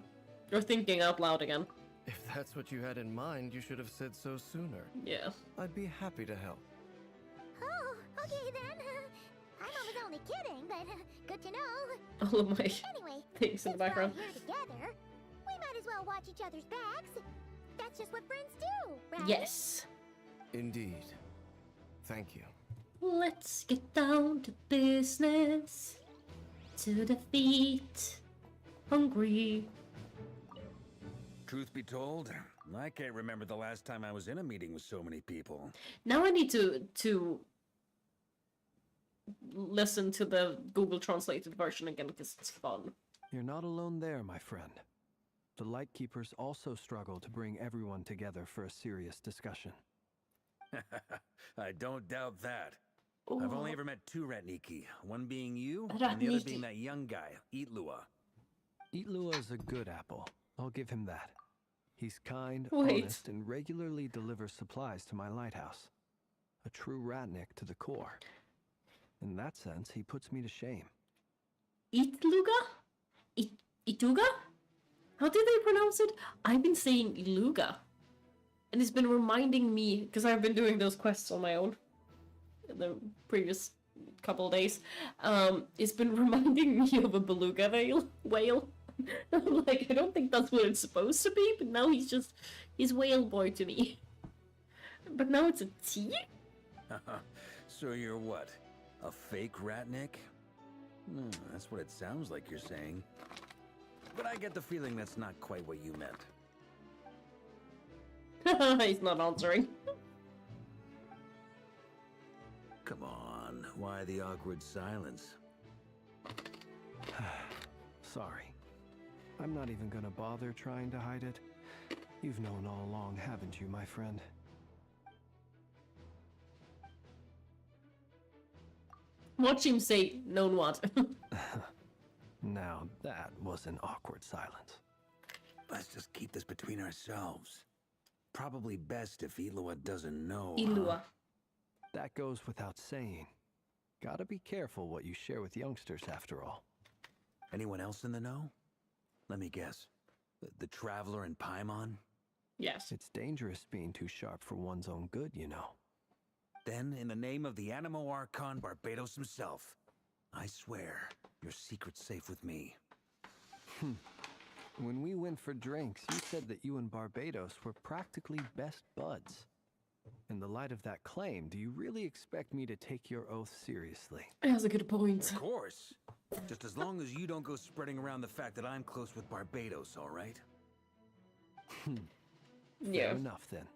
you're thinking out loud again. If that's what you had in mind, you should have said so sooner. Yeah. I'd be happy to help. Oh, okay then. I was only kidding, but good to know. All of my Anyway, things in the background. We're all here together. We might as well watch each other's backs. That's just what friends do, right? Yes. Indeed. Thank you. Let's get down to business. To defeat Hungry. Truth be told, I can't remember the last time I was in a meeting with so many people. Now I need to listen to the Google translated version again because it's fun. You're not alone there, my friend. The Lightkeepers also struggle to bring everyone together for a serious discussion. I don't doubt that. Ooh. I've only ever met two Ratniki, one being you, and the other being that young guy, Eatlua. Eatlua is a good apple. I'll give him that. He's kind, Wait. honest, and regularly delivers supplies to my lighthouse. A true Ratnik to the core. In that sense, he puts me to shame. Itluga? Ituga? How did they pronounce it? I've been saying Iluga. And it's been reminding me, because I've been doing those quests on my own in the previous couple of days. It's been reminding me of a beluga whale. I'm like, I don't think that's what it's supposed to be, but now he's whale boy to me. But now it's a T? So you're what? A fake Ratnik? That's what it sounds like you're saying. But I get the feeling that's not quite what you meant. He's not answering. Come on, why the awkward silence? Sorry. I'm not even gonna bother trying to hide it. You've known all along, haven't you, my friend? Watch him say, known what? Now that was an awkward silence. Let's just keep this between ourselves. Probably best if Eatlua doesn't know. Eatlua. That goes without saying. Gotta be careful what you share with youngsters, after all. Anyone else in the know? Let me guess. The Traveler and Paimon? Yes. It's dangerous being too sharp for one's own good, you know. Then, in the name of the Animo Archon Barbados himself, I swear your secret's safe with me. When we went for drinks, you said that you and Barbados were practically best buds. In the light of that claim, do you really expect me to take your oath seriously? That's a good point. Of course. Just as long as you don't go spreading around the fact that I'm close with Barbados, all right? Yeah. Fair enough, then.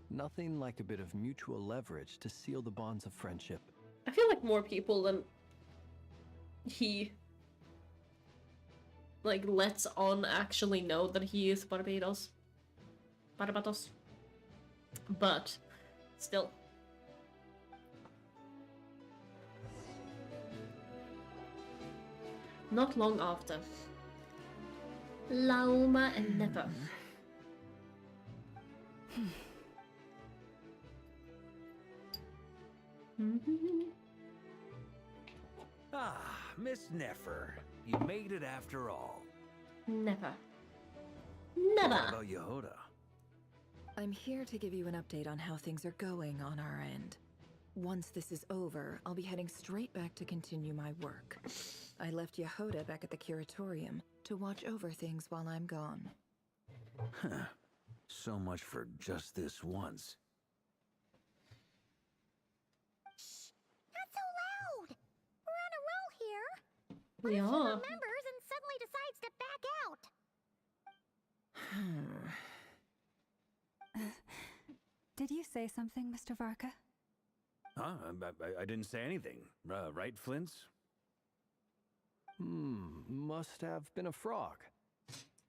Nothing like a bit of mutual leverage to seal the bonds of friendship. I feel like more people than he lets on actually know that he is Barbados. But still. Not long after. Lauma and Never. Ah, Miss Nefer. You made it after all. Never. What Never. about Yehoda? I'm here to give you an update on how things are going on our end. Once this is over, I'll be heading straight back to continue my work. I left Yehoda back at the Curatorium to watch over things while I'm gone. Huh. So much for just this once. Not so loud! We're on a roll here. We What if she are. remembers and suddenly decides to back out? Did you say something, Mr. Varka? Huh? I didn't say anything. Right, Flints? Must have been a frog.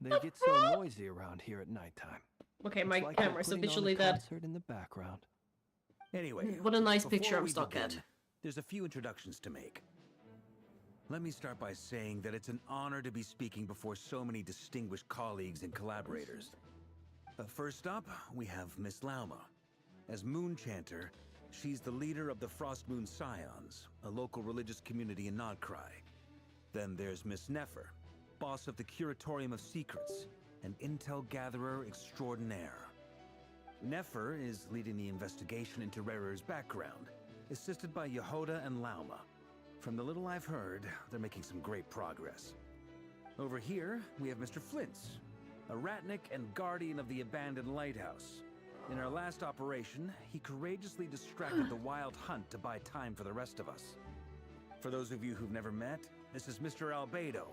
They get so noisy around here at nighttime. Okay, It's my like they're camera's putting on a officially dead. concert in the background. Anyway, What a nice before picture I'm we stuck at. begin, there's a few introductions to make. Let me start by saying that it's an honor to be speaking before so many distinguished colleagues and collaborators. First up, we have Miss Lauma. As Moon Chanter, She's the leader of the Frostmoon Scions, a local religious community in Nodcry. Then there's Miss Nefer, boss of the Curatorium of Secrets, an intel gatherer extraordinaire. Nefer is leading the investigation into Rarer's background, assisted by Yehoda and Lauma. From the little I've heard, they're making some great progress. Over here, we have Mr. Flintz, a ratnik and guardian of the abandoned lighthouse. In our last operation, he courageously distracted the Wild Hunt to buy time for the rest of us. For those of you who've never met, this is Mr. Albedo,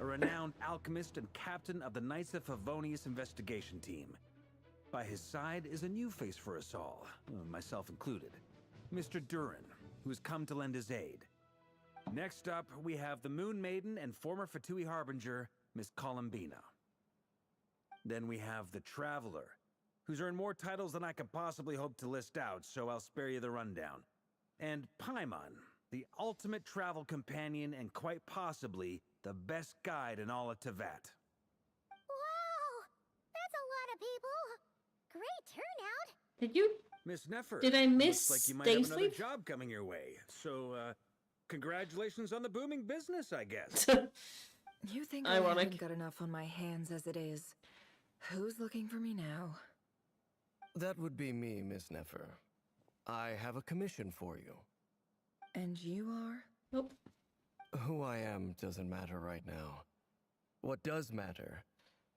a renowned alchemist and captain of the Knights of Favonius investigation team. By his side is a new face for us all, myself included, Mr. Durin, who has come to lend his aid. Next up, we have the Moon Maiden and former Fatui Harbinger, Miss Columbina. Then we have the Traveler, who's earned more titles than I could possibly hope to list out, so I'll spare you the rundown. And Paimon, the ultimate travel companion and quite possibly the best guide in all of Tevat. Wow! That's a lot of people! Great turnout! Did you? Miss Nefer, Did I miss looks like you might have another Daysleep? job coming your way. So, congratulations on the booming business, I guess. You think Ironic. I haven't got enough on my hands as it is? Who's looking for me now? That would be me, Miss Nefer. I have a commission for you. And you are? Nope. Who I am doesn't matter right now. What does matter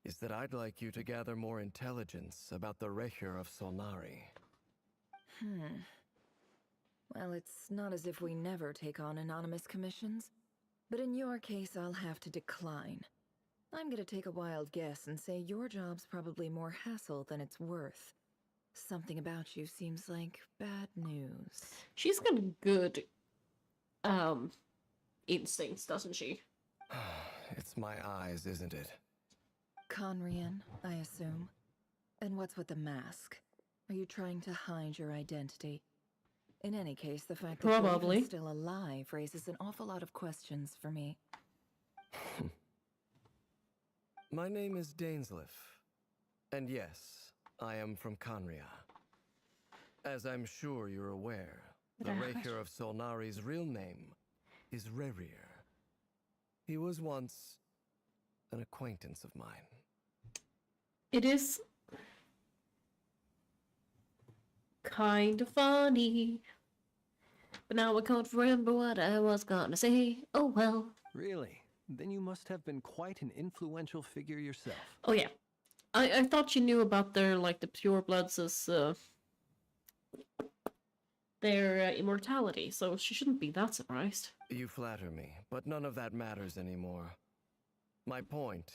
is that I'd like you to gather more intelligence about the Recher of Solnari. Well, it's not as if we never take on anonymous commissions. But in your case, I'll have to decline. I'm gonna take a wild guess and say your job's probably more hassle than it's worth. Something about you seems like bad news. She's got good instincts, doesn't she? It's my eyes, isn't it? Conrian, I assume. And what's with the mask? Are you trying to hide your identity? In any case, the fact that you're Probably. even still alive raises an awful lot of questions for me. My name is Dainsleif. And yes, I am from Conria. As I'm sure you're aware, the Recher of Solnari's real name is Rerir. He was once an acquaintance of mine. It is kind of funny. But now I can't remember what I was gonna say. Oh well. Really? Then you must have been quite an influential figure yourself. Oh yeah. I thought you knew about their, like, the purebloods' their immortality, so she shouldn't be that surprised. You flatter me, but none of that matters anymore. My point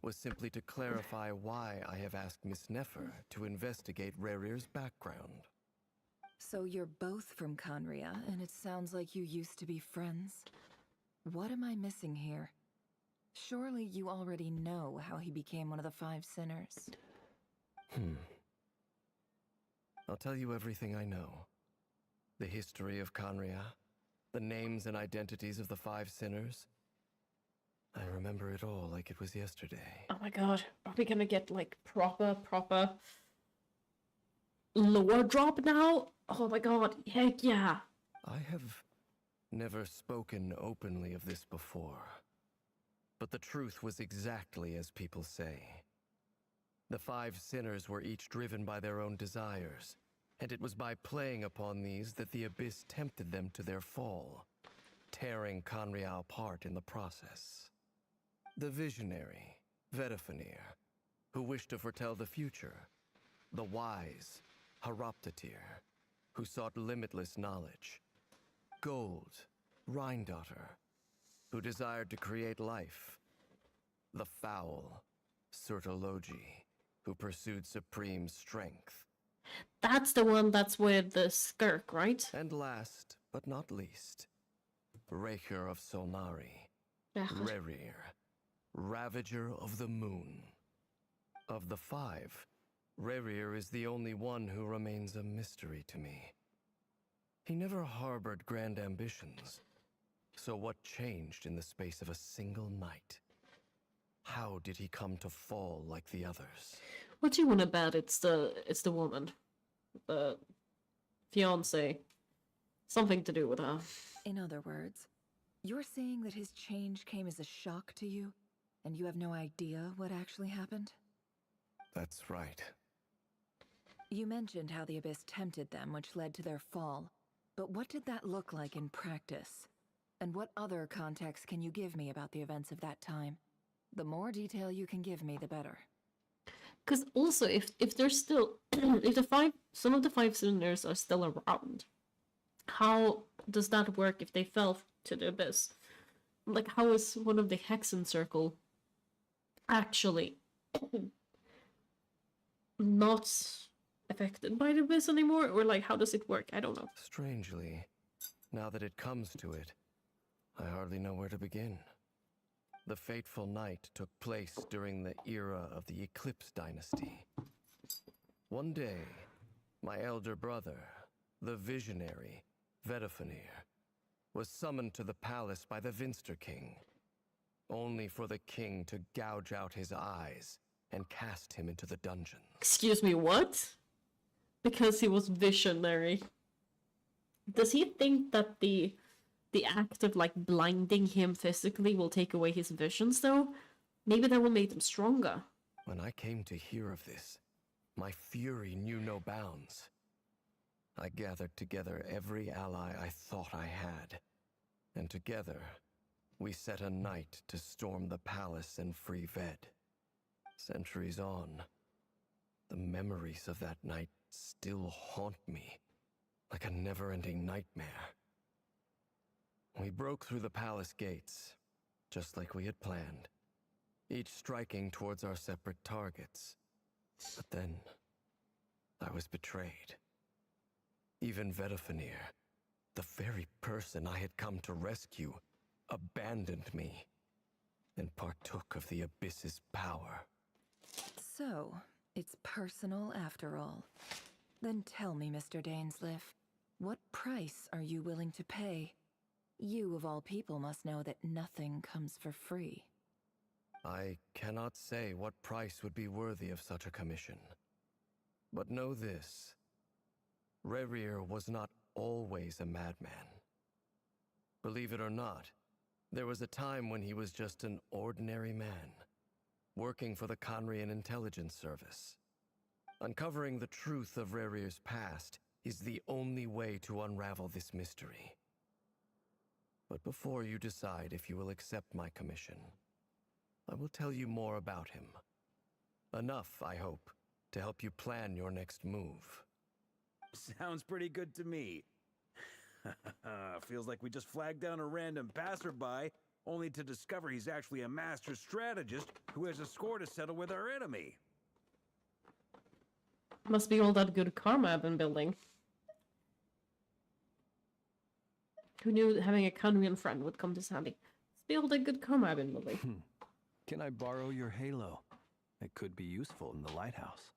was simply to clarify why I have asked Miss Nefer to investigate Rerir's background. So you're both from Conria, and it sounds like you used to be friends. What am I missing here? Surely you already know how he became one of the Five Sinners. I'll tell you everything I know. The history of Conria, the names and identities of the Five Sinners. I remember it all like it was yesterday. Oh my god, are we gonna get, like, proper lore drop now? Oh my god, heck yeah. I have never spoken openly of this before. But the truth was exactly as people say. The Five Sinners were each driven by their own desires, and it was by playing upon these that the Abyss tempted them to their fall, tearing Conria apart in the process. The visionary, Vedafenir, who wished to foretell the future. The wise, Haroptatir, who sought limitless knowledge. Gold, Rhindaughter, who desired to create life. The foul, Surtologi, who pursued supreme strength. That's the one that's with the skirk, right? And last, but not least, Recher of Solnari, Yeah. Rerir, Ravager of the Moon. Of the five, Rerir is the only one who remains a mystery to me. He never harbored grand ambitions. So what changed in the space of a single night? How did he come to fall like the others? What do you want to bet it's the woman? fiance. Something to do with her. In other words, you're saying that his change came as a shock to you, and you have no idea what actually happened? That's right. You mentioned how the Abyss tempted them, which led to their fall. But what did that look like in practice? And what other context can you give me about the events of that time? The more detail you can give me, the better. Because also, if they're still, if some of the five cylinders are still around, how does that work if they fell to the Abyss? Like, how is one of the Hexen Circle actually not affected by the Abyss anymore? Or, like, how does it work? I don't know. Strangely, now that it comes to it, I hardly know where to begin. The fateful night took place during the era of the Eclipse Dynasty. One day, my elder brother, the visionary, Vedifenir, was summoned to the palace by the Vinster King, only for the king to gouge out his eyes and cast him into the dungeon. Excuse me, what? Because he was visionary. Does he think that the act of, like, blinding him physically will take away his visions, though? Maybe that will make them stronger. When I came to hear of this, my fury knew no bounds. I gathered together every ally I thought I had, and together, we set a night to storm the palace and free Ved. Centuries on, the memories of that night still haunt me, like a never-ending nightmare. We broke through the palace gates, just like we had planned, each striking towards our separate targets. But then, I was betrayed. Even Vedifenir, the very person I had come to rescue, abandoned me and partook of the Abyss's power. So, it's personal after all. Then tell me, Mr. Dainsleif, what price are you willing to pay? You, of all people, must know that nothing comes for free. I cannot say what price would be worthy of such a commission. But know this. Rerir was not always a madman. Believe it or not, there was a time when he was just an ordinary man, working for the Conrian Intelligence Service. Uncovering the truth of Rerir's past is the only way to unravel this mystery. But before you decide if you will accept my commission, I will tell you more about him. Enough, I hope, to help you plan your next move. Sounds pretty good to me. Feels like we just flagged down a random passerby, only to discover he's actually a master strategist who has a score to settle with our enemy. Must be all that good karma I've been building. Who knew having a Conrian friend would come this handy? Must be all that good karma I've been building. Can I borrow your halo? It could be useful in the lighthouse.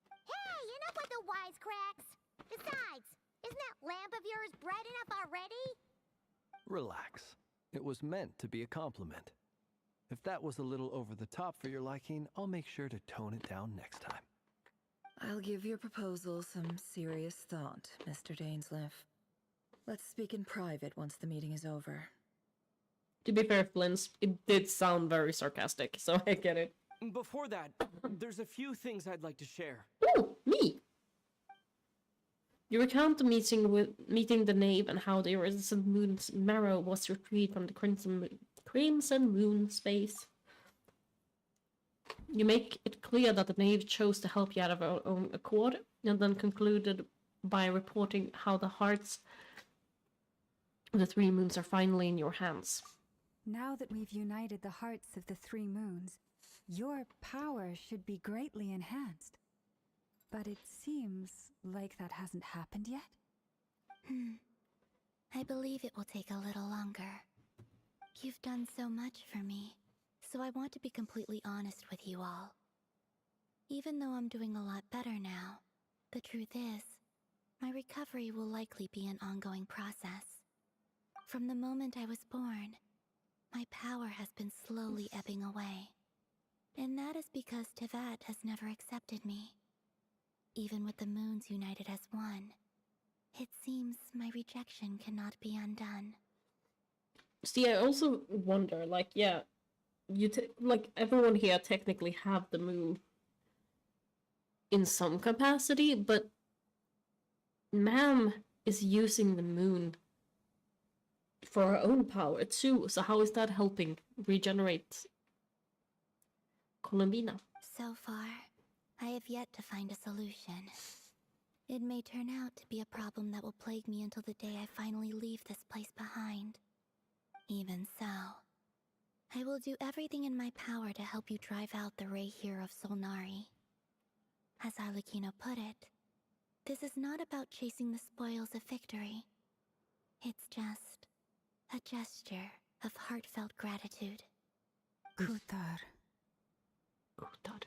Hey, enough with the wisecracks! Besides, isn't that lamp of yours bright enough already? Relax. It was meant to be a compliment. If that was a little over the top for your liking, I'll make sure to tone it down next time. I'll give your proposal some serious thought, Mr. Dainsleif. Let's speak in private once the meeting is over. To be fair, Flint, it did sound very sarcastic, so I get it. Before that, there's a few things I'd like to share. Ooh, me! You recount the meeting the knave and how the iridescent moon's marrow was retrieved from the crimson moon space. You make it clear that the knave chose to help you out of her own accord, and then concluded by reporting how the hearts of the three moons are finally in your hands. Now that we've united the hearts of the three moons, your power should be greatly enhanced. But it seems like that hasn't happened yet? I believe it will take a little longer. You've done so much for me, so I want to be completely honest with you all. Even though I'm doing a lot better now, the truth is, my recovery will likely be an ongoing process. From the moment I was born, my power has been slowly ebbing away. And that is because Tevat has never accepted me. Even with the moons united as one, It seems my rejection cannot be undone. See, I also wonder, like, yeah, like everyone here technically have the moon in some capacity, but Ma'am is using the moon for her own power too. So how is that helping regenerate Columbina? So far, I have yet to find a solution. It may turn out to be a problem that will plague me until the day I finally leave this place behind. Even so, I will do everything in my power to help you drive out the Ray here of Solnari. As Arlecchino put it, this is not about chasing the spoils of victory. It's just a gesture of heartfelt gratitude. Kutar. Kutar.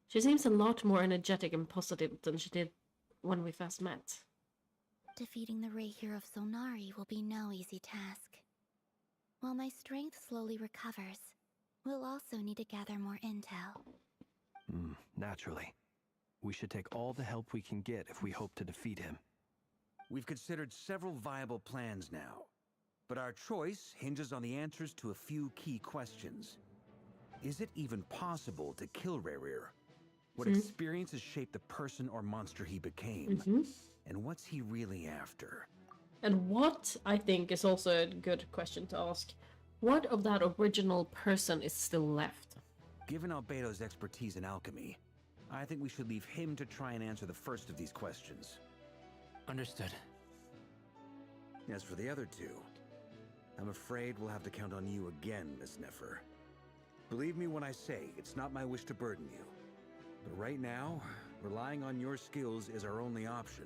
She seems a lot more energetic and positive than she did when we first met. Defeating the Ray here of Solnari will be no easy task. While my strength slowly recovers, we'll also need to gather more intel. Naturally. We should take all the help we can get if we hope to defeat him. We've considered several viable plans now, but our choice hinges on the answers to a few key questions. Is it even possible to kill Rerir? What experiences shaped the person or monster he became? And what's he really after? And what, I think, is also a good question to ask. What of that original person is still left? Given Albedo's expertise in alchemy, I think we should leave him to try and answer the first of these questions. Understood. As for the other two, I'm afraid we'll have to count on you again, Miss Nefer. Believe me when I say it's not my wish to burden you. But right now, relying on your skills is our only option.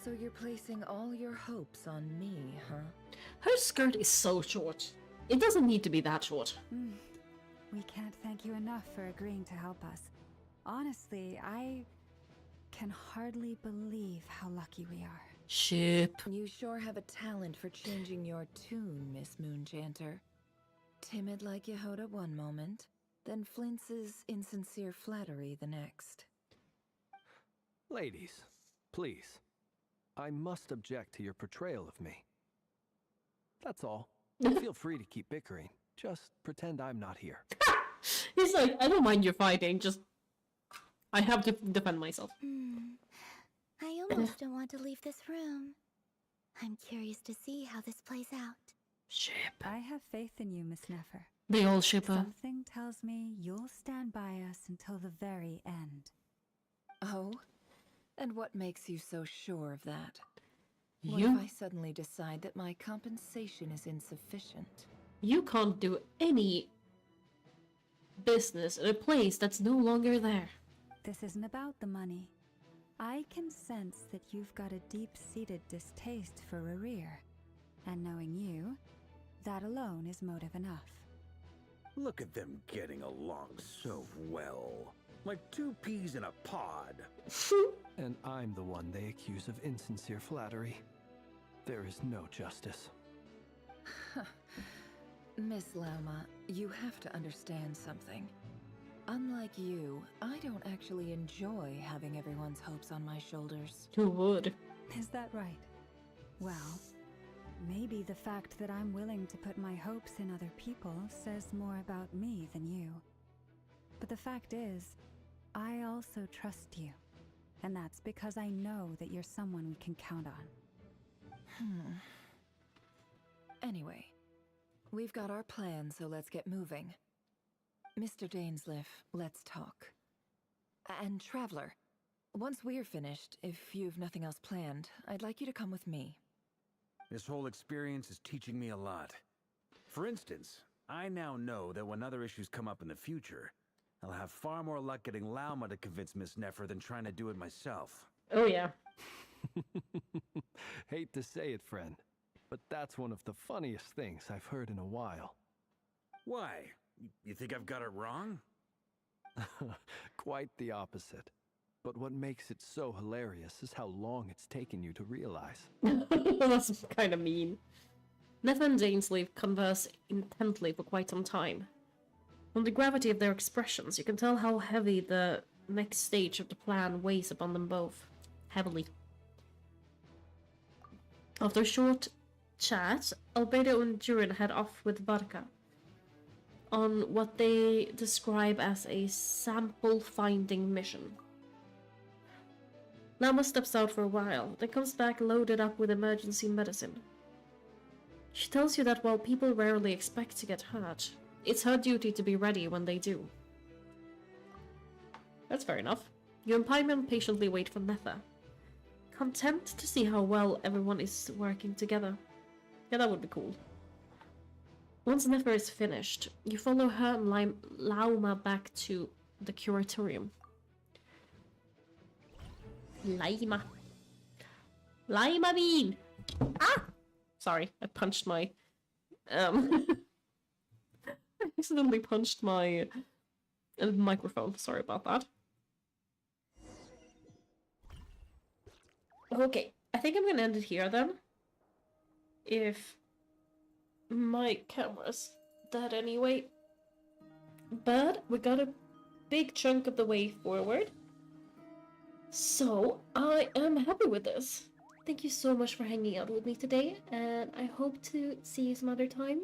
So you're placing all your hopes on me, huh? Her skirt is so short. It doesn't need to be that short. We can't thank you enough for agreeing to help us. Honestly, I can hardly believe how lucky we are. Ship. You sure have a talent for changing your tune, Miss Moonchanter. Timid like Yehoda one moment, then flinches insincere flattery the next. Ladies, please. I must object to your portrayal of me. That's all. Feel free to keep bickering. Just pretend I'm not here. He's like, I don't mind you fighting, just... I have to defend myself. I almost don't want to leave this room. I'm curious to see how this plays out. Ship. I have faith in you, Miss Nefer. They all ship her. Something tells me you'll stand by us until the very end. Oh? And what makes you so sure of that? You? What if I suddenly decide that my compensation is insufficient? You can't do any business at a place that's no longer there. This isn't about the money. I can sense that you've got a deep-seated distaste for Rerir. And knowing you, that alone is motive enough. Look at them getting along so well. Like two peas in a pod. And I'm the one they accuse of insincere flattery. There is no justice. Miss Lauma, you have to understand something. Unlike you, I don't actually enjoy having everyone's hopes on my shoulders. Who would? Is that right? Well, maybe the fact that I'm willing to put my hopes in other people says more about me than you. But the fact is, I also trust you. And that's because I know that you're someone we can count on. Anyway, we've got our plan, so let's get moving. Mr. Dainsleif, let's talk. And Traveler, once we're finished, if you've nothing else planned, I'd like you to come with me. This whole experience is teaching me a lot. For instance, I now know that when other issues come up in the future, I'll have far more luck getting Lauma to convince Miss Nefer than trying to do it myself. Oh yeah. Hate to say it, friend, but that's one of the funniest things I've heard in a while. Why? You think I've got it wrong? Quite the opposite. But what makes it so hilarious is how long it's taken you to realize. That's kind of mean. Nefer and Dainsleif converse intently for quite some time. From the gravity of their expressions, you can tell how heavy the next stage of the plan weighs upon them both. Heavily. After a short chat, Albedo and Durin head off with Varka on what they describe as a sample finding mission. Lama steps out for a while, then comes back loaded up with emergency medicine. She tells you that while people rarely expect to get hurt, it's her duty to be ready when they do. That's fair enough. You and Paimon patiently wait for Netha, content to see how well everyone is working together. Yeah, that would be cool. Once Netha is finished, you follow her and Lauma back to the curatorium. Laima bean! Ah! Sorry, I punched my... I accidentally punched my microphone. Sorry about that. Okay, I think I'm gonna end it here then. If my camera's dead anyway. But we got a big chunk of the way forward. So I am happy with this. Thank you so much for hanging out with me today, and I hope to see you some other time.